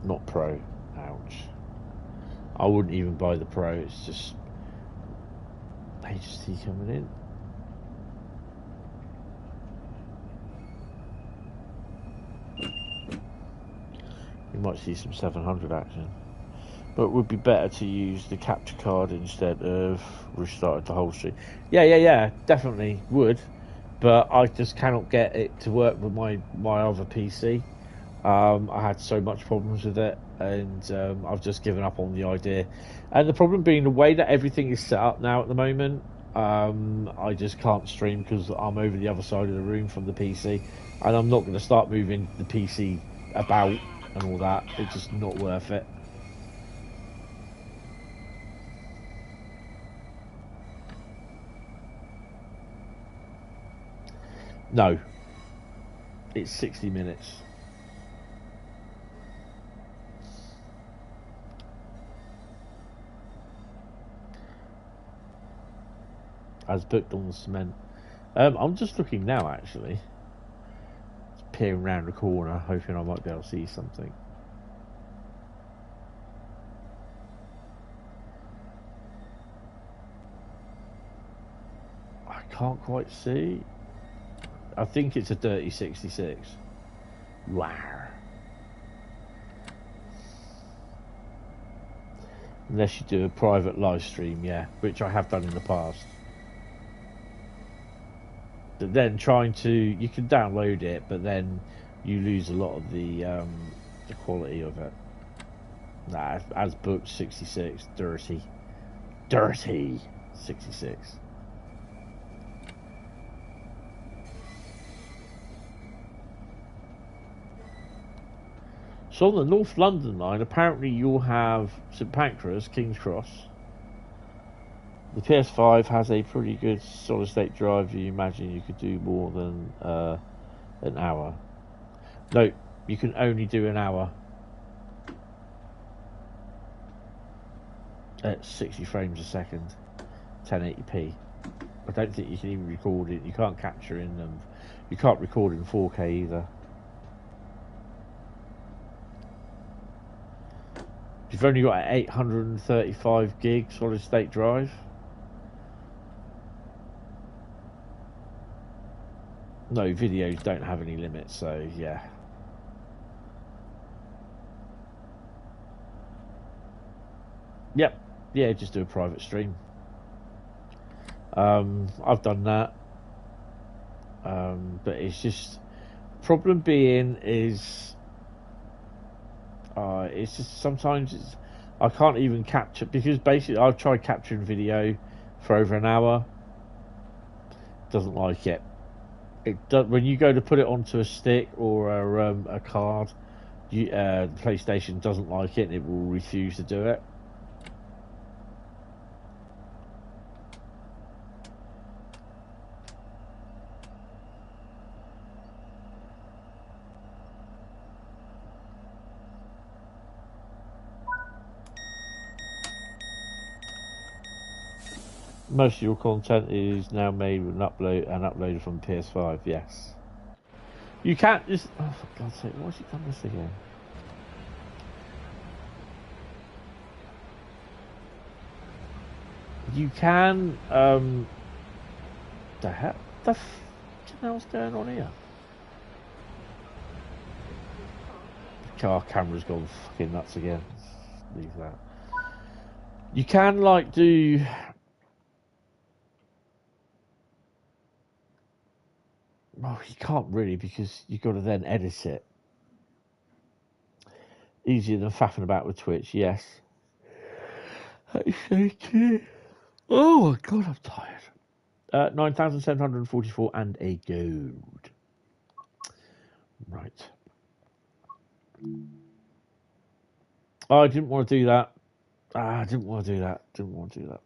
Not Pro. Ouch. I wouldn't even buy the Pro. It's just HT coming in. You might see some 700 action, but it would be better to use the capture card instead of restarting the whole stream. Yeah, definitely would, but I just cannot get it to work with my other PC. I had so much problems with it, and I've just given up on the idea. And the problem being the way that everything is set up now at the moment, I just can't stream because I'm over the other side of the room from the PC, and I'm not going to start moving the PC about and all that. It's just not worth it. No, it's 60 minutes. As booked on the cement. I'm just looking now, actually. Just peering around the corner, hoping I might be able to see something. I can't quite see. I think it's a dirty 66. Wow. Unless you do a private live stream, yeah, which I have done in the past. But then you can download it, but then you lose a lot of the quality of it. Nah, as booked 66, dirty 66. So on the North London line, apparently you'll have St Pancras, King's Cross, The PS5 has a pretty good solid state drive. You imagine you could do more than an hour. No, you can only do an hour at 60 frames a second, 1080p. I don't think you can even record it. You can't capture in them. You can't record in 4K either. You've only got an 835 gig solid state drive. No, videos don't have any limits, so yeah. Yep, yeah, just do a private stream. I've done that, but it's just problem being is it's just sometimes I can't even capture, because basically I've tried capturing video for over an hour. Doesn't like it. It does, when you go to put it onto a stick or a card, the PlayStation doesn't like it and it will refuse to do it. Most of your content is now made and uploaded from PS5. Yes, you can't just. Oh, for God's sake! Why's he done this again? You can. The hell? The hell's going on here? The car camera's gone fucking nuts again. Leave that. You can like do. Well, you can't really, because you've got to then edit it. Easier than faffing about with Twitch, yes. Oh my God, I'm tired. 9,744 and a gold. Right. Oh, I didn't want to do that. I didn't want to do that.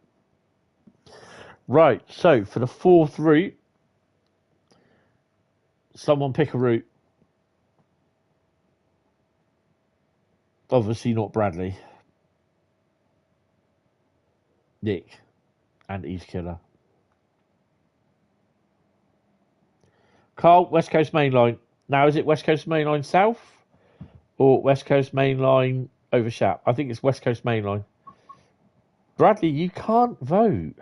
Right, so for the fourth route, someone pick a route. Obviously not Bradley. Nick and East Killer. Carl, West Coast Main Line. Now, is it West Coast Main Line South or West Coast Main Line over Shap? I think it's West Coast Main Line. Bradley, you can't vote.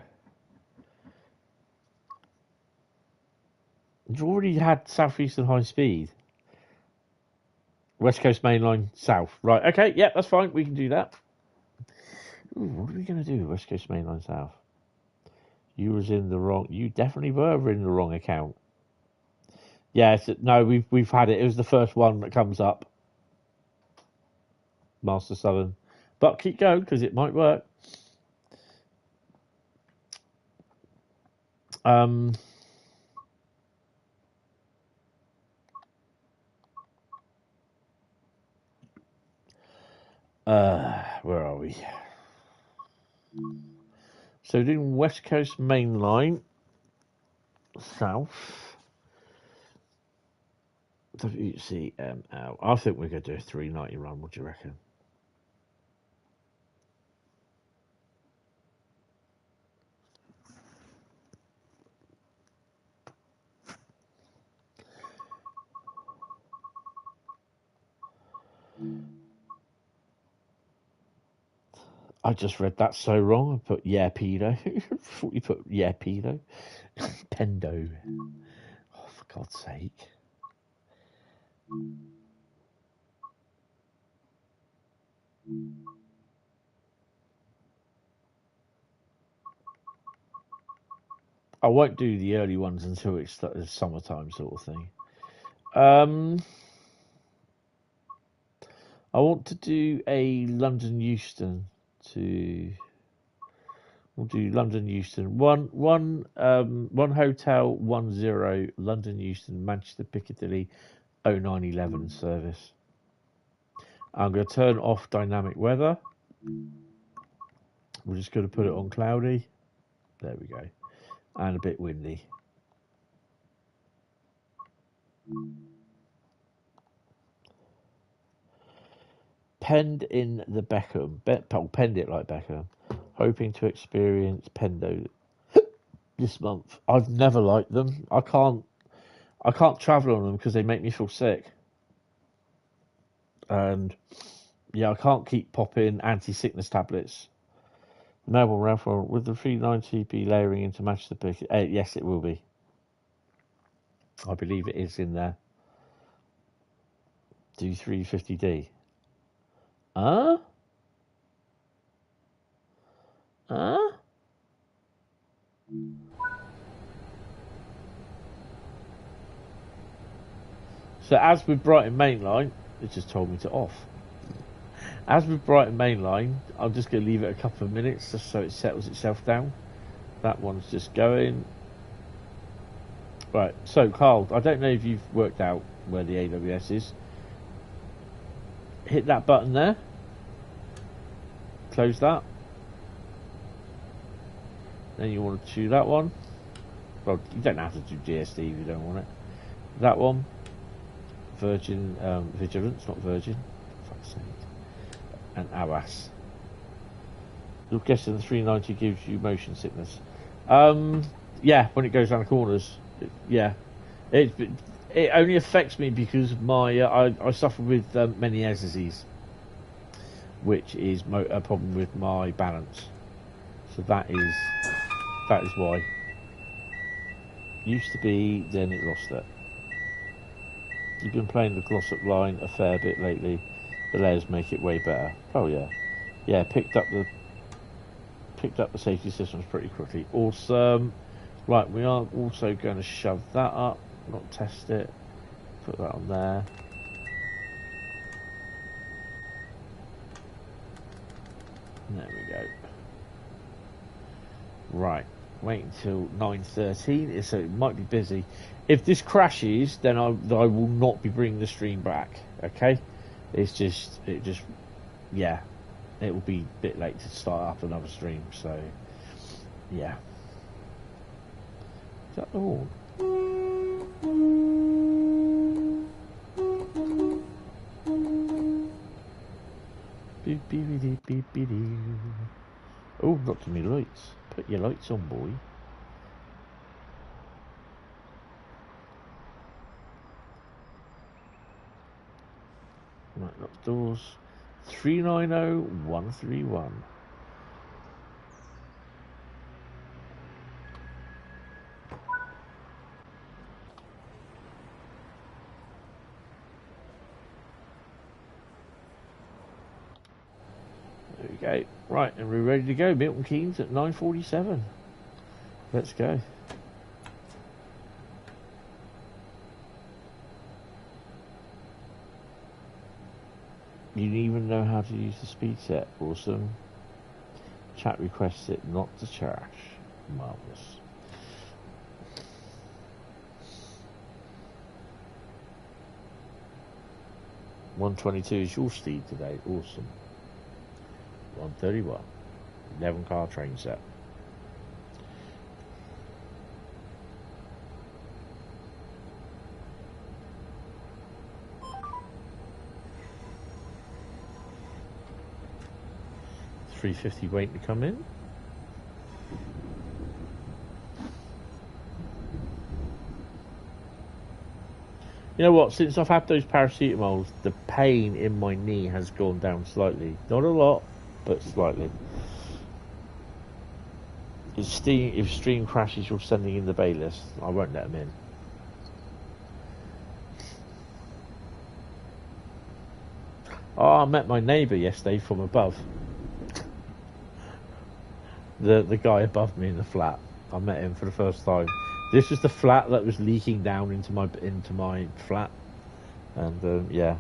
You've already had Southeastern Highspeed. West Coast Main Line South. Right, okay, yeah, that's fine. We can do that. Ooh, what are we going to do with West Coast Main Line South? You was in the wrong... You definitely were in the wrong account. Yeah, no, we've had it. It was the first one that comes up. Master Southern. But keep going, because it might work. Where are we? So doing West Coast Main Line South. WCML. I think we're going to do a 390 run. What do you reckon? I just read that so wrong. I put yeah pedo. I thought you put yeah pedo. Pendo. Oh, for God's sake. I won't do the early ones until it's summertime sort of thing. I want to do a London Euston we'll do London Euston. One hotel 10 London Euston Manchester Piccadilly 0911 service. I'm going to turn off dynamic weather. We're just going to put it on cloudy. There we go. And a bit windy. Penned in the Beckham. Penned it like Beckham. Hoping to experience Pendo this month. I've never liked them. I can't travel on them because they make me feel sick. And yeah, I can't keep popping anti-sickness tablets. Melbourne Railroad with the 390p layering into Manchester pick. Yes, it will be. I believe it is in there. Do 350D. So as with Brighton Mainline, it just told me to off. As with Brighton Mainline, I'm just going to leave it a couple of minutes just so it settles itself down. That one's just going. Right, so Carl, I don't know if you've worked out where the AWS is. Hit that button there. Close that. Then you want to choose that one. Well, you don't have to do GSD if you don't want it. That one. Virgin, Vigilance, not Virgin. For fuck's sake. And Awas. You're guessing the 390 gives you motion sickness. Yeah, when it goes around the corners. It only affects me because my I suffer with Meniere's disease, which is a problem with my balance. So that is why. Used to be, then it lost it. You've been playing the Glossop line a fair bit lately. The layers make it way better. Oh yeah, yeah. Picked up the safety systems pretty quickly. Awesome. Right, we are also going to shove that up, not test it. Put that on there. There we go. Right, wait until 9:13. So it might be busy. If this crashes, then I will not be bringing the stream back. Okay, yeah, it will be a bit late to start up another stream. So yeah. Is that the horn? Oh, not too many lights. Put your lights on, boy. Right, lock doors. 390131. There we go. Right, and we're ready to go. Milton Keynes at 9:47. Let's go. You even know how to use the speed set. Awesome. Chat requests it not to trash. Marvellous. $122 is your speed today. Awesome. 131. 11 car train set. $350 waiting to come in. You know what? Since I've had those paracetamols, the pain in my knee has gone down slightly. Not a lot, but slightly. If stream crashes, you're sending in the bailiffs. I won't let them in. Oh, I met my neighbour yesterday from above. The guy above me in the flat. I met him for the first time. This was the flat that was leaking down into my flat, and yeah.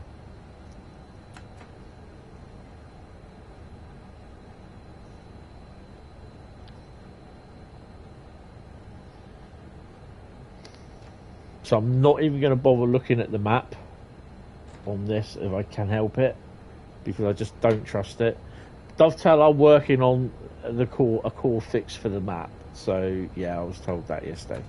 So I'm not even going to bother looking at the map on this if I can help it, because I just don't trust it. Dovetail are working on a core fix for the map, So yeah, I was told that yesterday.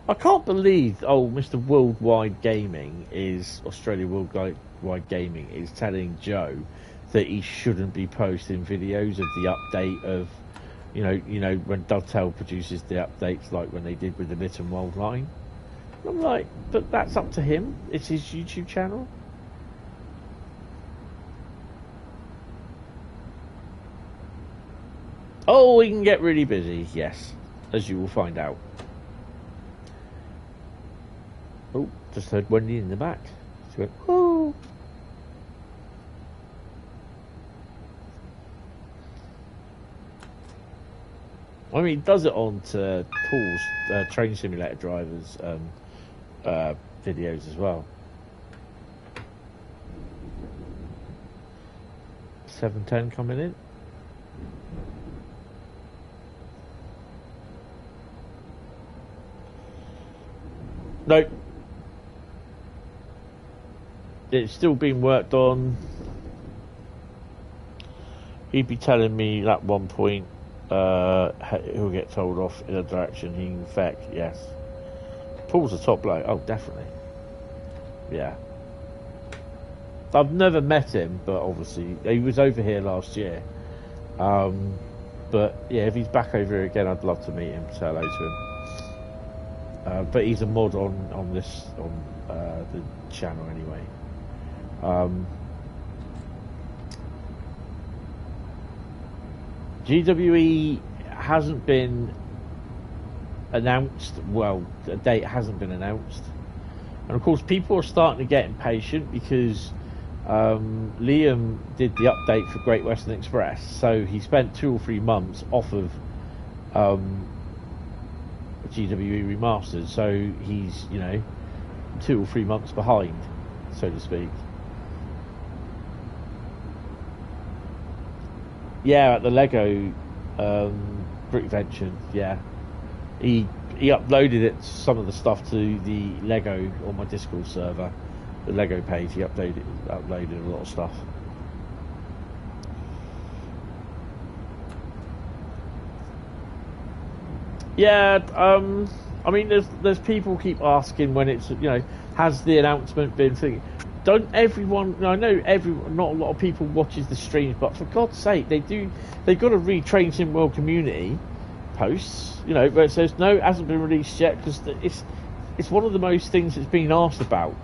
I can't believe Mr. Worldwide Gaming is Australia Worldwide Gaming is telling Joe that he shouldn't be posting videos of the update of, you know when Dovetail produces the updates like when they did with the Midland Mainline. I'm like, but that's up to him. It's his YouTube channel. Oh, he can get really busy, yes, as you will find out. Oh, just heard Wendy in the back. She went, oh. I mean, he does it on to Paul's train simulator drivers videos as well. 710 coming in. Nope. It's still being worked on. He'd be telling me at one point he'll get told off in a direction he can affect, yes. Paul's a top bloke. Oh, definitely. Yeah. I've never met him, but obviously he was over here last year. But yeah, if he's back over here again, I'd love to meet him, say hello to him. But he's a mod on the channel anyway. GWE hasn't been announced. Well, a date hasn't been announced, and of course people are starting to get impatient because Liam did the update for Great Western Express, so he spent 2 or 3 months off of GWE Remastered, so he's 2 or 3 months behind, so to speak. Yeah, at the Lego Brickvention, yeah. He uploaded it, some of the stuff to the Lego on my Discord server, the Lego page. He uploaded a lot of stuff. Yeah, I mean, there's people keep asking when it's, has the announcement been thinking? Don't everyone? I know not a lot of people watches the streams, but for God's sake, they've got to read Train Sim World community posts, where it says no, it hasn't been released yet, because it's one of the most things that's been asked about.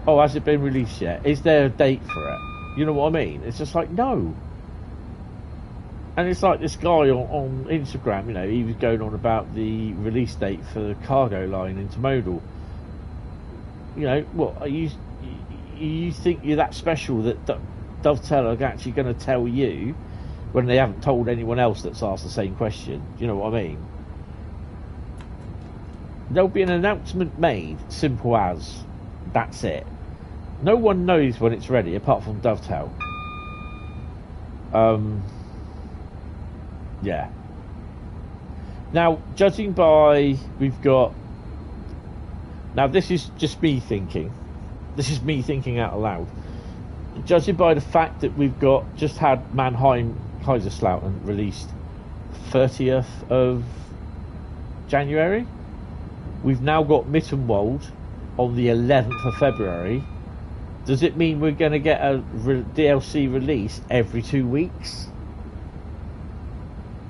Oh, has it been released yet? Is there a date for it? You know what I mean? It's just like, no. And it's like this guy on Instagram, he was going on about the release date for the cargo line intermodal. What are you? You think you're that special that Dovetail are actually going to tell you when they haven't told anyone else that's asked the same question? You know what I mean? There'll be an announcement made, simple as, that's it. No one knows when it's ready apart from Dovetail. Yeah. Now, judging by, now this is just me thinking. This is me thinking out loud. Judging by the fact that we've just had Mannheim Kaiserslautern released 30th of January. We've now got Mittenwald on the 11th of February. Does it mean we're going to get a DLC release every 2 weeks,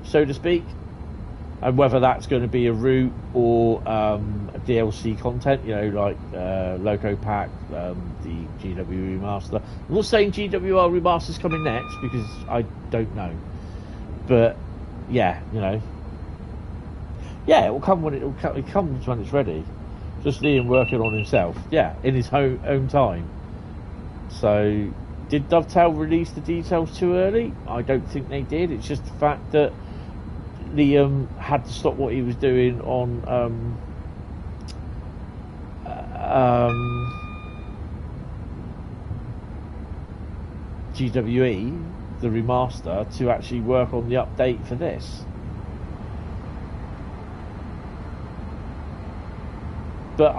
so to speak? And whether that's going to be a route or a DLC content, like Loco Pack, the GW Remaster. I'm not saying GWR Remaster's coming next because I don't know, but yeah, yeah, it will come when it comes when it's ready. Just Liam working on himself, yeah, in his own time. So, did Dovetail release the details too early? I don't think they did. It's just the fact that Liam had to stop what he was doing on GWE, the remaster, to actually work on the update for this. But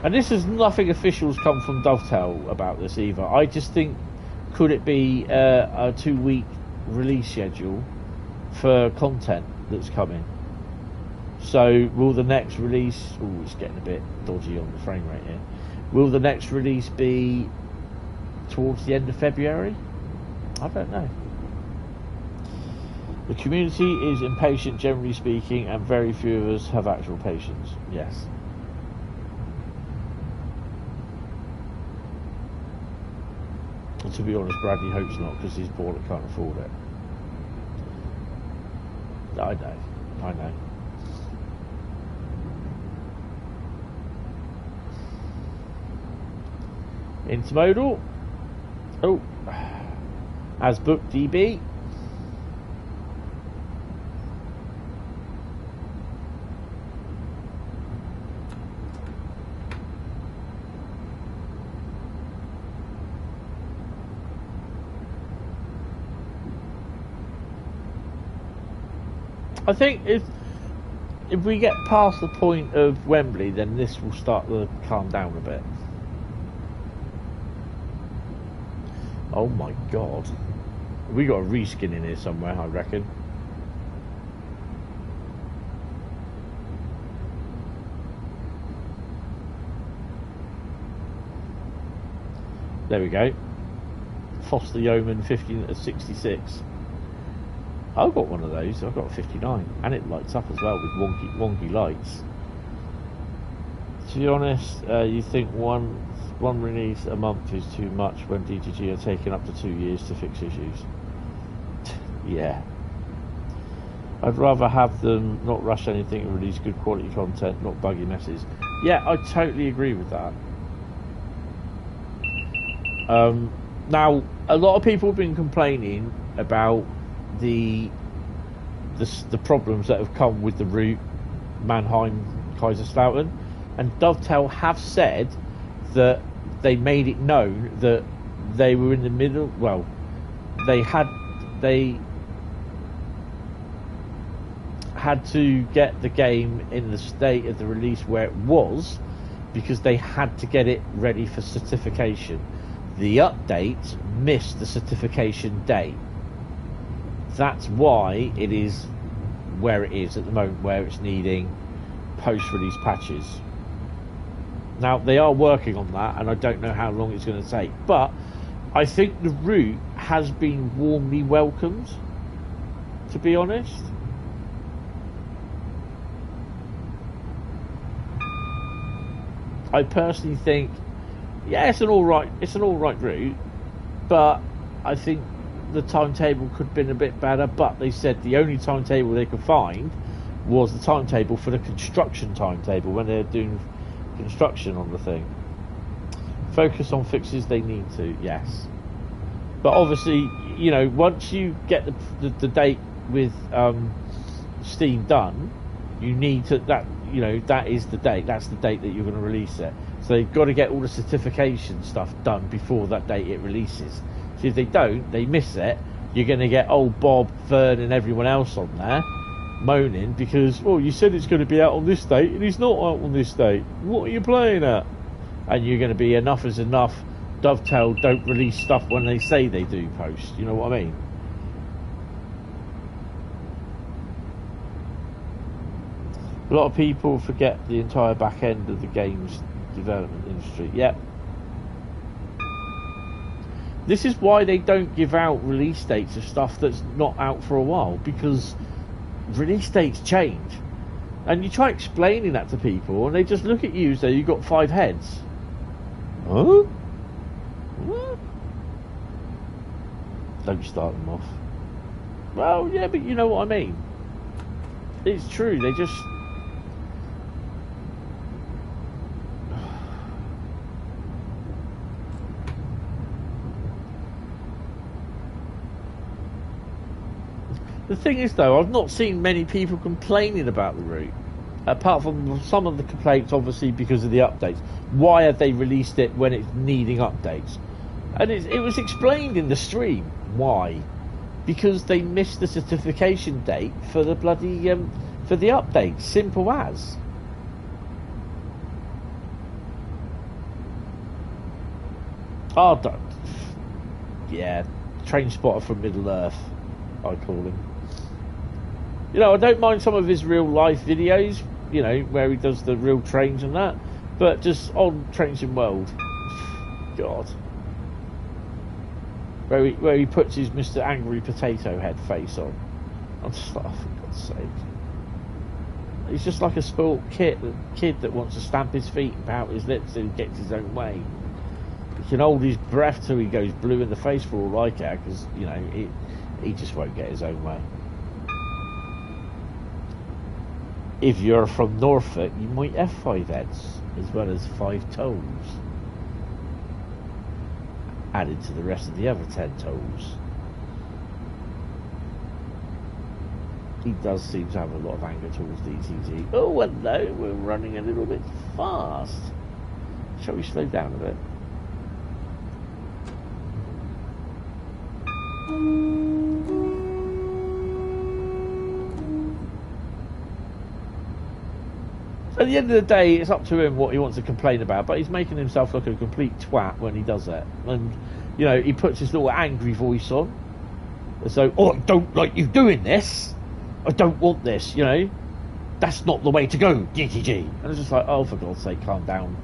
And this is nothing official's come from Dovetail about this either. I just think, could it be a 2-week release schedule for content that's coming? So will the next release... Oh, it's getting a bit dodgy on the frame rate here. Will the next release be towards the end of February? I don't know. The community is impatient, generally speaking, and very few of us have actual patience. Yes. And to be honest, Bradley hopes not, because his baller can't afford it. I know. Intermodal. Oh. As booked, DB. I think if we get past the point of Wembley, then this will start to calm down a bit. Oh my god. We got a reskin in here somewhere, I reckon. There we go. Foster Yeoman 66. I've got one of those. I've got a 59, and it lights up as well with wonky lights. To be honest, you think one release a month is too much when DTG are taking up to 2 years to fix issues. Yeah. I'd rather have them not rush anything and release good quality content, not buggy messes. Yeah, I totally agree with that. Now, a lot of people have been complaining about the problems that have come with the route Mannheim Kaiserslautern, and Dovetail have said that they made it known that they were in the middle. Well, they had to get the game in the state of the release where it was, because they had to get it ready for certification. The update missed the certification date. That's why it is where it is at the moment, where it's needing post-release patches. Now, they are working on that, and I don't know how long it's going to take, but I think the route has been warmly welcomed, to be honest. I personally think, yeah, it's an all right route, but I think the timetable could have been a bit better. But they said the only timetable they could find was the timetable for the construction timetable when they're doing construction on the thing. Focus on fixes they need to, yes, but obviously, you know, once you get the date with Steam done, you need to, that, you know, that is the date, that's the date that you're going to release it. So they've got to get all the certification stuff done before that date it releases. So if they don't, they miss it, you're going to get old Bob, Vern and everyone else on there moaning because, well, you said it's going to be out on this date and it's not out on this date. What are you playing at? And you're going to be enough is enough. Dovetail don't release stuff when they say they do post. You know what I mean? A lot of people forget the entire back end of the games development industry. Yep. This is why they don't give out release dates of stuff that's not out for a while, because release dates change. And you try explaining that to people and they just look at you as though you've got 5 heads. Huh? What? Don't start them off. Well, yeah, but you know what I mean. It's true, they just... The thing is, though, I've not seen many people complaining about the route, apart from some of the complaints, obviously, because of the updates. Why have they released it when it's needing updates? And it was explained in the stream. Why? Because they missed the certification date for the bloody for the update. Simple as. Oh, yeah, train spotter from Middle Earth, I call him. You know, I don't mind some of his real life videos, you know, where he does the real trains and that, but just on Trains in World, God, where he puts his Mr. Angry Potato Head face on. I'm just like, oh, for God's sake. He's just like a spoilt kid that wants to stamp his feet and pout his lips and gets his own way. He can hold his breath till he goes blue in the face for all I care, because, you know, he just won't get his own way. If you're from Norfolk, you might have 5 heads, as well as 5 toes, added to the rest of the other 10 toes. He does seem to have a lot of anger towards DTG. Oh, hello, we're running a little bit fast. Shall we slow down a bit? At the end of the day, it's up to him what he wants to complain about, but he's making himself look a complete twat when he does it. And, you know, he puts his little angry voice on. So, oh, I don't like you doing this. I don't want this, you know. That's not the way to go, DTG. And it's just like, oh, for God's sake, calm down.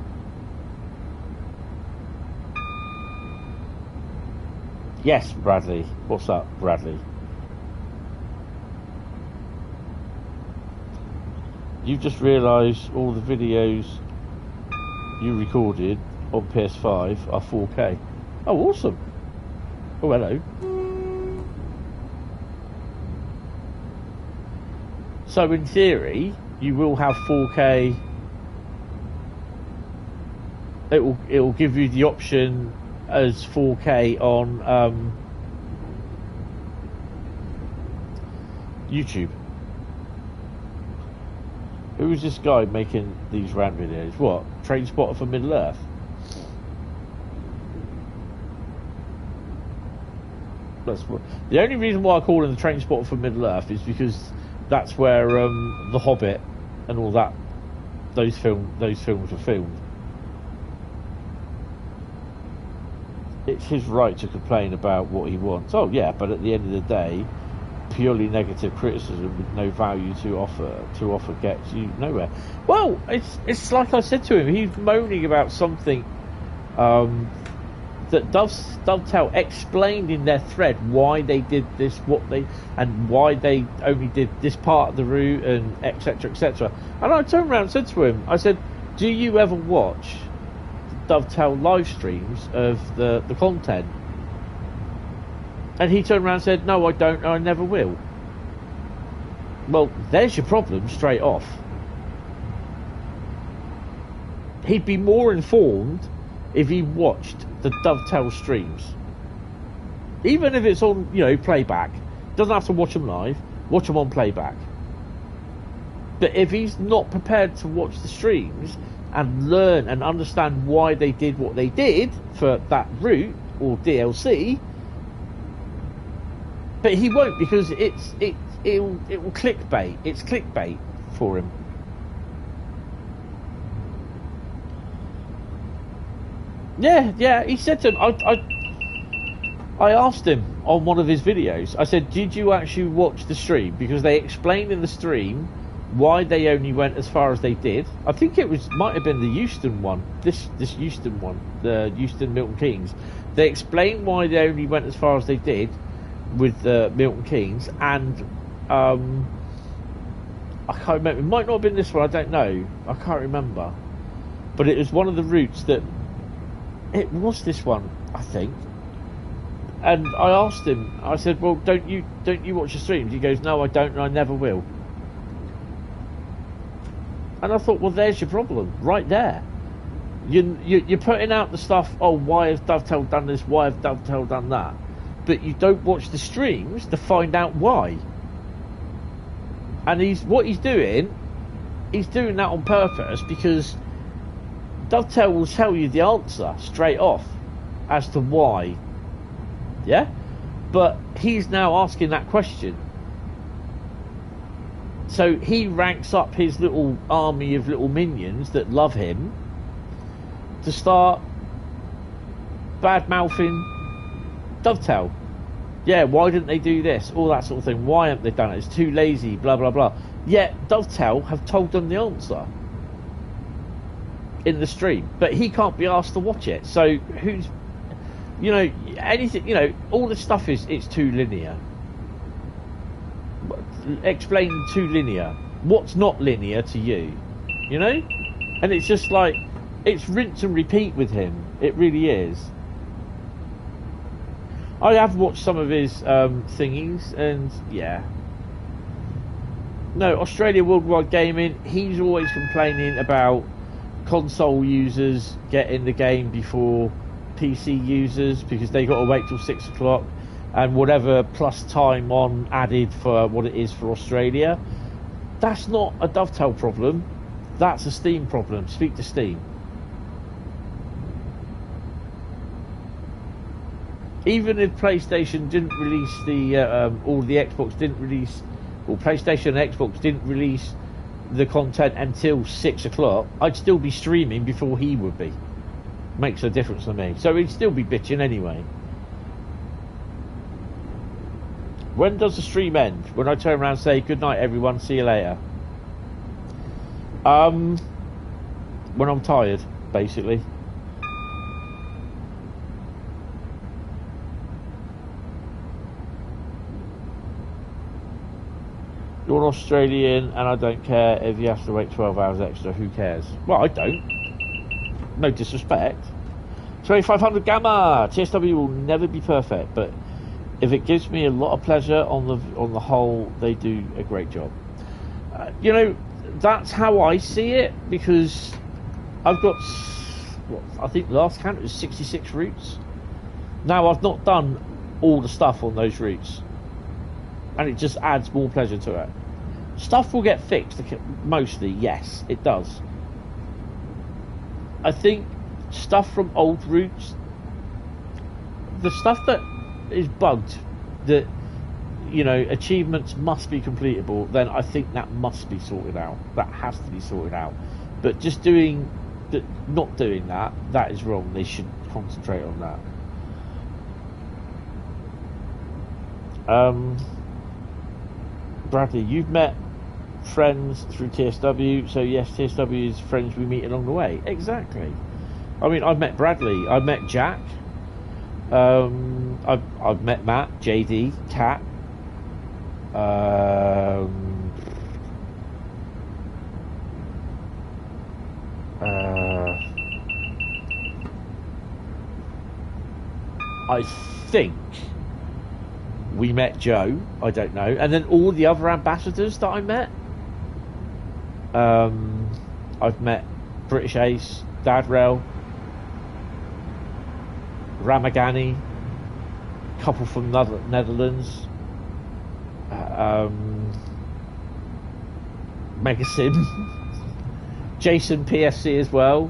Yes, Bradley. What's up, Bradley? You've just realised all the videos you recorded on PS5 are 4K. Oh, awesome. Oh, hello. So in theory, you will have 4K. It will give you the option as 4K on YouTube. Who is this guy making these rant videos? What? Train spotter for Middle Earth? That's what, the only reason why I call him the train spotter for Middle Earth is because that's where The Hobbit and all that, those films were filmed. It's his right to complain about what he wants. Oh yeah, but at the end of the day, purely negative criticism with no value to offer gets you nowhere. Well, it's like I said to him, he's moaning about something that Dovetail explained in their thread why they did this, and why they only did this part of the route, and etc, etc. And I turned around and said to him, I said, do you ever watch Dovetail live streams of the content? And he turned around and said, no, I don't, I never will. Well, there's your problem straight off. He'd be more informed if he watched the Dovetail streams. Even if it's on, you know, playback. Doesn't have to watch them live, watch them on playback. But if he's not prepared to watch the streams and learn and understand why they did what they did for that route or DLC, but he won't, because it will clickbait. It's clickbait for him. Yeah. He said to him, I asked him on one of his videos. I said, did you actually watch the stream? Because they explained in the stream why they only went as far as they did. I think might have been the Euston one. This Euston one, the Euston Milton Keynes. They explained why they only went as far as they did with Milton Keynes, and I can't remember. It might not have been this one. I don't know. I can't remember. But it was one of the routes that. It was this one, I think. And I asked him. I said, "Well, don't you watch the streams?" He goes, "No, I don't, and I never will." And I thought, well, there's your problem right there. You're putting out the stuff. Oh, why has Dovetail done this? Why have Dovetail done that? But you don't watch the streams to find out why. And what he's doing that on purpose, because Dovetail will tell you the answer straight off as to why. Yeah? But he's now asking that question. So he ranks up his little army of little minions that love him to start bad mouthing Dovetail. Yeah, why didn't they do this? All that sort of thing. Why haven't they done it? It's too lazy, blah, blah, blah. Yet Dovetail have told them the answer in the stream. But he can't be asked to watch it. So who's, you know, anything, you know, all the stuff is, it's too linear. Explain too linear. What's not linear to you? You know? And it's just like, it's rinse and repeat with him. It really is. I have watched some of his thingies, and yeah. No, Australia Worldwide Gaming, he's always complaining about console users getting the game before PC users because they got to wait till 6 o'clock and whatever plus time on added for what it is for Australia. That's not a Dovetail problem. That's a Steam problem. Speak to Steam. Even if PlayStation didn't release the, or the Xbox didn't release, or PlayStation and Xbox didn't release the content until 6 o'clock, I'd still be streaming before he would be. Makes a difference to me. So he'd still be bitching anyway. When does the stream end? When I turn around and say, good night everyone, see you later. When I'm tired, basically. You're Australian and I don't care if you have to wait 12 hours extra, who cares? Well, I don't. No disrespect. 2500 Gamma! TSW will never be perfect, but if it gives me a lot of pleasure on the whole, they do a great job. You know, that's how I see it, because I've got, what, I think last count was 66 routes. Now, I've not done all the stuff on those routes, and it just adds more pleasure to it. Stuff will get fixed, mostly, yes, it does. I think stuff from old routes, the stuff that is bugged, that, you know, achievements must be completable, then I think that must be sorted out. That has to be sorted out. But just doing, not doing that, that is wrong. They should concentrate on that. Bradley, you've met friends through TSW, so yes, TSW is friends we meet along the way. Exactly. I mean, I've met Bradley, I've met Jack, I've met Matt, JD, Kat, I think we met Joe, I don't know, and then all the other ambassadors that I met. I've met British Ace, Dadrail, Ramagani, couple from Netherlands, Megasim, Jason PFC as well,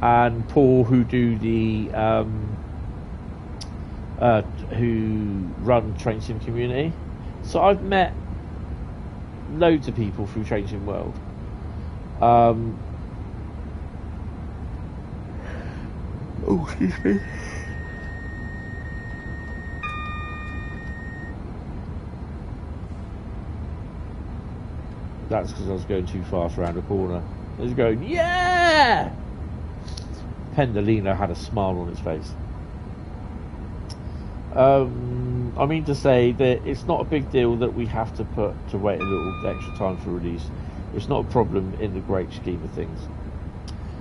and Paul, who do the who run Train Sim Community. So I've met loads of people through Train Sim World. Oh, excuse me. That's because I was going too fast around the corner. I was going, yeah! Pendolino had a smile on his face. I mean to say that it's not a big deal that we have to wait a little extra time for release. It's not a problem in the great scheme of things.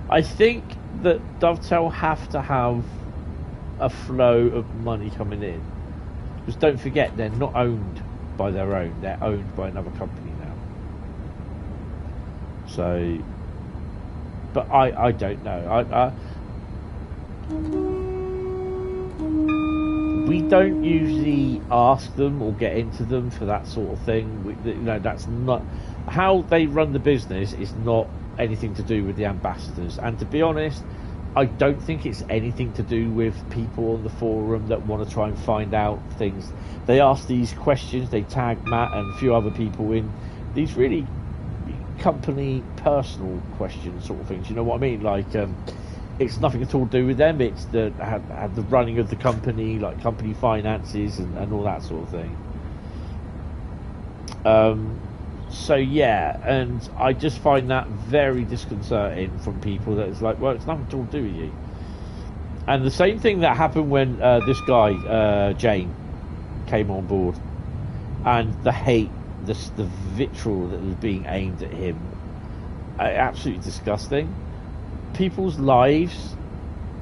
I think that Dovetail have to have a flow of money coming in, because don't forget, they're not owned by their own, they're owned by another company now. So, but I don't know. We don't usually ask them or get into them for that sort of thing. You know, that's not how they run the business. Is not anything to do with the ambassadors. And to be honest, I don't think it's anything to do with people on the forum that want to try and find out things. They ask these questions. They tag Matt and a few other people in these really company personal questions, sort of things. You know what I mean? Like, it's nothing at all to do with them. It's the running of the company, like company finances and all that sort of thing. So yeah, and I just find that very disconcerting from people that it's like, well, it's nothing at all to do with you. And the same thing that happened when this guy Jane came on board, and the hate, the vitriol that was being aimed at him, absolutely disgusting. People's lives,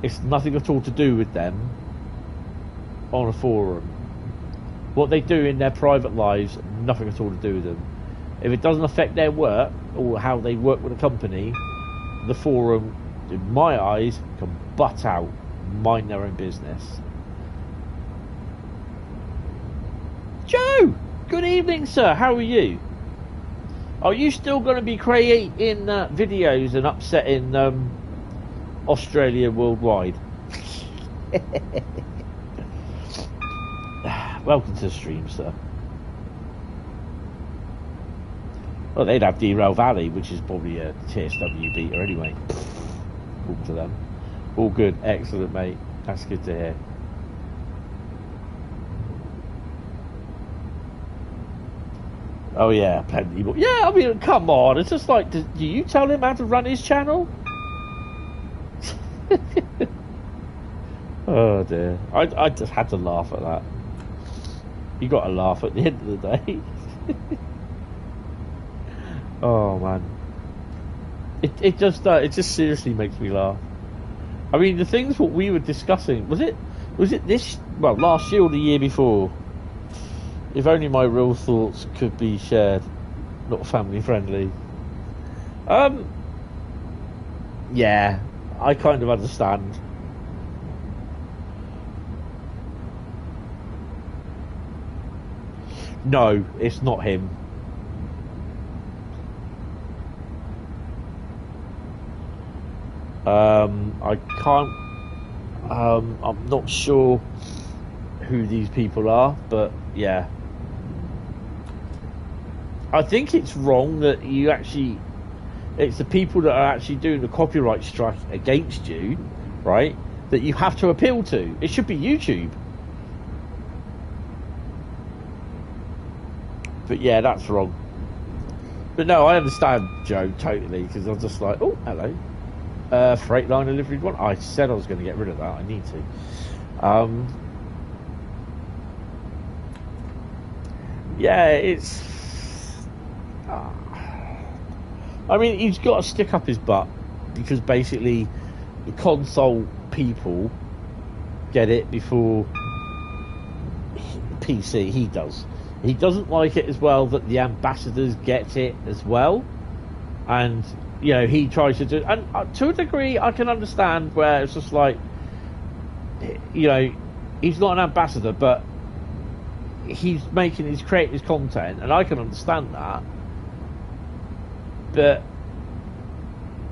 it's nothing at all to do with them on a forum. What they do in their private lives, nothing at all to do with them. If it doesn't affect their work or how they work with a company, the forum, in my eyes, can butt out, mind their own business. Joe, good evening, sir. How are you? Are you still going to be creating videos and upsetting Australia worldwide? Welcome to the stream, sir. Well, they'd have Derail Valley, which is probably a TSW beater anyway. Talk to them. All good, excellent, mate. That's good to hear. Oh yeah, plenty more. Yeah, I mean, come on. It's just like, do you tell him how to run his channel? Oh dear. I just had to laugh at that. You got to laugh at the end of the day. Oh man. It just seriously makes me laugh. I mean, the things what we were discussing, was it this, well, last year or the year before? If only my real thoughts could be shared, not family friendly. Yeah, I kind of understand. No, it's not him. I can't. I'm not sure who these people are, but yeah. I think it's wrong that you actually, it's the people that are actually doing the copyright strike against you, right, that you have to appeal to. It should be YouTube. But yeah, that's wrong. But no, I understand, Joe, totally, because I'm just like, oh, hello. Freightliner liveried one. I said I was going to get rid of that. I need to. Yeah, it's... I mean, he's got to stick up his butt, because basically the console people get it before PC. He does. He doesn't like it as well that the ambassadors get it as well, and you know, he tries to do, and to a degree I can understand where it's just like, you know, he's not an ambassador, but he's creating his content, and I can understand that. But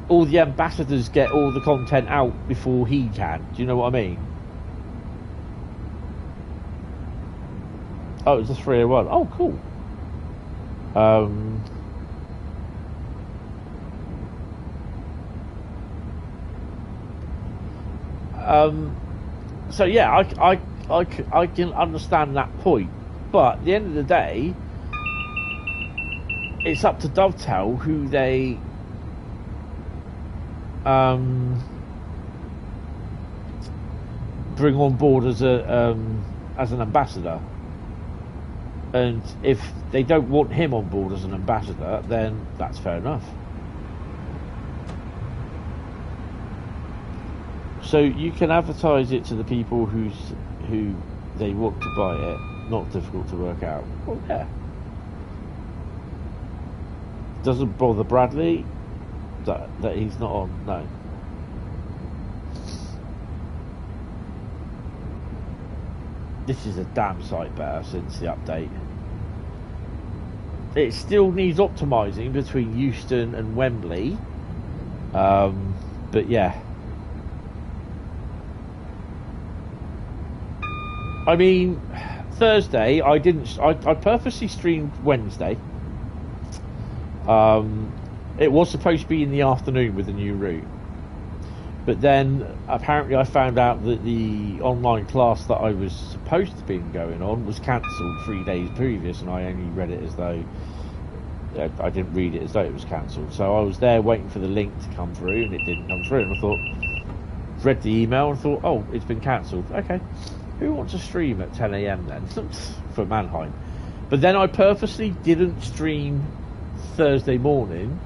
all the ambassadors get all the content out before he can. Do you know what I mean? Oh, it's a 301. Oh, cool. So yeah, I can understand that point, but at the end of the day, it's up to Dovetail who they bring on board as an ambassador. And if they don't want him on board as an ambassador, then that's fair enough. So you can advertise it to the people who they want to buy it. Not difficult to work out. Well, yeah. Doesn't bother Bradley that he's not on. No. This is a damn sight better since the update. It still needs optimising between Euston and Wembley, but yeah. I mean, Thursday I purposely streamed Wednesday. It was supposed to be in the afternoon with the new route, But then apparently I found out that the online class that I was supposed to be going on was cancelled 3 days previous, and I only read it as though I didn't read it as though it was cancelled. So I was there waiting for the link to come through, and it didn't come through. And I thought, read the email and thought, oh, it's been cancelled. Okay, who wants to stream at 10 a.m. then for Mannheim? But then I purposely didn't stream Thursday morning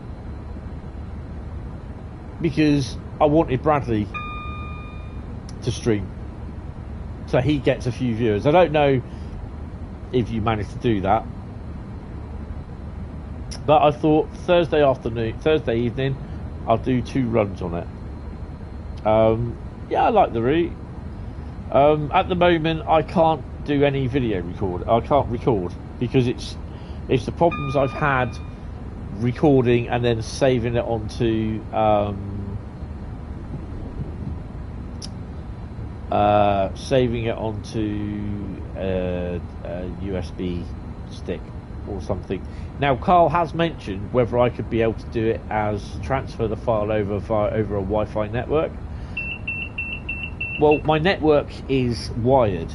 because I wanted Bradley to stream, so he gets a few viewers. I don't know if you managed to do that, but I thought Thursday evening, I'll do 2 runs on it. Yeah, I like the route. At the moment, I can't do any video record. I can't record because it's the problems I've had recording and then saving it onto a USB stick or something. Now, Carl has mentioned whether I could be able to do it as transfer the file over a Wi-Fi network. Well, my network is wired,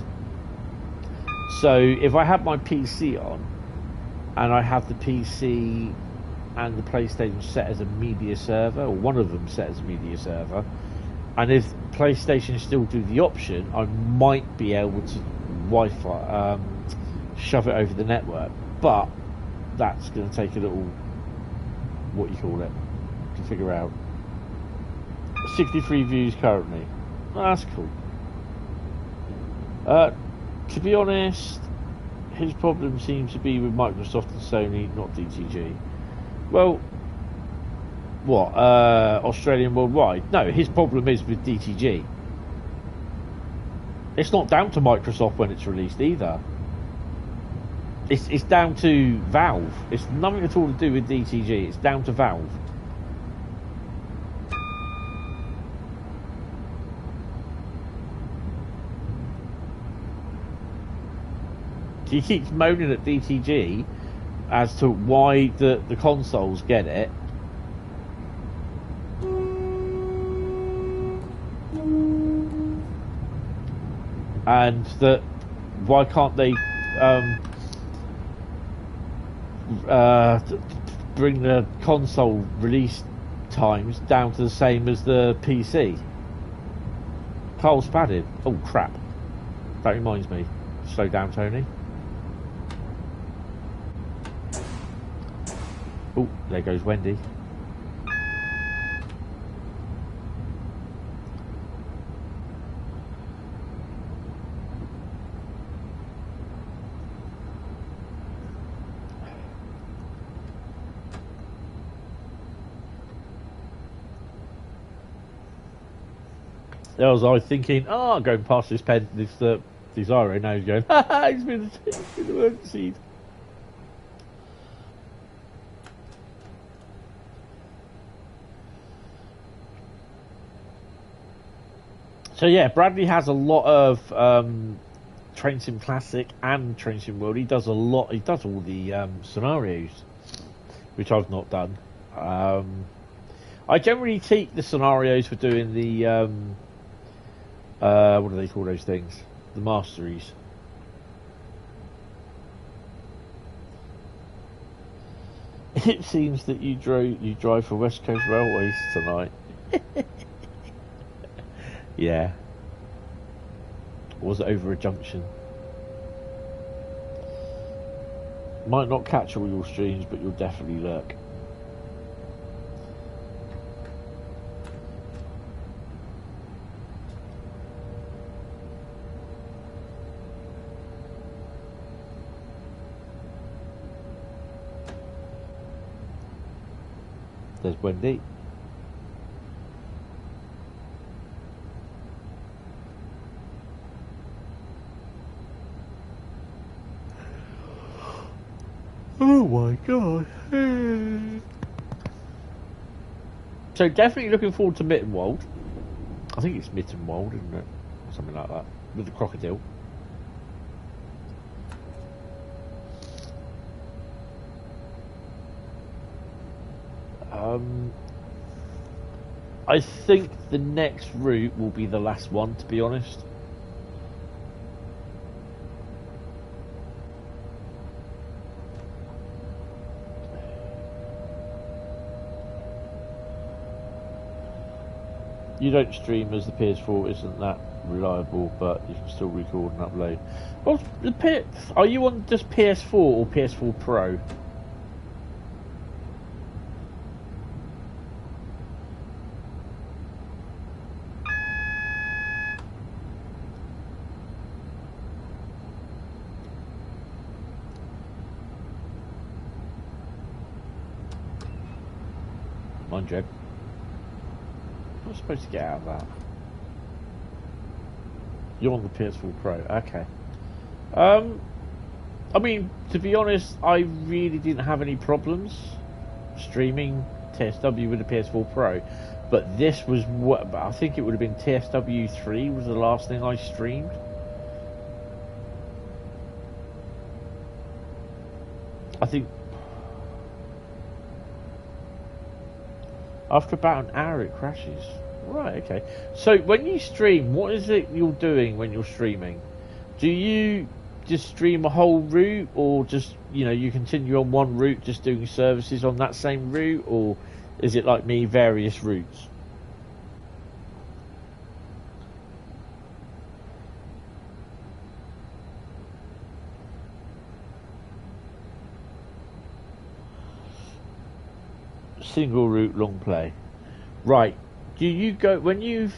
so if I have my PC on and I have the PC and the PlayStation set as a media server, or one of them set as a media server, and if PlayStation still do the option, I might be able to Wi-Fi shove it over the network, but that's going to take a little, what you call it, to figure out. 63 views currently. Oh, that's cool. To be honest, his problem seems to be with Microsoft and Sony, not DTG. Well, what? Australian worldwide? No, his problem is with DTG. It's not down to Microsoft when it's released either. It's down to Valve. It's nothing at all to do with DTG. It's down to Valve. He keeps moaning at DTG as to why the consoles get it. And that why can't they bring the console release times down to the same as the PC? Carl's padded. Oh crap. That reminds me. Slow down, Tony. Oh, there goes Wendy. There was I thinking, oh, going past this Desiro, now he's going, ha ha, he's been the word seed. So yeah, Bradley has a lot of Train Sim Classic and Train Sim World. He does all the scenarios, which I've not done. I generally take the scenarios for doing the what do they call those things? The masteries. It seems that you drive for West Coast Railways tonight. Yeah. Or was it over a junction? Might not catch all your streams, but you'll definitely lurk. There's Wendy. Oh my god. So definitely looking forward to Mittenwald. I think it's Mittenwald, isn't it? Or something like that. With the crocodile. I think the next route will be the last one, to be honest. You don't stream as the PS4 isn't that reliable, but you can still record and upload. Well, are you on just PS4 or PS4 Pro? Mind you, I'm supposed to get out of that. You're on the PS4 Pro, okay. I mean, to be honest, I really didn't have any problems streaming TSW with the PS4 Pro, but this was what I think it would have been. TSW 3 was the last thing I streamed. I think after about an hour it crashes. Right, okay. So when you stream, what is it you're doing when you're streaming? Do you just stream a whole route, or just, you continue on one route just doing services on that same route, or is it like me, various routes? Single route long play. Right. Do you go when you've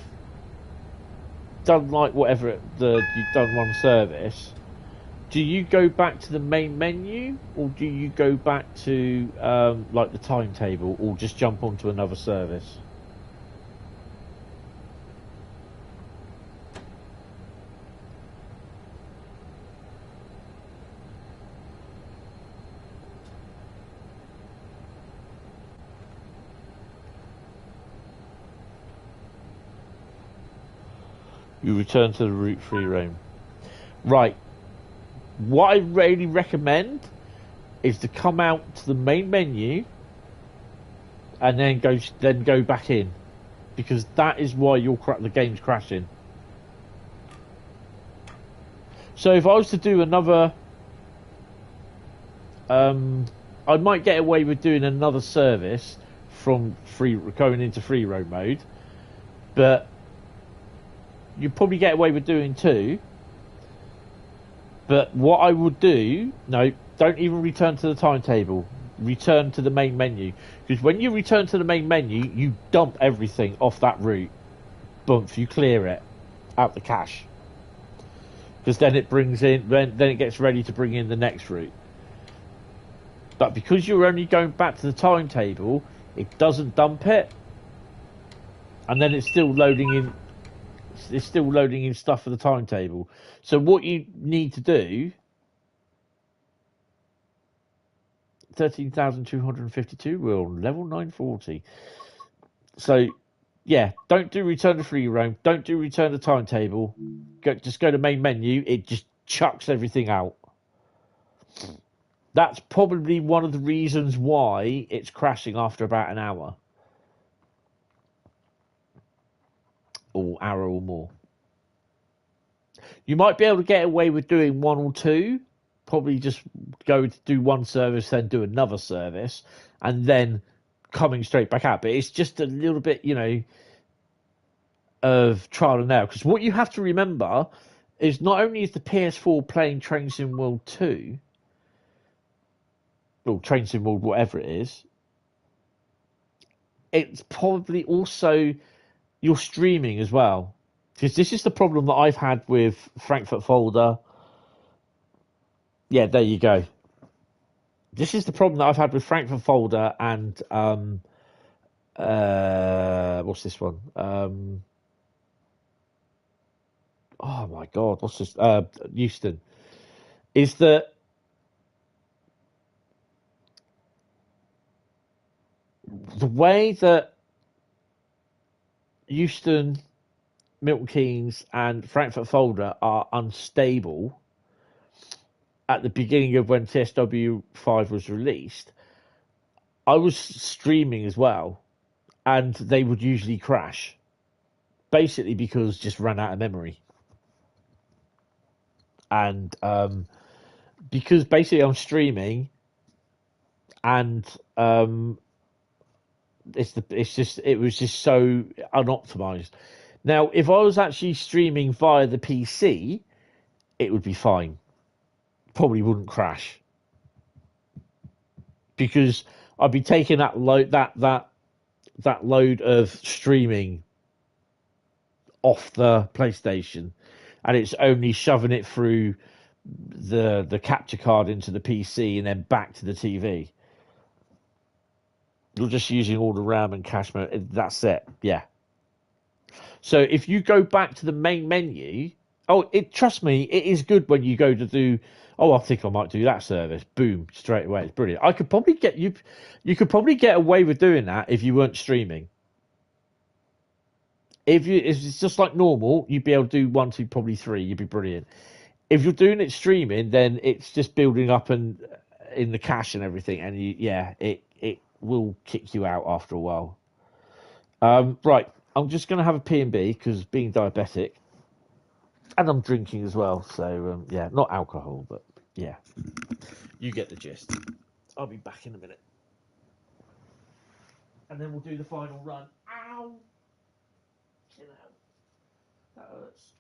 done like whatever you've done one service? Do you go back to the main menu, or do you go back to like the timetable, or just jump onto another service? You return to the route free roam. Right. What I really recommend is to come out to the main menu and then go back in, because that is why the game's crashing. So if I was to do another, I might get away with doing another service from going into free roam mode, but you'd probably get away with doing two. But what I would do, no, don't even return to the timetable. Return to the main menu. Because when you return to the main menu, you dump everything off that route. Bump, you clear it out the cache. Because then it brings in, then it gets ready to bring in the next route. But because you're only going back to the timetable, it doesn't dump it. And then it's still loading in. It's still loading in stuff for the timetable. So what you need to do, 13,252, we're on level 940. So, yeah, don't do return to free roam. Don't do return to timetable. Just go to main menu. It just chucks everything out. That's probably one of the reasons why it's crashing after about an hour. Or hour or more. You might be able to get away with doing one or two. Probably just go to do one service, then do another service, and then coming straight back out. But it's just a little bit, of trial and error. Because what you have to remember is not only is the PS4 playing Train Sim World 2, or Train Sim World, whatever it is, it's probably also you're streaming as well. Because this is the problem that I've had with Frankfurt Folder. Yeah, there you go. This is the problem that I've had with Frankfurt Folder and what's this one? Oh my god, what's this? Euston. Is that the way that Euston, Milton Keynes, and Frankfurt Folder are unstable at the beginning of when TSW 5 was released, I was streaming as well, and they would usually crash, basically because just ran out of memory. And because basically I'm streaming, and it was just so unoptimized. Now, if I was actually streaming via the PC, it would be fine. Probably wouldn't crash because I'd be taking that load of streaming off the PlayStation, and it's only shoving it through the capture card into the PC and then back to the TV. You're just using all the RAM and cache memory. That's it. Yeah. So if you go back to the main menu, trust me, it is good when you go to do. Oh, I think I might do that service. Boom, straight away. It's brilliant. I could probably get you. You could probably get away with doing that if you weren't streaming. If it's just like normal, you'd be able to do 1, 2, probably 3. You'd be brilliant. If you're doing it streaming, then it's just building up and in the cache and everything, and it will kick you out after a while. Right, I'm just going to have a P&B because being diabetic, and I'm drinking as well. So yeah, not alcohol, but yeah, you get the gist. I'll be back in a minute, and then we'll do the final run. Ow! You know, that hurts.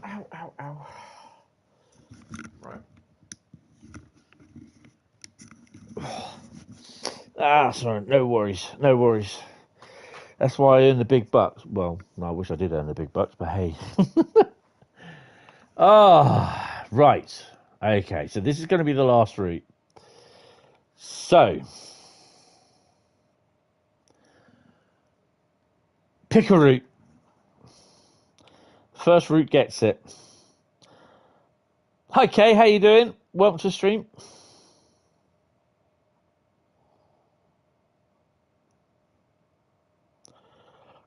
Ow, ow, ow. Right. Sorry, no worries, no worries. That's why I earn the big bucks. Well, no, I wish I did earn the big bucks, but hey. Right. Okay, so this is going to be the last route. So, pick a route. First route gets it. Hi Kay, how you doing? Welcome to the stream.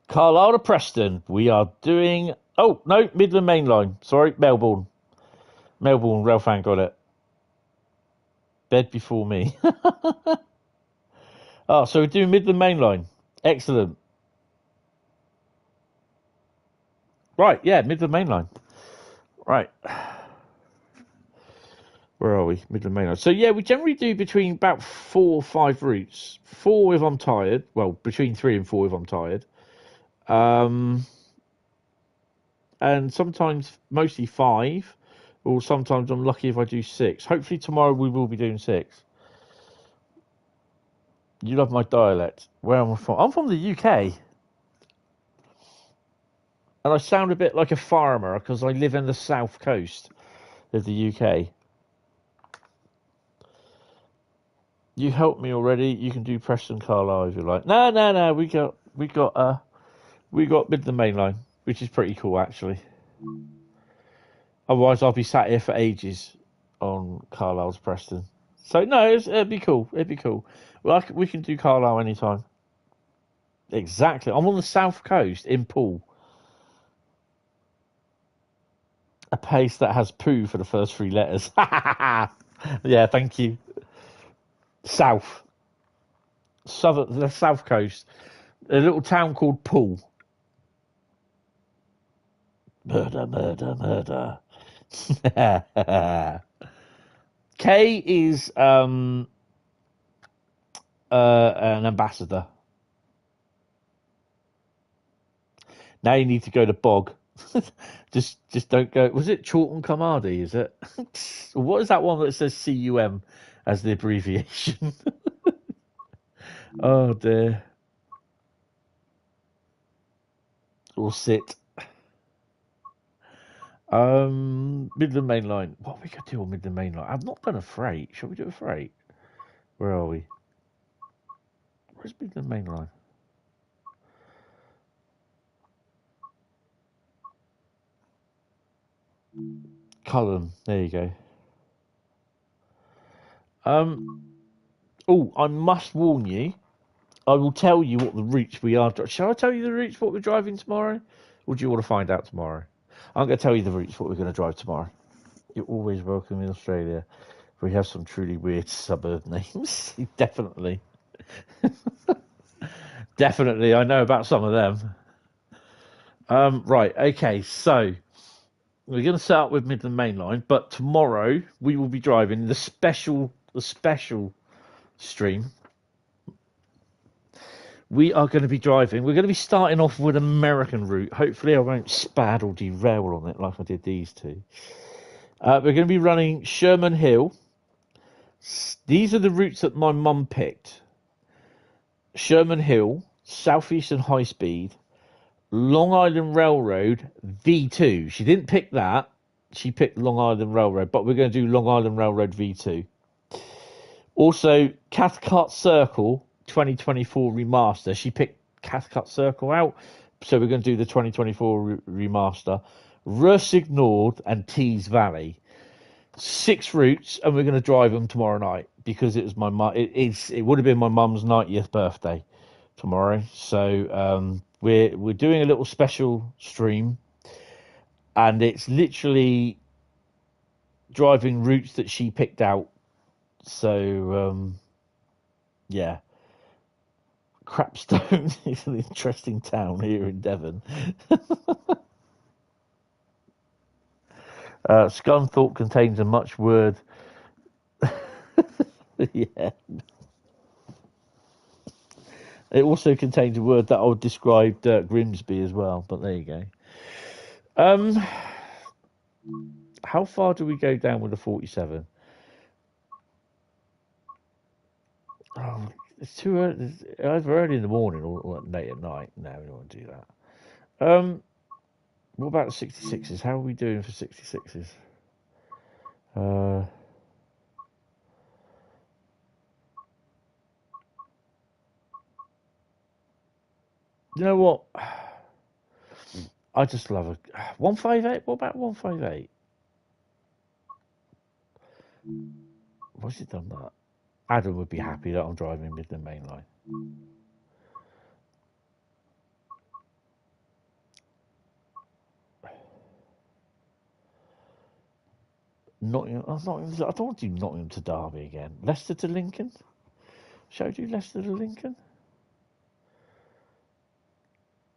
Carlisle to Preston. We are doing... Oh, no, Midland Mainline. Sorry, Melbourne. Melbourne, Railfan got it. Bed before me. Oh, so we're doing Midland Mainline. Excellent. Right, yeah, Midland Mainline. Right. Where are we? Midland Mainline. So, yeah, we generally do between about 4 or 5 routes. 4 if I'm tired. Well, between 3 and 4 if I'm tired. And sometimes, mostly 5. Or sometimes I'm lucky if I do 6. Hopefully tomorrow we will be doing 6. You love my dialect. Where am I from? I'm from the UK. And I sound a bit like a farmer because I live in the south coast of the UK. You helped me already. You can do Preston Carlisle if you like. No. We got Midland Mainline, which is pretty cool actually. Otherwise, I'll be sat here for ages on Carlisle's Preston. So no, it'd be cool. It'd be cool. Well, we can do Carlisle anytime. Exactly. I'm on the south coast in Poole. A place that has poo for the first 3 letters. Yeah, thank you. South. The south coast. A little town called Poole. Murder, murder, murder. K is an ambassador. Now you need to go to Bog. just don't go. Was it Chorlton cum Hardy? Is it? What is that one that says CUM as the abbreviation? Oh dear. Or sit. Midland Mainline. What are we gonna do on Midland Mainline? I've not done a freight. Shall we do a freight? Where are we? Where's Midland Mainline? Cullen. There you go. Oh, I must warn you. I will tell you what the routes we are. Shall I tell you the routes what we're driving tomorrow? Or do you want to find out tomorrow? I'm going to tell you the routes what we're going to drive tomorrow. You're always welcome in Australia. We have some truly weird suburb names. Definitely. Definitely. I know about some of them. Right. Okay. So we're going to start with Midland Mainline, but tomorrow we will be driving the special stream. We are going to be driving. We're going to be starting off with American route. Hopefully, I won't spad or derail on it like I did these two. We're going to be running Sherman Hill. These are the routes that my mum picked. Sherman Hill, Southeastern Highspeed, Long Island Railroad V2. She didn't pick that. She picked Long Island Railroad, but we're going to do Long Island Railroad V2. Also, Cathcart Circle 2024 remaster. She picked Cathcart Circle out, so we're going to do the 2024 remaster. Ruhr and Tees Valley. 6 routes, and we're going to drive them tomorrow night because it was my mum. It would have been my mum's 90th birthday tomorrow, so we're doing a little special stream, and it's literally driving routes that she picked out. So yeah, Crapstone is an interesting town here in Devon. Scunthorpe contains a much word. Yeah. It also contains a word that I would describe Grimsby as well, but there you go. How far do we go down with the 47? Oh, it's too early. It's either early in the morning or late at night. No, we don't want to do that. What about the 66s? How are we doing for 66s? You know what? I just love a 158. What about 158? Why's it done that? Adam would be happy that I'm driving Midland Mainline. Nottingham. I don't want to do Nottingham to Derby again. Leicester to Lincoln. Shall I do Leicester to Lincoln?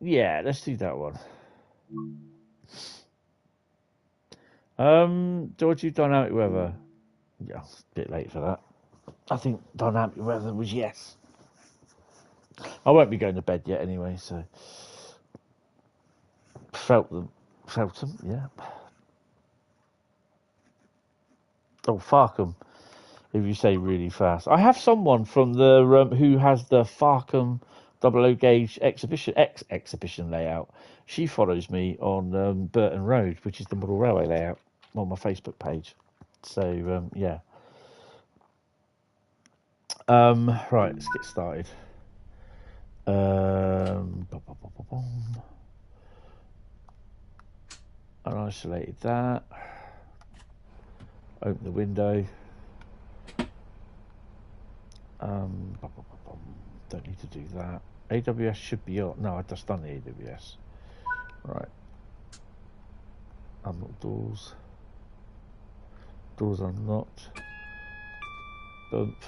Yeah, let's do that one. Do I do dynamic weather? Yeah, it's a bit late for that. I think dynamic weather was yes. I won't be going to bed yet anyway, so Feltham, yeah. Oh, Farkham, if you say really fast. I have someone from the who has the Farkham 00 gauge exhibition layout. She follows me on Burton Road, which is the model railway layout, on my Facebook page. So yeah. Right, let's get started. Unisolated that. Open the window. Don't need to do that. AWS should be on. No, I've just done the AWS. Right. I'm not Doors. Doors unlocked. Bump.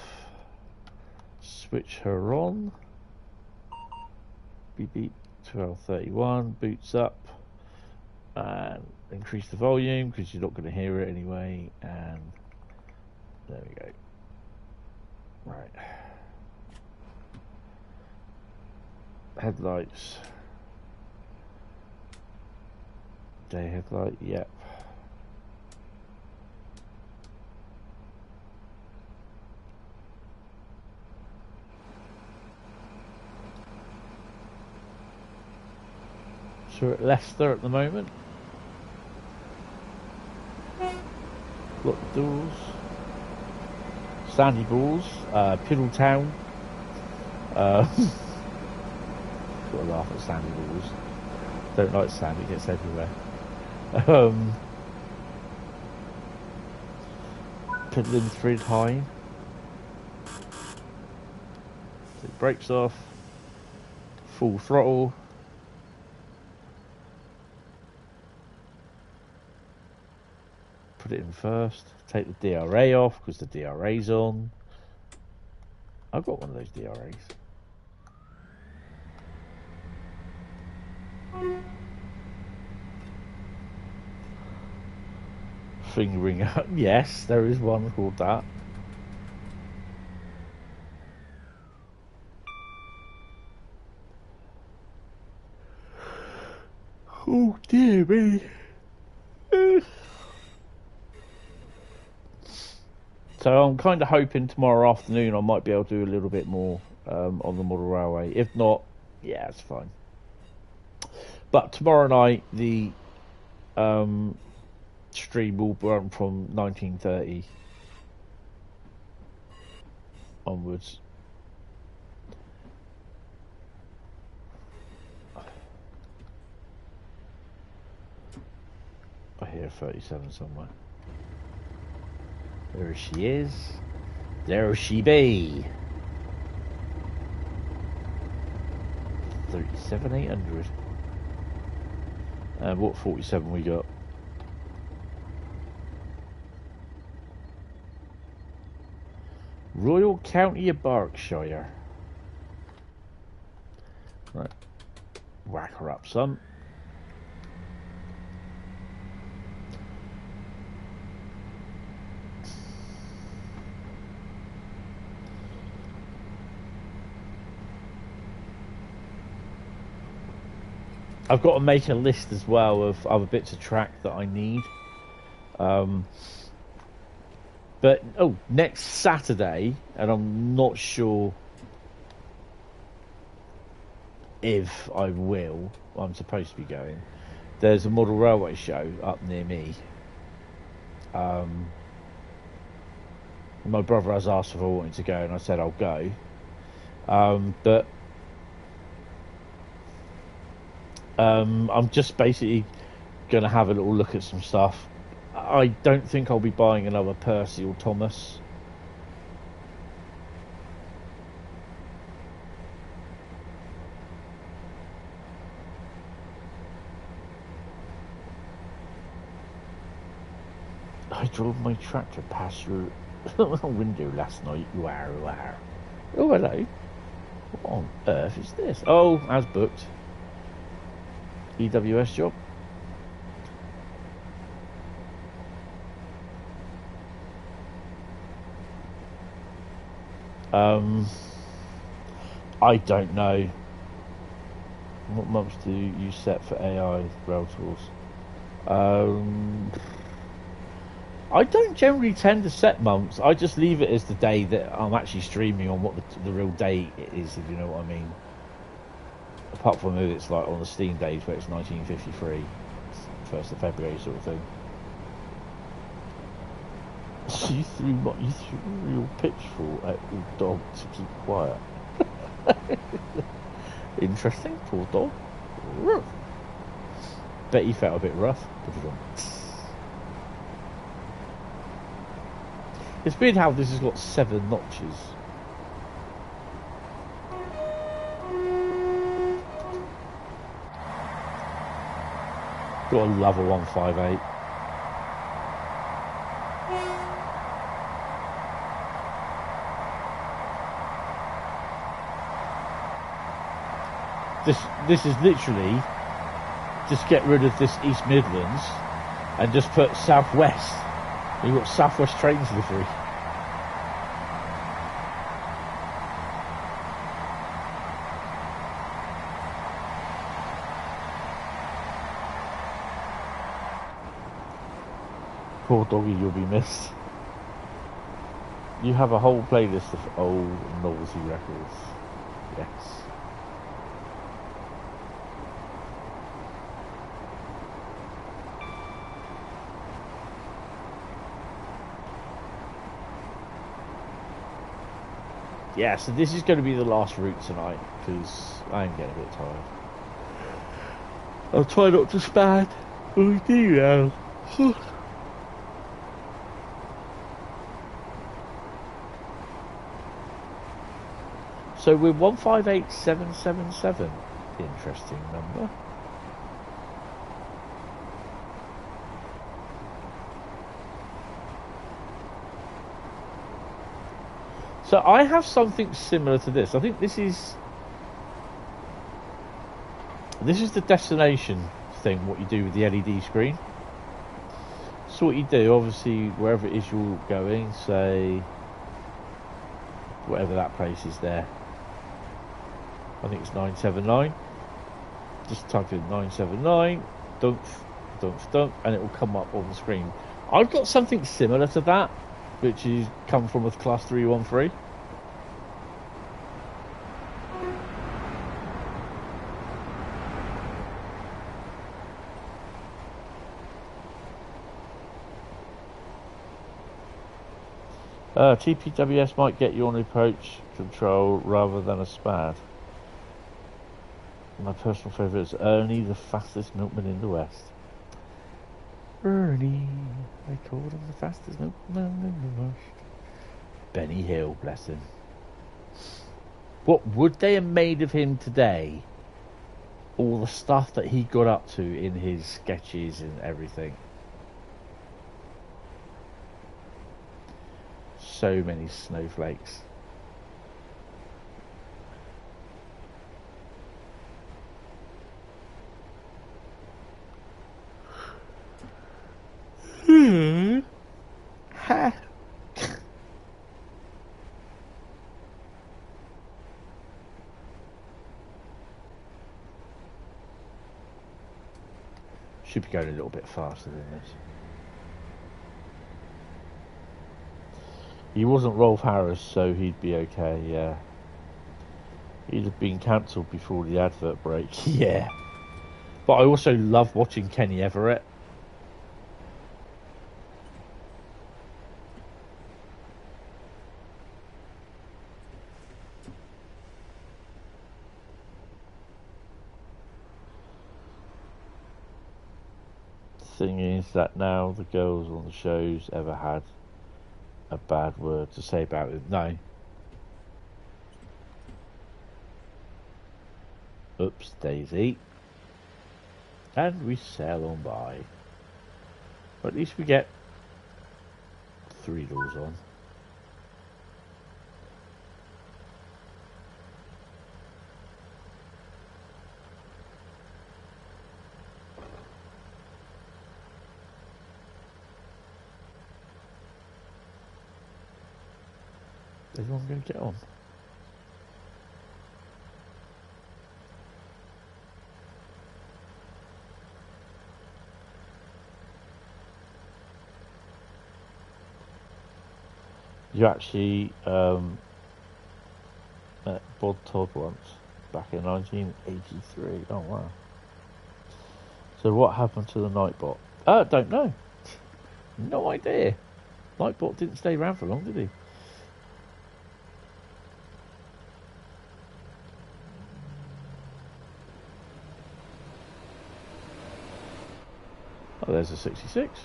Switch her on. Beep beep. 12:31. Boots up. And increase the volume because you're not going to hear it anyway. And there we go. Right. Headlights. Day headlight. Yep. So we're at Leicester at the moment. Lock the doors. Sandy Balls. Piddletown. Got to laugh at Sandy Balls. Don't like sand, it gets everywhere. Piddling High. Take brakes off. Full throttle. Put it in first. Take the DRA off because the DRA's on. I've got one of those DRAs. Fingering up. Yes, there is one called that. Oh dear me. So I'm kind of hoping tomorrow afternoon I might be able to do a little bit more on the model railway. If not, yeah, it's fine. But tomorrow night the stream will run from 1930 onwards. I hear 37 somewhere. There she is. There she be. 37,800. And what 47 we got? Royal County of Berkshire. Right. Whack her up some. I've got to make a list as well of other bits of track that I need. But, next Saturday, and I'm not sure if I will, I'm supposed to be going, there's a model railway show up near me. My brother has asked if I wanted to go, and I said I'll go. But I'm just basically going to have a little look at some stuff. I don't think I'll be buying another Percy or Thomas. I drove my tractor past your window last night. Wow, wow. Oh, hello. What on earth is this? Oh, as booked. EWS job. I don't know. What months do you set for AI rail tools? I don't generally tend to set months. I just leave it as the day that I'm actually streaming on, what the real date is, if you know what I mean. Apart from if it's like on the Steam days where it's 1953, 1st of February sort of thing. You threw your pitchfork at your dog to keep quiet. Interesting, poor dog. Bet he felt a bit rough. It's weird how this has got 7 notches. Gotta love a 158. This is literally just get rid of this East Midlands and just put Southwest. You've got Southwest trains livery. Poor doggy, you'll be missed. You have a whole playlist of old novelty records. Yes. Yeah, so this is going to be the last route tonight, because I'm getting a bit tired. I'll try not to span. We do now. So we're 158777. Interesting number. So I have something similar to this. I think this is the destination thing, what you do with the LED screen. So what you do, obviously, wherever it is you're going, say, whatever that place is there. I think it's 979. Just type in 979, dunk, and it will come up on the screen. I've got something similar to that, which is come from a class 313. TPWS might get you on approach control rather than a SPAD. My personal favourite is Ernie, the fastest milkman in the West. Ernie, they called him the fastest milkman in the West. Benny Hill, bless him. What would they have made of him today? All the stuff that he got up to in his sketches and everything. So many snowflakes. Ha. Should be going a little bit faster than this. He wasn't Rolf Harris, so he'd be okay, yeah. He'd have been cancelled before the advert break, yeah. But I also love watching Kenny Everett. Thing is that now the girls on the shows ever had a bad word to say about it. No. Oops, Daisy. And we sail on by. But at least we get 3 doors on. Everyone going to get on? You actually met Bod Todd once, back in 1983. Oh wow. So what happened to the Nightbot? Don't know. No idea. Nightbot didn't stay around for long, did he? Oh, there's a 66.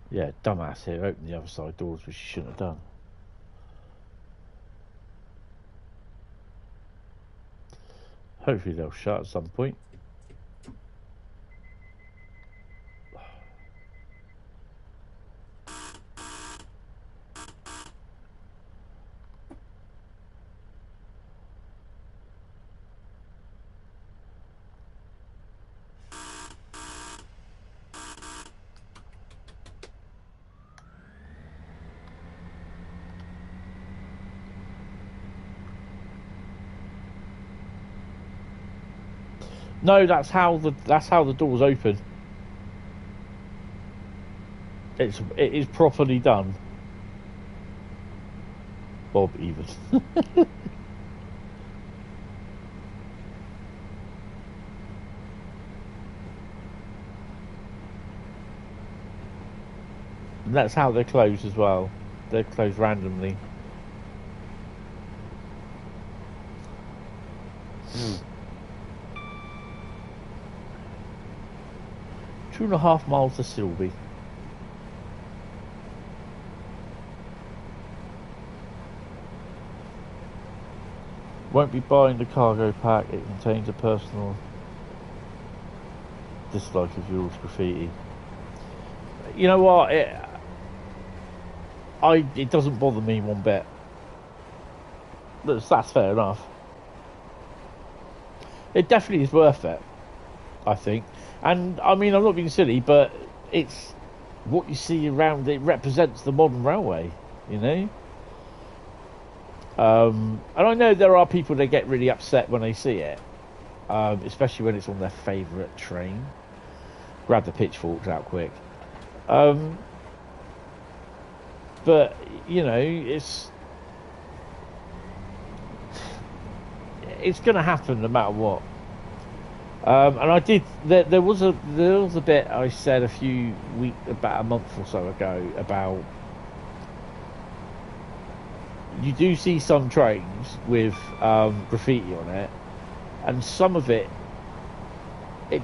Yeah, dumbass here, opened the other side doors, which you shouldn't have done. Hopefully they'll shut at some point. No, that's how the doors open. It is properly done. Bob even. And that's how they're closed as well. They're closed randomly. 2.5 miles to Silby. Won't be buying the cargo pack. It contains a personal dislike of yours, graffiti. You know what? It doesn't bother me one bit. That's fair enough. It definitely is worth it, I think. And I mean, I'm not being silly, but it's what you see around. It represents the modern railway, you know. And I know there are people that get really upset when they see it, especially when it's on their favourite train. Grab the pitchforks out quick. But you know, it's going to happen no matter what. And I did. There was a bit I said about a month or so ago about you do see some trains with graffiti on it, and some of it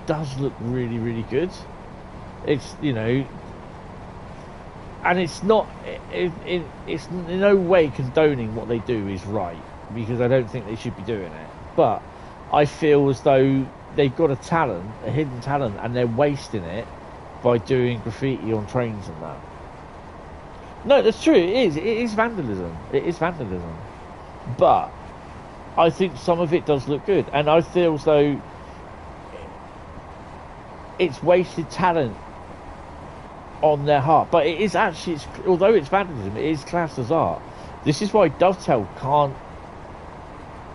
does look really, really good. It's, you know, and it's not. It's in no way condoning what they do is right, because I don't think they should be doing it. But I feel as though they've got a hidden talent, and they're wasting it by doing graffiti on trains and that. No, that's true. It is vandalism. It is vandalism. But I think some of it does look good, and I feel as though it's wasted talent on their heart. But it is actually, although it's vandalism, it is classed as art. This is why Dovetail can't.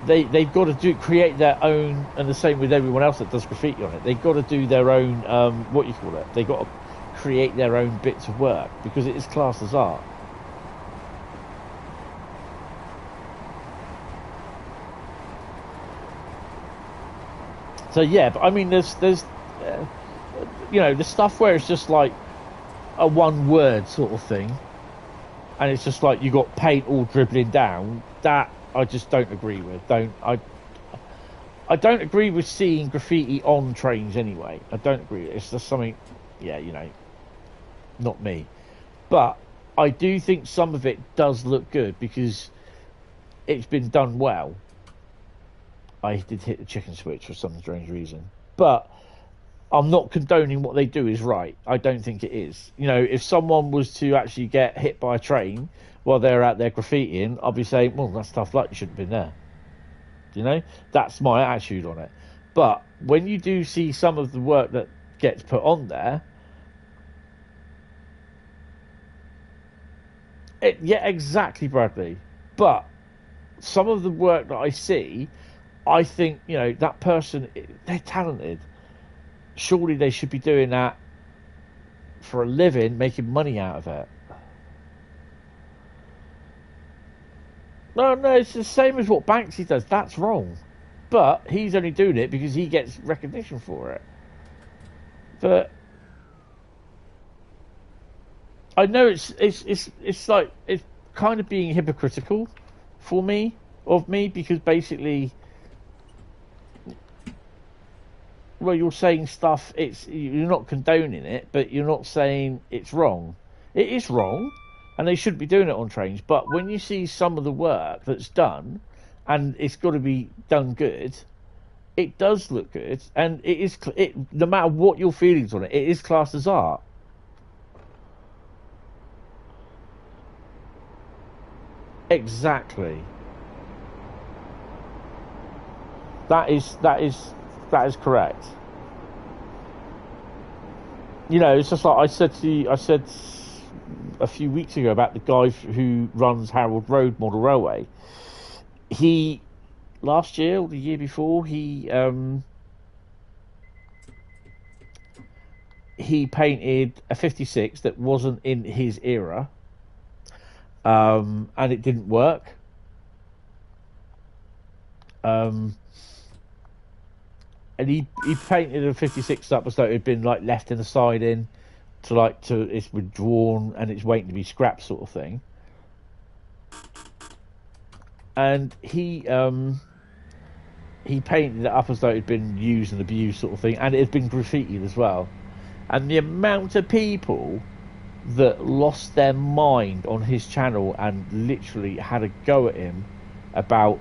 They've got to create their own, and the same with everyone else that does graffiti on it. They've got to do their own, what you call it. They've got to create their own bits of work because it is classed as art. So yeah, but I mean, there's you know, the stuff where it's just like a one word sort of thing, and it's just like you got paint all dribbling down. That I just don't agree with. I don't agree with seeing graffiti on trains anyway. I don't agree. It's just something, yeah, you know, not me. But I do think some of it does look good because it's been done well. I did hit the chicken switch for some strange reason. But I'm not condoning what they do is right. I don't think it is. You know, if someone was to actually get hit by a train while they're out there graffitiing, I'll be saying, well, that's tough luck. You shouldn't have been there. You know, that's my attitude on it. But when you do see some of the work that gets put on there, yeah, exactly, Bradley. But some of the work that I see, I think, you know, that person, they're talented. Surely they should be doing that for a living, making money out of it. No, it's the same as what Banksy does. That's wrong. But he's only doing it because he gets recognition for it. But I know it's like it's kind of being hypocritical for me, because basically, well, you're saying stuff. You're not condoning it, but you're not saying it's wrong. It is wrong, and they shouldn't be doing it on trains. But when you see some of the work that's done, and it's got to be done good, it does look good, and it is. No matter what your feelings on it, it is classed as art. Exactly. That is correct. You know, it's just like I said a few weeks ago about the guy who runs Harold Road Model Railway. He last year or the year before, he he painted a 56 that wasn't in his era, and it didn't work. And he painted a 56 up as though it had been like left in the siding to it's withdrawn and it's waiting to be scrapped, sort of thing. And he painted it up as though it had been used and abused, sort of thing, and it had been graffitied as well. And the amount of people that lost their mind on his channel and literally had a go at him about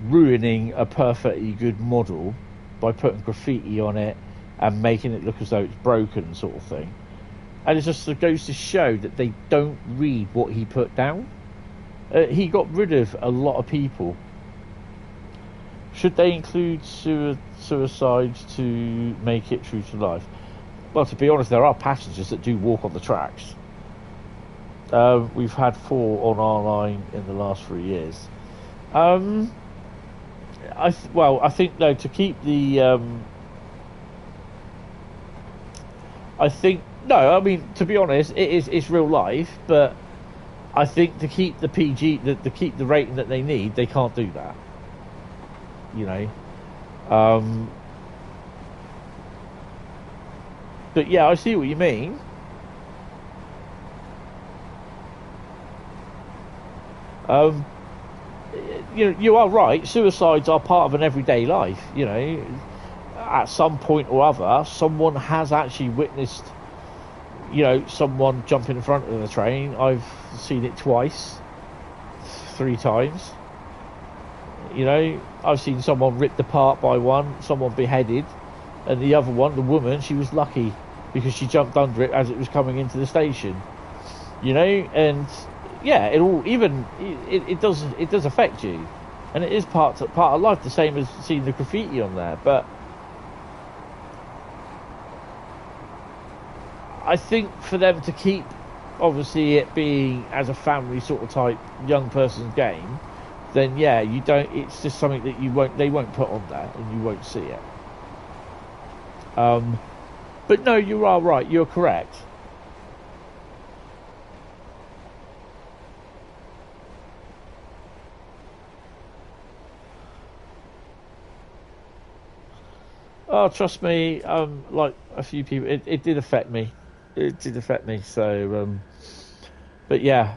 ruining a perfectly good model by putting graffiti on it and making it look as though it's broken, sort of thing. And it just goes to show that they don't read what he put down. He got rid of a lot of people. Should they include suicides to make it true to life? Well, to be honest, there are passengers that do walk on the tracks. We've had 4 on our line in the last 3 years. I think though, to keep the to be honest, it's real life, but I think to keep the PG, to keep the rating that they need, they can't do that. You know. But yeah, I see what you mean. You are right. Suicides are part of an everyday life. You know, at some point or other, someone has actually witnessed, you know, someone jumping in front of the train. I've seen it twice, 3 times. You know, I've seen someone ripped apart by one, someone beheaded, and the other one, the woman, she was lucky because she jumped under it as it was coming into the station. You know, and yeah, it does affect you, and it is part of life, the same as seeing the graffiti on there. But I think for them to keep, obviously, it being as a family sort of type young person's game, then yeah, you don't. It's just something that they won't put on there, and you won't see it. But no, you are right. You're correct. Oh, trust me, like a few people, it did affect me. It did affect me. So, but yeah.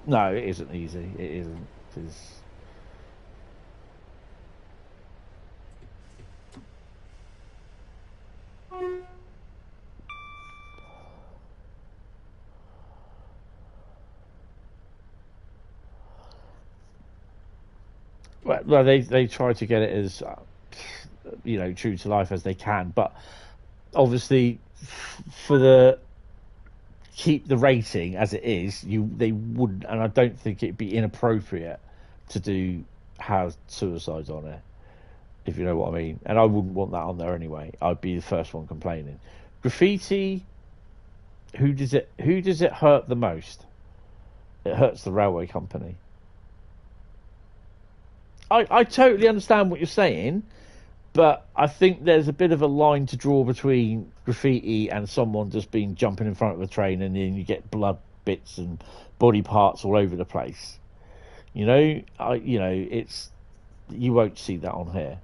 No, it isn't easy. It isn't. It's... Well, they try to get it as, you know, true to life as they can, but obviously for the keep the rating as it is, they wouldn't, and I don't think it'd be inappropriate to do have suicides on it, if you know what I mean. And I wouldn't want that on there anyway. I'd be the first one complaining. Graffiti, who does it hurt the most? It hurts the railway company. I totally understand what you're saying, but I think there's a bit of a line to draw between graffiti and someone just being jumping in front of a train, and then you get blood bits and body parts all over the place. You know, it's, you won't see that on here.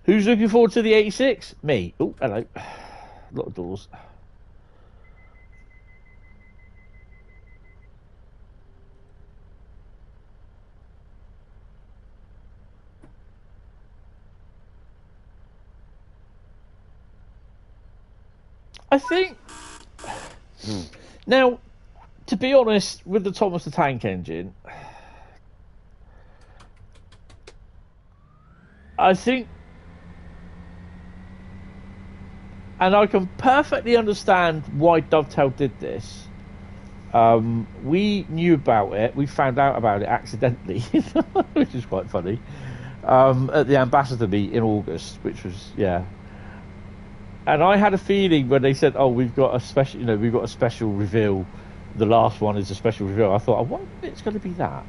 Who's looking forward to the 86? Me. Oh, hello. A lot of doors. I think... Now, to be honest, with the Thomas the Tank Engine, I think... and I can perfectly understand why Dovetail did this. We knew about it. We found out about it accidentally, which is quite funny. At the ambassador meet in August, which was and I had a feeling when they said, "Oh, we've got a special, we've got a special reveal. The last one is a special reveal." I thought, "I wonder if it's going to be that,"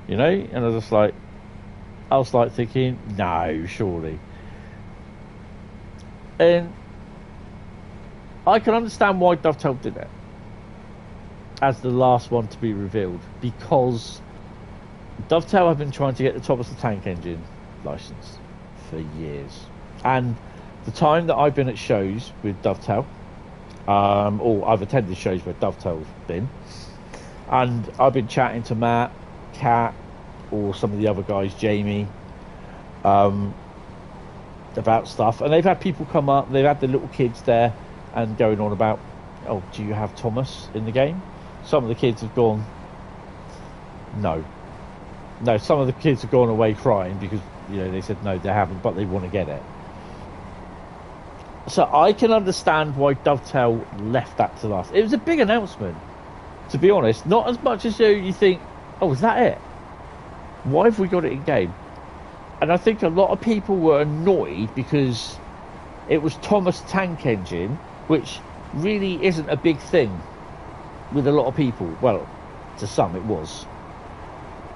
and I was like thinking, "No, surely." And I can understand why Dovetail did it as the last one to be revealed, because Dovetail have been trying to get the Thomas the Tank Engine license for years, and the time that I've been at shows with Dovetail, or I've attended shows where Dovetail's been, and I've been chatting to Matt, Kat, or some of the other guys, Jamie, about stuff, and they've had people come up, they've had the little kids there and going on about, "Oh, do you have Thomas in the game?" Some of the kids have gone, no, some of the kids have gone away crying because they said no, they haven't, but they want to get it. So I can understand why Dovetail left that to last. It was a big announcement, to be honest, not as much as you think, "Oh, is that it? Why have we got it in game?" And I think a lot of people were annoyed because it was Thomas Tank Engine, which really isn't a big thing with a lot of people. Well, to some it was.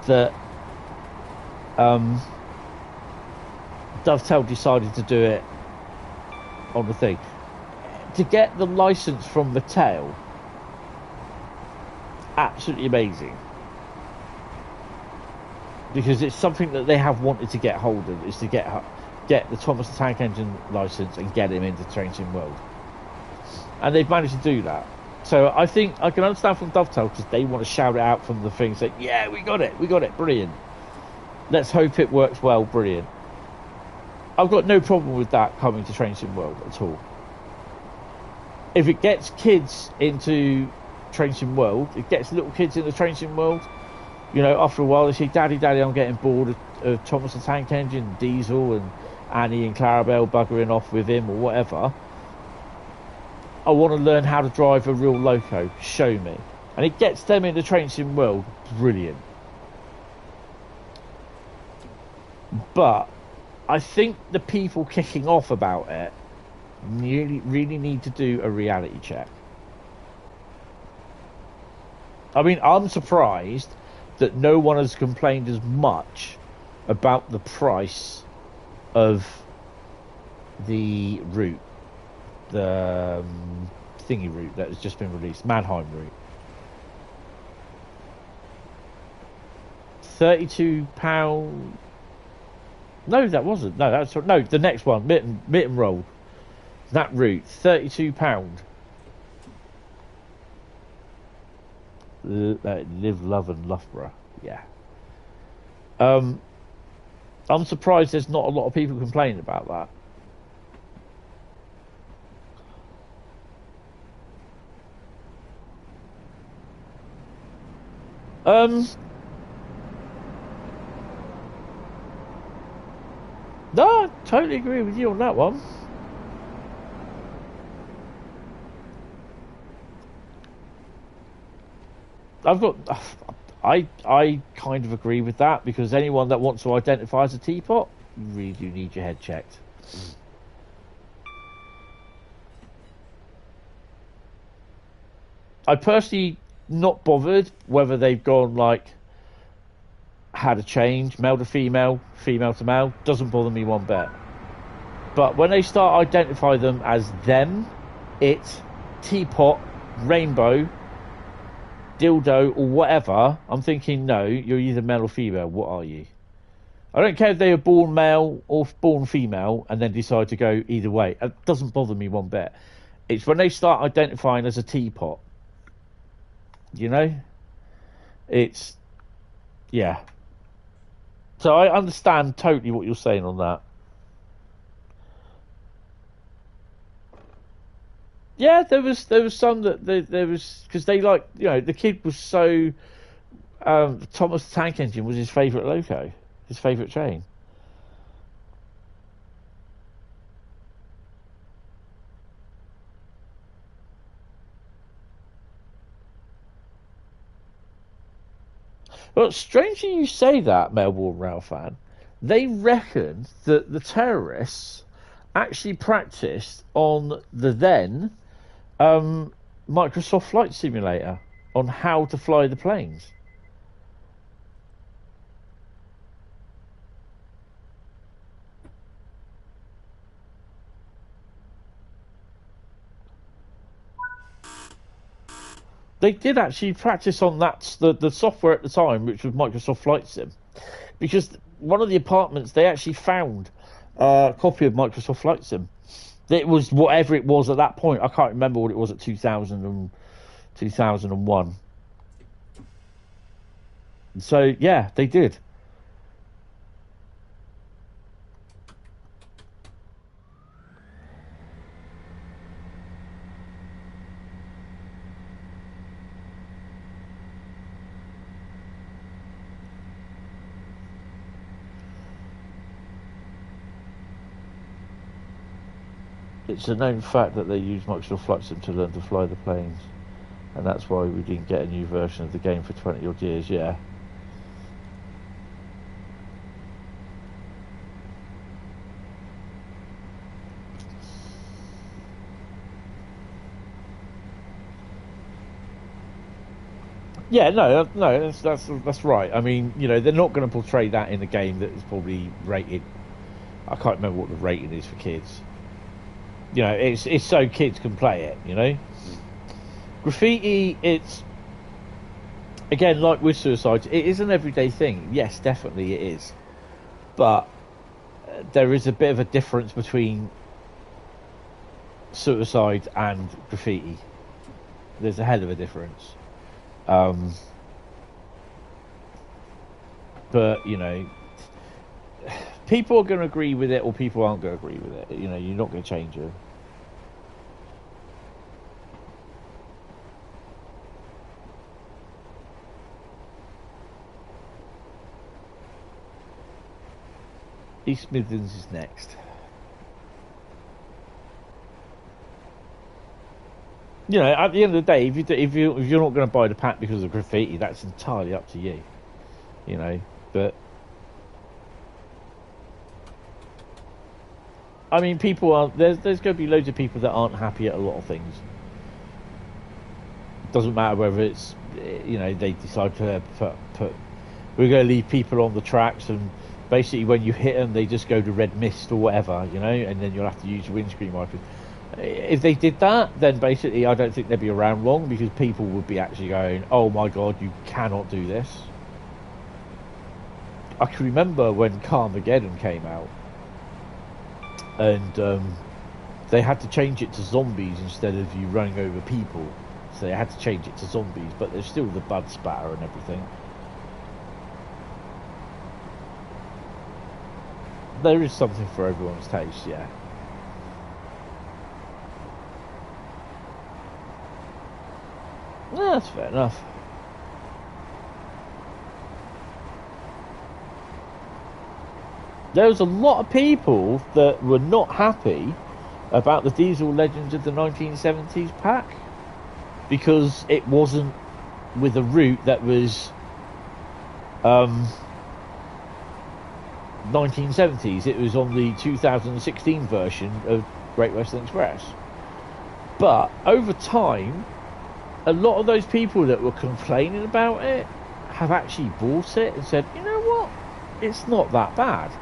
That Dovetail decided to do it on the thing. To get the license from Mattel, absolutely amazing. Because it's something that they have wanted to get hold of, is to get the Thomas the Tank Engine license and get him into Train Sim World. And they've managed to do that. So I think I can understand from Dovetail, because they want to shout it out from the thing, say, "Yeah, we got it, brilliant. Let's hope it works well, brilliant." I've got no problem with that coming to Train Sim World at all. If it gets kids into Train Sim World, it gets little kids into Train Sim World, after a while they say, Daddy, I'm getting bored of Thomas the Tank Engine, Diesel, and Annie and Clarabelle buggering off with him or whatever. I want to learn how to drive a real loco. Show me. And it gets them in the Train Sim World. Brilliant. But I think the people kicking off about it really need to do a reality check. I mean, I'm surprised that no one has complained as much about the price of the route, the thingy route that has just been released, Mannheim route. £32. No, that wasn't. No, that's no. The next one, Mitten Road. That route, £32. Live, love, and Loughborough. Yeah. I'm surprised there's not a lot of people complaining about that. No, I totally agree with you on that one. I kind of agree with that, because anyone that wants to identify as a teapot, you really do need your head checked. I personally not bothered whether they've gone had a change, male to female, female to male, doesn't bother me one bit. But when they start identifying them as them, it, teapot, rainbow, dildo, or whatever, I'm thinking, no, you're either male or female. What are you? I don't care if they are born male or born female and then decide to go either way. It doesn't bother me one bit. It's when they start identifying as a teapot. It's, yeah. So I understand totally what you're saying on that. Yeah, there was some that there was, because they the kid was so Thomas the Tank Engine was his favourite loco, his favourite train. Well, strangely you say that, Melbourne Rail fan. They reckon that the terrorists actually practiced on the then Microsoft Flight Simulator on how to fly the planes. They did actually practice on that, the software at the time, which was Microsoft Flight Sim, because one of the apartments they actually found a copy of Microsoft Flight Sim. It was whatever it was at that point. I can't remember what it was at 2001. So yeah, they did. It's a known fact that they used Microsoft Flight Sim to learn to fly the planes, and that's why we didn't get a new version of the game for 20 odd years. Yeah. Yeah, no, that's right. I mean, you know, they're not going to portray that in a game that is probably rated. I can't remember what the rating is for kids. You know, it's so kids can play it. You know, graffiti. It's again like with suicides. It is an everyday thing. Yes, definitely it is. But there is a bit of a difference between suicide and graffiti. There's a hell of a difference. But you know, people are going to agree with it, or people aren't going to agree with it. You know, you're not going to change it. East Midlands is next. You know, at the end of the day, if you're not going to buy the pack because of graffiti, that's entirely up to you. You know, but I mean, people are there's going to be loads of people that aren't happy at a lot of things. Doesn't matter whether it's, you know, they decide to put we're going to leave people on the tracks, and basically when you hit them they just go to red mist or whatever, you know, and then you'll have to use your windscreen wipers. If they did that, then basically I don't think they'd be around long, because people would be actually going, oh my god, you cannot do this. I can remember when Carmageddon came out, and they had to change it to zombies instead of you running over people, so they had to change it to zombies, but there's still the bud spatter and everything. There is something for everyone's taste, yeah. That's fair enough. There was a lot of people that were not happy about the Diesel Legends of the 1970s pack, because it wasn't with a route that was 1970s. It was on the 2016 version of Great Western Express. But over time, a lot of those people that were complaining about it have actually bought it and said, you know what, it's not that bad.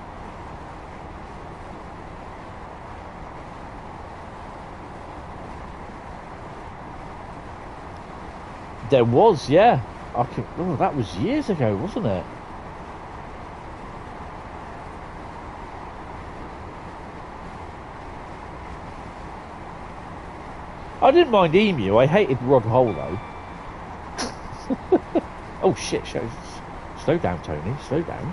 There was, yeah. That was years ago, wasn't it? I didn't mind Emu. I hated Rod Hole though. Oh shit! Slow down, Tony. Slow down.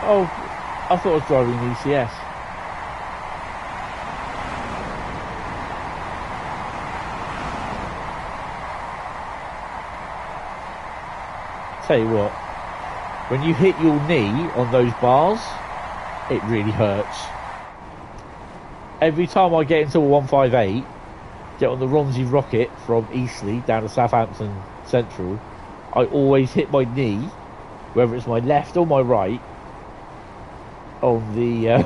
Oh, I thought I was driving an ECS. Tell you what, when you hit your knee on those bars, it really hurts. Every time I get into a 158, get on the Romsey Rocket from Eastleigh down to Southampton Central, I always hit my knee, whether it's my left or my right, on the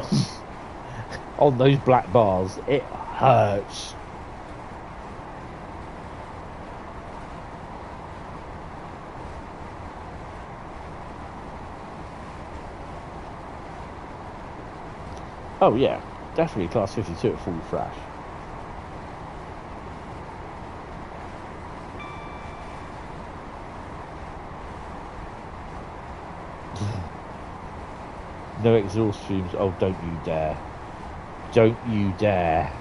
on those black bars. It hurts. Oh yeah, definitely class 52 at full thrash. No exhaust fumes. Oh, don't you dare. Don't you dare.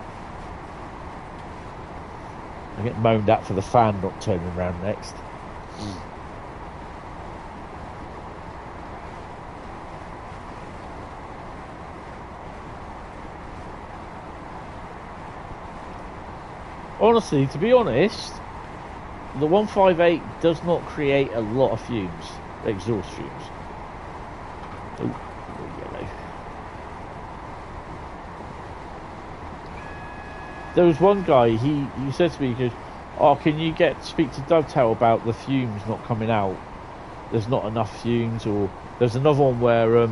I get moaned at for the fan not turning around next. Honestly, to be honest, the 158 does not create a lot of fumes, exhaust fumes. Oh, yellow. There was one guy, he said to me, he goes, oh, can you speak to Dovetail about the fumes not coming out? There's not enough fumes. Or there's another one where,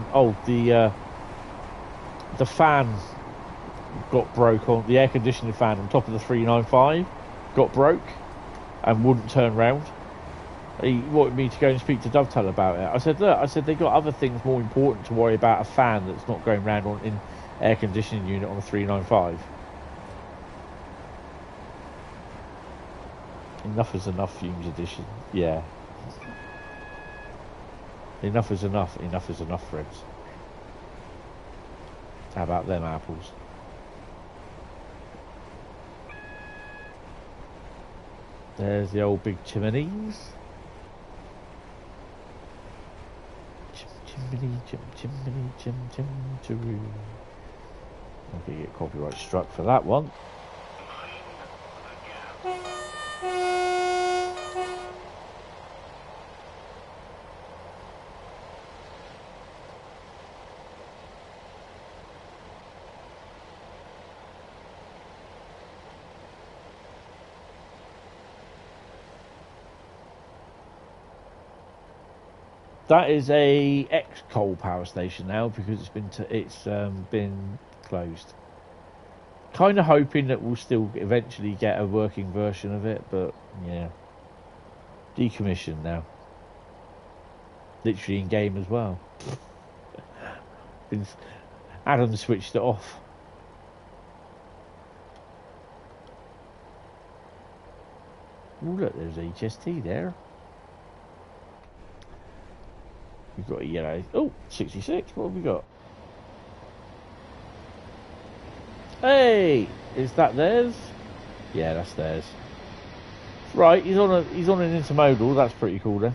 the fan got broke on, the air conditioning fan on top of the 395 got broke and wouldn't turn round. He wanted me to go and speak to Dovetail about it. I said, look, they got other things more important to worry about, a fan that's not going round in air conditioning unit on a 395. Enough is enough, fumes edition. Yeah. Enough is enough. Enough is enough, friends. How about them apples? There's the old big chimneys. Chimney, chimney. I'm going to get copyright struck for that one. That is a ex-coal power station now because it's been closed. Kind of hoping that we'll still eventually get a working version of it, but yeah, decommissioned now. Literally in game as well. Adam switched it off. Oh look, there's HST there. We've got a yellow. Oh, 66. What have we got? Hey, is that theirs? Yeah, that's theirs. Right, he's on an intermodal. That's pretty cool then.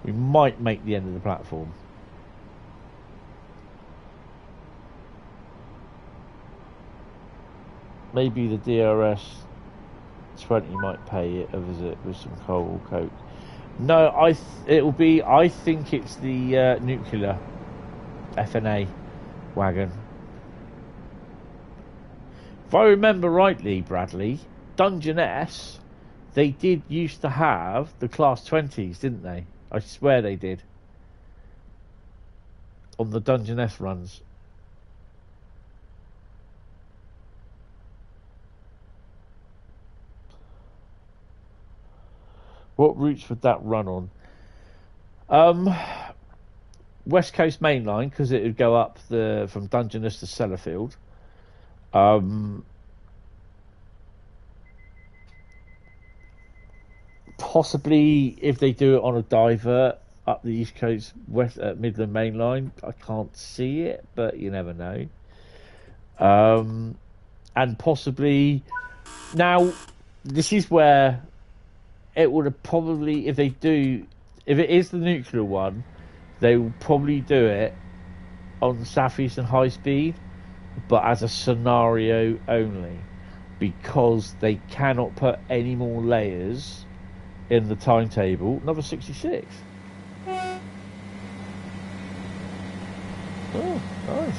We might make the end of the platform. Maybe the DRS 20 might pay it a visit with some coal or coke. No, I think it's the nuclear FNA wagon. If I remember rightly, Bradley, Dungeness, they did used to have the Class 20s, didn't they? I swear they did. On the Dungeness runs. What routes would that run on? West Coast Mainline, because it would go up from Dungeness to Sellafield. Possibly if they do it on a divert up the East Coast Midland Mainline. I can't see it, but you never know. And possibly now this is where it would have probably, if it is the nuclear one, they will probably do it on Southeastern Highspeed, but as a scenario only, because they cannot put any more layers in the timetable. Another 66. Oh, nice.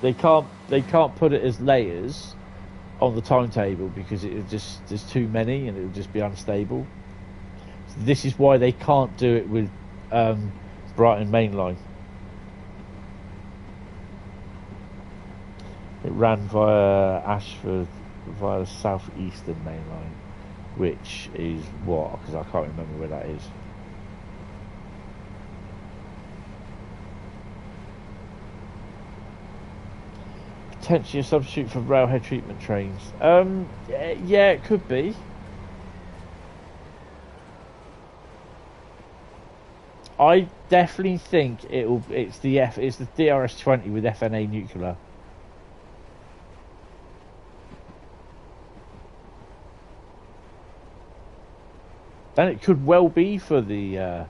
They can't put it as layers on the timetable because there's too many and it would just be unstable. So this is why they can't do it with Brighton Mainline. It ran via Ashford via the Southeastern Mainline, which is what? Because I can't remember where that is. Potentially a substitute for railhead treatment trains. Yeah, it could be. I definitely think it's the DRS-20 with FNA nuclear. And it could well be for the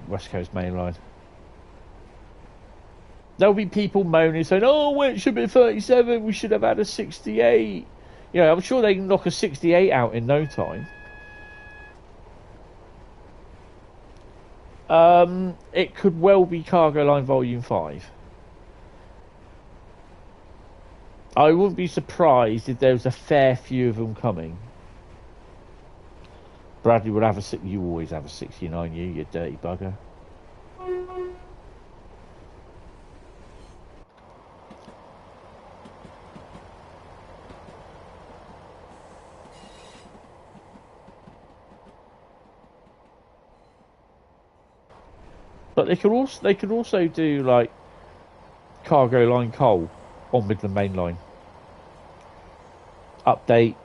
West Coast Mainline. There'll be people moaning saying, "Oh, well, it should be 37. We should have had a 68." You know, I'm sure they can knock a 68 out in no time. It could well be Cargo Line Volume 5. I wouldn't be surprised if there was a fair few of them coming. Bradley would have you always have a 69, you dirty bugger. But they could also do like Cargo Line Coal on Midland Mainline. Update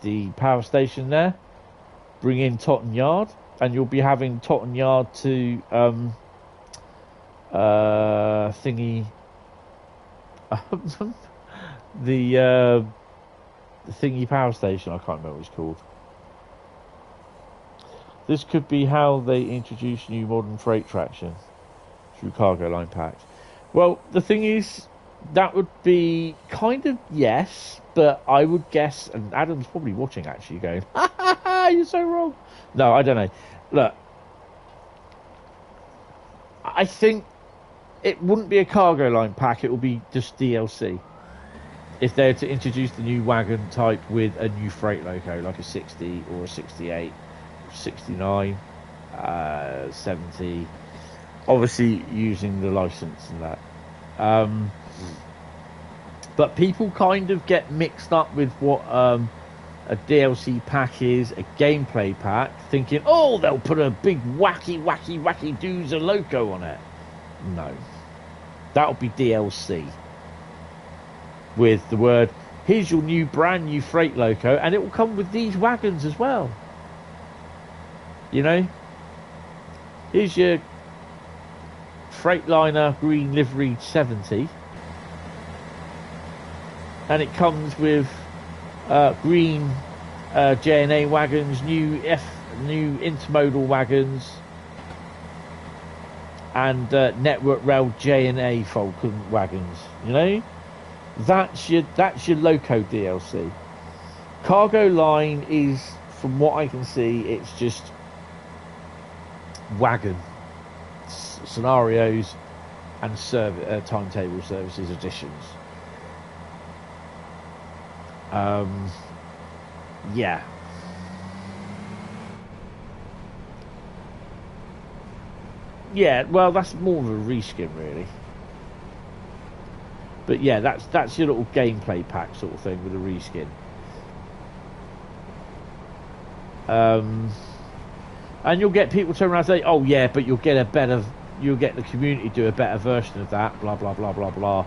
the power station there, bring in Totton Yard, and you'll be having Totton Yard to thingy the thingy power station. I can't remember what it's called. This could be how they introduce new modern freight traction through Cargo Line packs. Well, the thing is, that would be kind of yes, but I would guess, and Adam's probably watching actually going, "Ha ha ha, you're so wrong." No, I don't know. Look, I think it wouldn't be a Cargo Line pack, it will be just DLC. If they're to introduce the new wagon type with a new freight loco, like a 60 or a 68, 69, 70, obviously using the license and that. But people kind of get mixed up with what a DLC pack is, a gameplay pack, thinking, oh, they'll put a big wacky doozer loco on it. No. That'll be DLC. With the word, here's your new brand new freight loco, and it will come with these wagons as well. You know? Here's your Freightliner green liveried 70. And it comes with green J&A wagons, new intermodal wagons, and Network Rail J&A Falcon wagons. You know, that's your loco DLC. Cargo Line is, from what I can see, it's just wagon scenarios and timetable services additions. Yeah. Yeah, well, that's more of a reskin, really. But yeah, that's your little gameplay pack sort of thing with a reskin. And you'll get people turn around and say, "Oh yeah, but you'll get the community do a better version of that." Blah blah blah blah blah,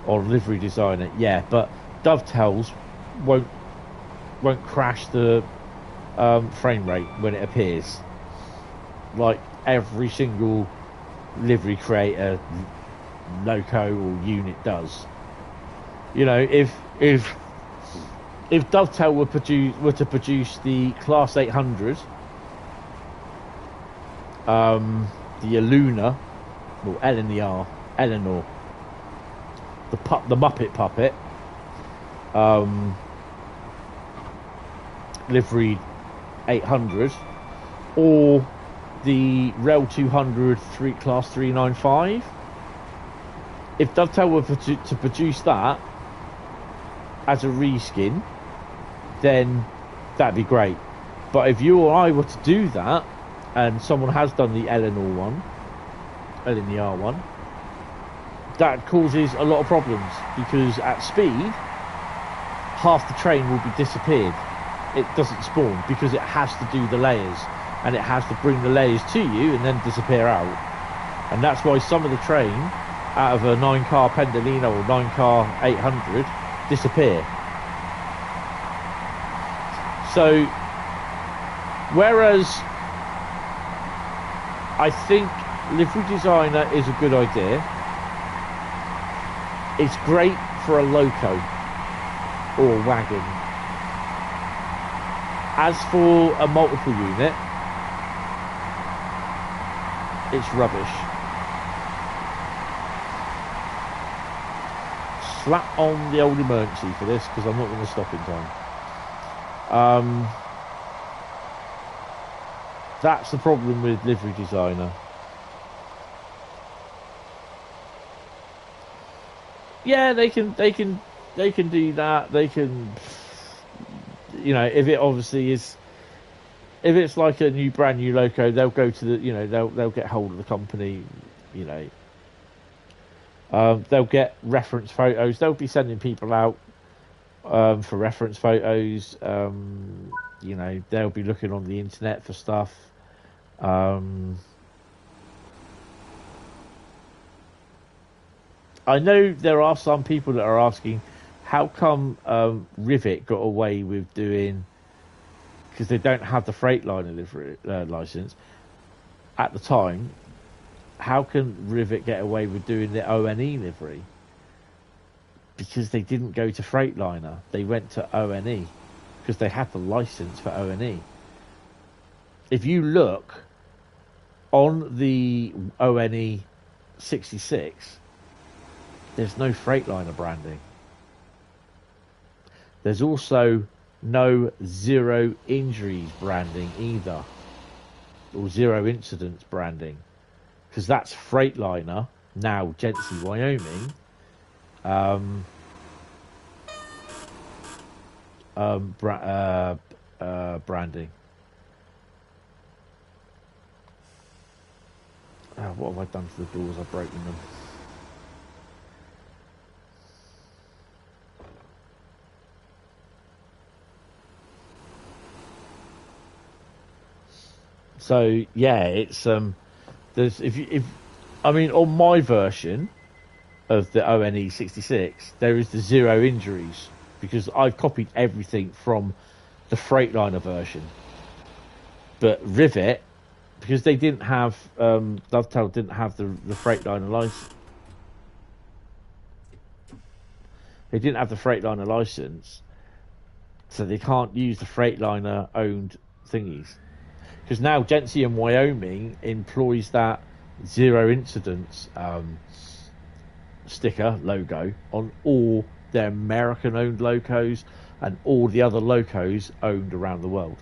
or livery designer. Yeah, but Dovetails won't crash the frame rate when it appears, like every single livery creator loco or unit does. You know, if if Dovetail were to produce the Class 800, the Eluna, or Eleanor, the Muppet puppet, livery 800, or the Rail 200 Class 395. If Dovetail were to produce that as a reskin, then that'd be great. But if you or I were to do that, and someone has done the Eleanor one, that causes a lot of problems, because at speed, half the train will be disappeared. It doesn't spawn because it has to do the layers, and it has to bring the layers to you and then disappear out. And that's why some of the train out of a 9-car Pendolino or 9-car 800 disappear. So, whereas I think livery designer is a good idea, it's great for a loco or a wagon. As for a multiple unit, it's rubbish. Slap on the old emergency for this, because I'm not going to stop in time. That's the problem with livery designer. Yeah, they can do that. They can, you know, if it obviously is, if it's like a brand new loco, they'll go to the, you know, they'll get hold of the company, you know. They'll get reference photos. They'll be sending people out for reference photos. You know, they'll be looking on the internet for stuff. I know there are some people that are asking, how come Rivet got away with doing, because they don't have the Freightliner livery license at the time, how can Rivet get away with doing the ONE livery? Because they didn't go to Freightliner, they went to ONE, because they had the license for ONE. If you look on the ONE 66, there's no Freightliner branding. There's also no zero injuries branding either, or zero incidents branding, because that's Freightliner, now Gentry, Wyoming, branding. What have I done to the doors? I've broken them. So yeah, it's there's if I mean, on my version of the ONE 66, there is the zero injuries, because I've copied everything from the Freightliner version. But Rivet, because they didn't have Dovetail didn't have the Freightliner license. They didn't have the Freightliner license, so they can't use the Freightliner owned thingies. Because now Gentry and Wyoming employs that zero incidents sticker logo on all their American owned locos and all the other locos owned around the world.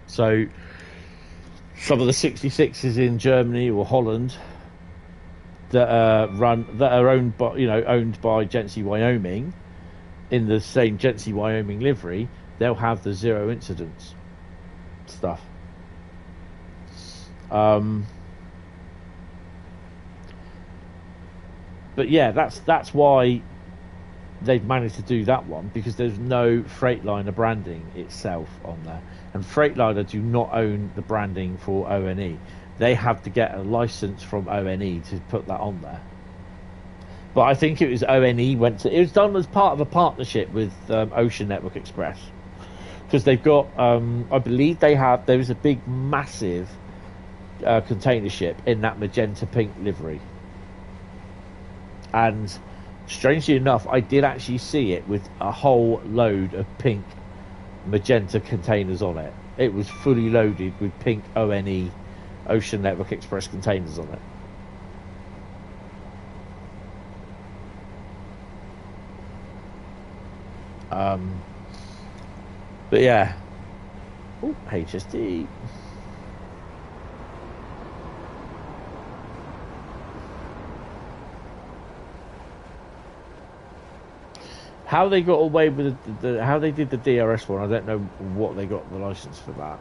So some of the 66s in Germany or Holland that are owned by Gentry Wyoming, in the same Gentry Wyoming livery, they'll have the zero incidents stuff. But yeah, that's why they've managed to do that one, because there's no Freightliner branding itself on there, and Freightliner do not own the branding for ONE. They have to get a license from ONE to put that on there. But I think it was ONE it was done as part of a partnership with Ocean Network Express, because they've got I believe there was a big massive container ship in that magenta pink livery, and Strangely enough, I did actually see it with a whole load of pink magenta containers on it. It was fully loaded with pink ONE, Ocean Network Express containers on it. But yeah. Oh, HSD. How they got away with how they did the DRS one, I don't know what they got the license for that.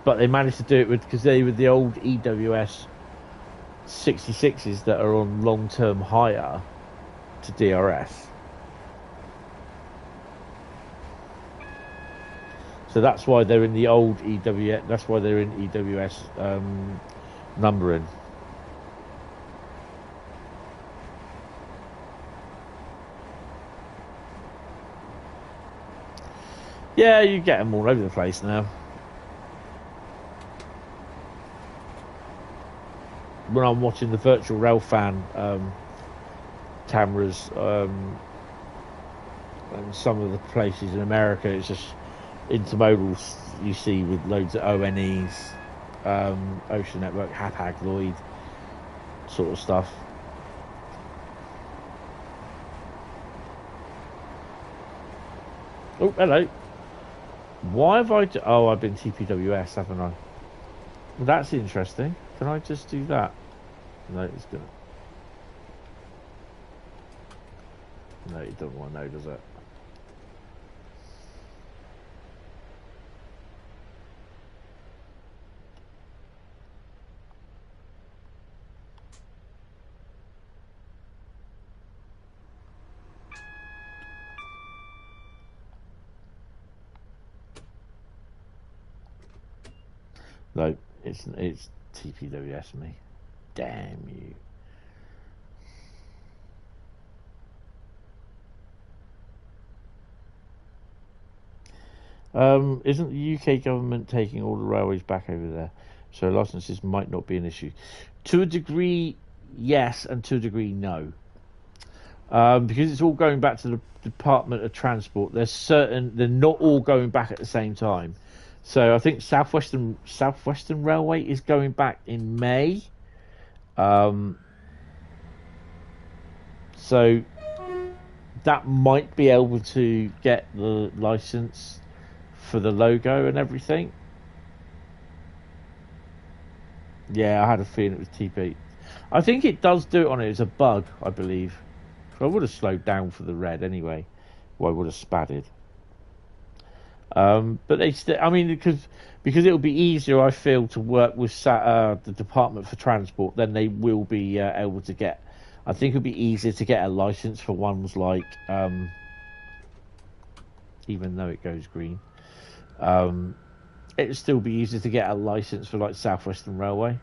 But they managed to do it because they were the old EWS 66s that are on long-term hire to DRS. So that's why they're in the old EWS. That's why they're in EWS numbering. Yeah, you get them all over the place now. When I'm watching the virtual rail fan cameras and some of the places in America, it's just intermodals you see with loads of ONEs, Ocean Network, Hapag Lloyd sort of stuff. Oh, hello. Why have I... Oh, I've been TPWS, haven't I? Well, that's interesting. Can I just do that? No, it's gonna... No, it doesn't want to know, does it? No, it's TPWS me. Damn you. Isn't the UK government taking all the railways back over there? So licenses might not be an issue. To a degree, yes, and to a degree, no. Because it's all going back to the Department of Transport. They're not all going back at the same time. So I think Southwestern Railway is going back in May. So that might be able to get the license for the logo and everything. Yeah, I had a feeling it was TP. I think it does do it on it as a bug, I believe. I would have slowed down for the red anyway. Well, I would have spadded. But they still, I mean, because it will be easier, I feel, to work with the Department for Transport, then they will be able to get. I think it'll be easier to get a license for ones like, even though it goes green, it'll still be easier to get a license for like Southwestern Railway.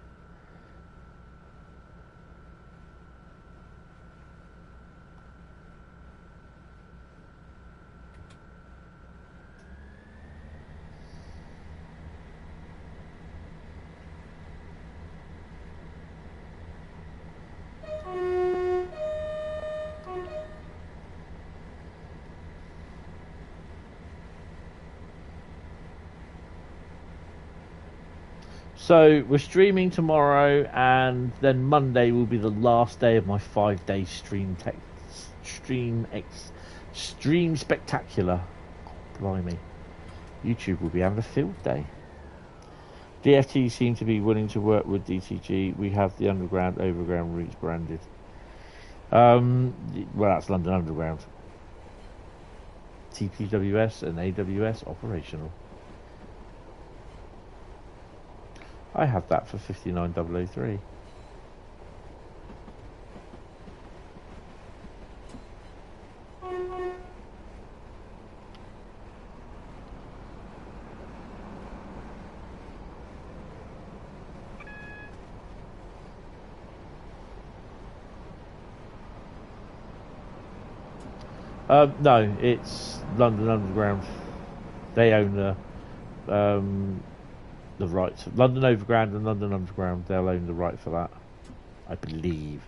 So we're streaming tomorrow, and then Monday will be the last day of my 5-day stream spectacular. Blimey, YouTube will be having a field day. DFT seem to be willing to work with DTG. We have the underground, overground routes branded. Well, that's London Underground. TPWS and AWS operational. I have that for 59003. No, it's London Underground. They own the rights. London Overground and London Underground, they'll own the right for that, I believe.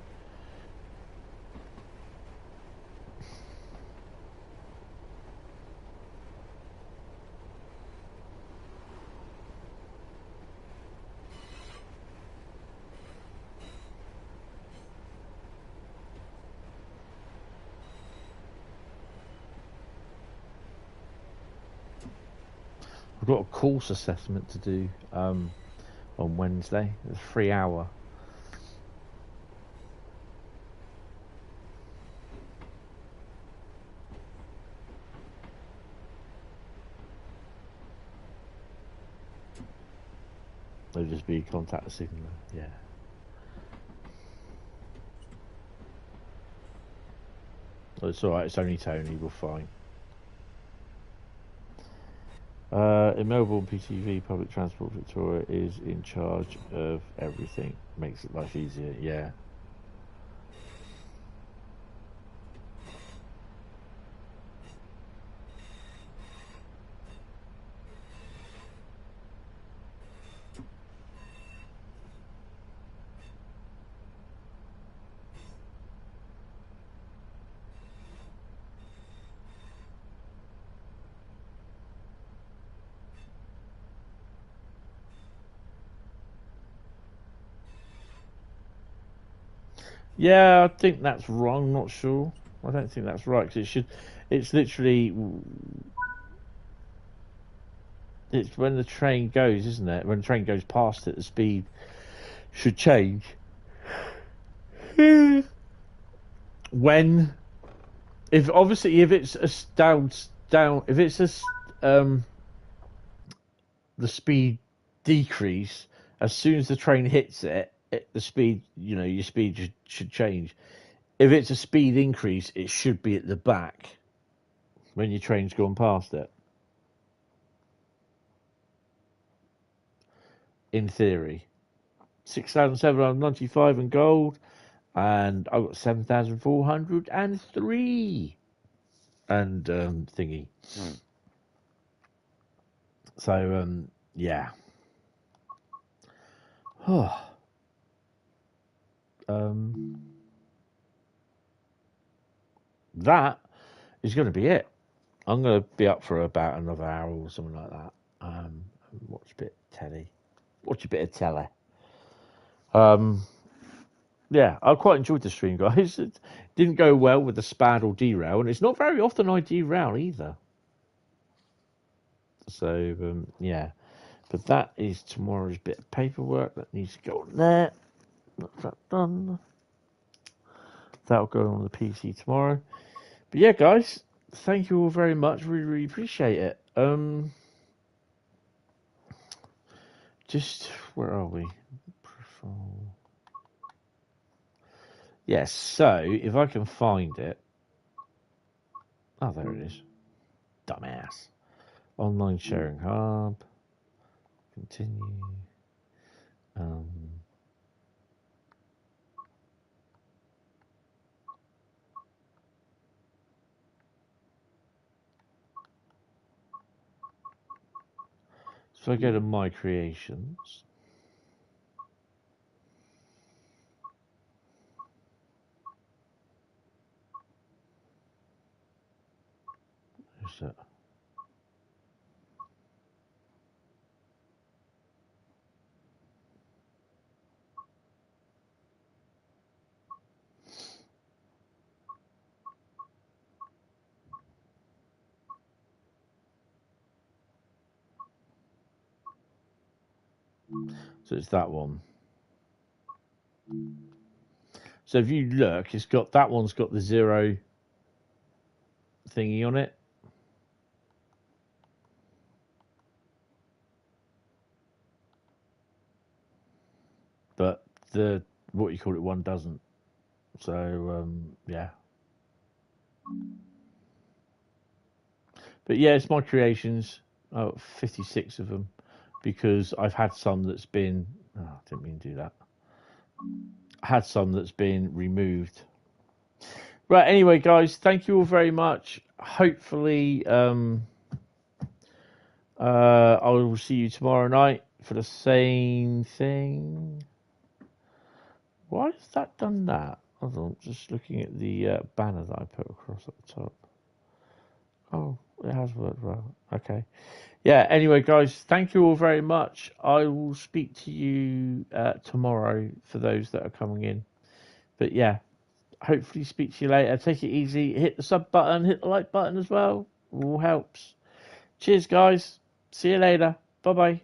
got a course assessment to do on Wednesday. It's 3 hour. They'll just be contact the signaller, yeah. It's alright, it's only Tony, we're fine. In Melbourne, PTV, Public Transport Victoria is in charge of everything. Makes it life easier, yeah. Yeah, I think that's wrong. Not sure. I don't think that's right because it should. It's literally. It's when the train goes, isn't it? When the train goes past it, the speed should change. When, if obviously if it's a down, if it's a the speed decrease as soon as the train hits it, the speed, your speed should change. If it's a speed increase, it should be at the back when your train's gone past it. In theory. 6,795 in gold, and I've got 7,403 and thingy. So yeah. That is going to be it. I'm going to be up for about another hour or something like that. Watch a bit of telly. Watch a bit of telly. Yeah, I quite enjoyed the stream, guys. It didn't go well with the spad or derail, and it's not very often I derail either. So, yeah. But that is tomorrow's bit of paperwork that needs to go on there. That's that done. That'll go on the PC tomorrow. But yeah, guys, thank you all very much. Really, really appreciate it. Just, where are we? Yes, so if I can find it. Oh, there it is. Dumbass. Online sharing hub. Continue. So I go to my creations. Where's that? So it's that one. So if you look, it's got that one's got the 0 thingy on it. But the what you call it one doesn't. So yeah. But yeah, it's my creations. 56 of them because I've had some that's been. Oh, I didn't mean to do that. I had some that's been removed. Right. Anyway, guys, thank you all very much. Hopefully, I will see you tomorrow night for the same thing. Why has that done that? Hold on, just looking at the banner that I put across at the top. Oh, it has worked well. Okay. Yeah, anyway, guys, thank you all very much. I will speak to you tomorrow for those that are coming in. But yeah, hopefully speak to you later. Take it easy. Hit the sub button, hit the like button as well. All helps. Cheers, guys. See you later. Bye bye.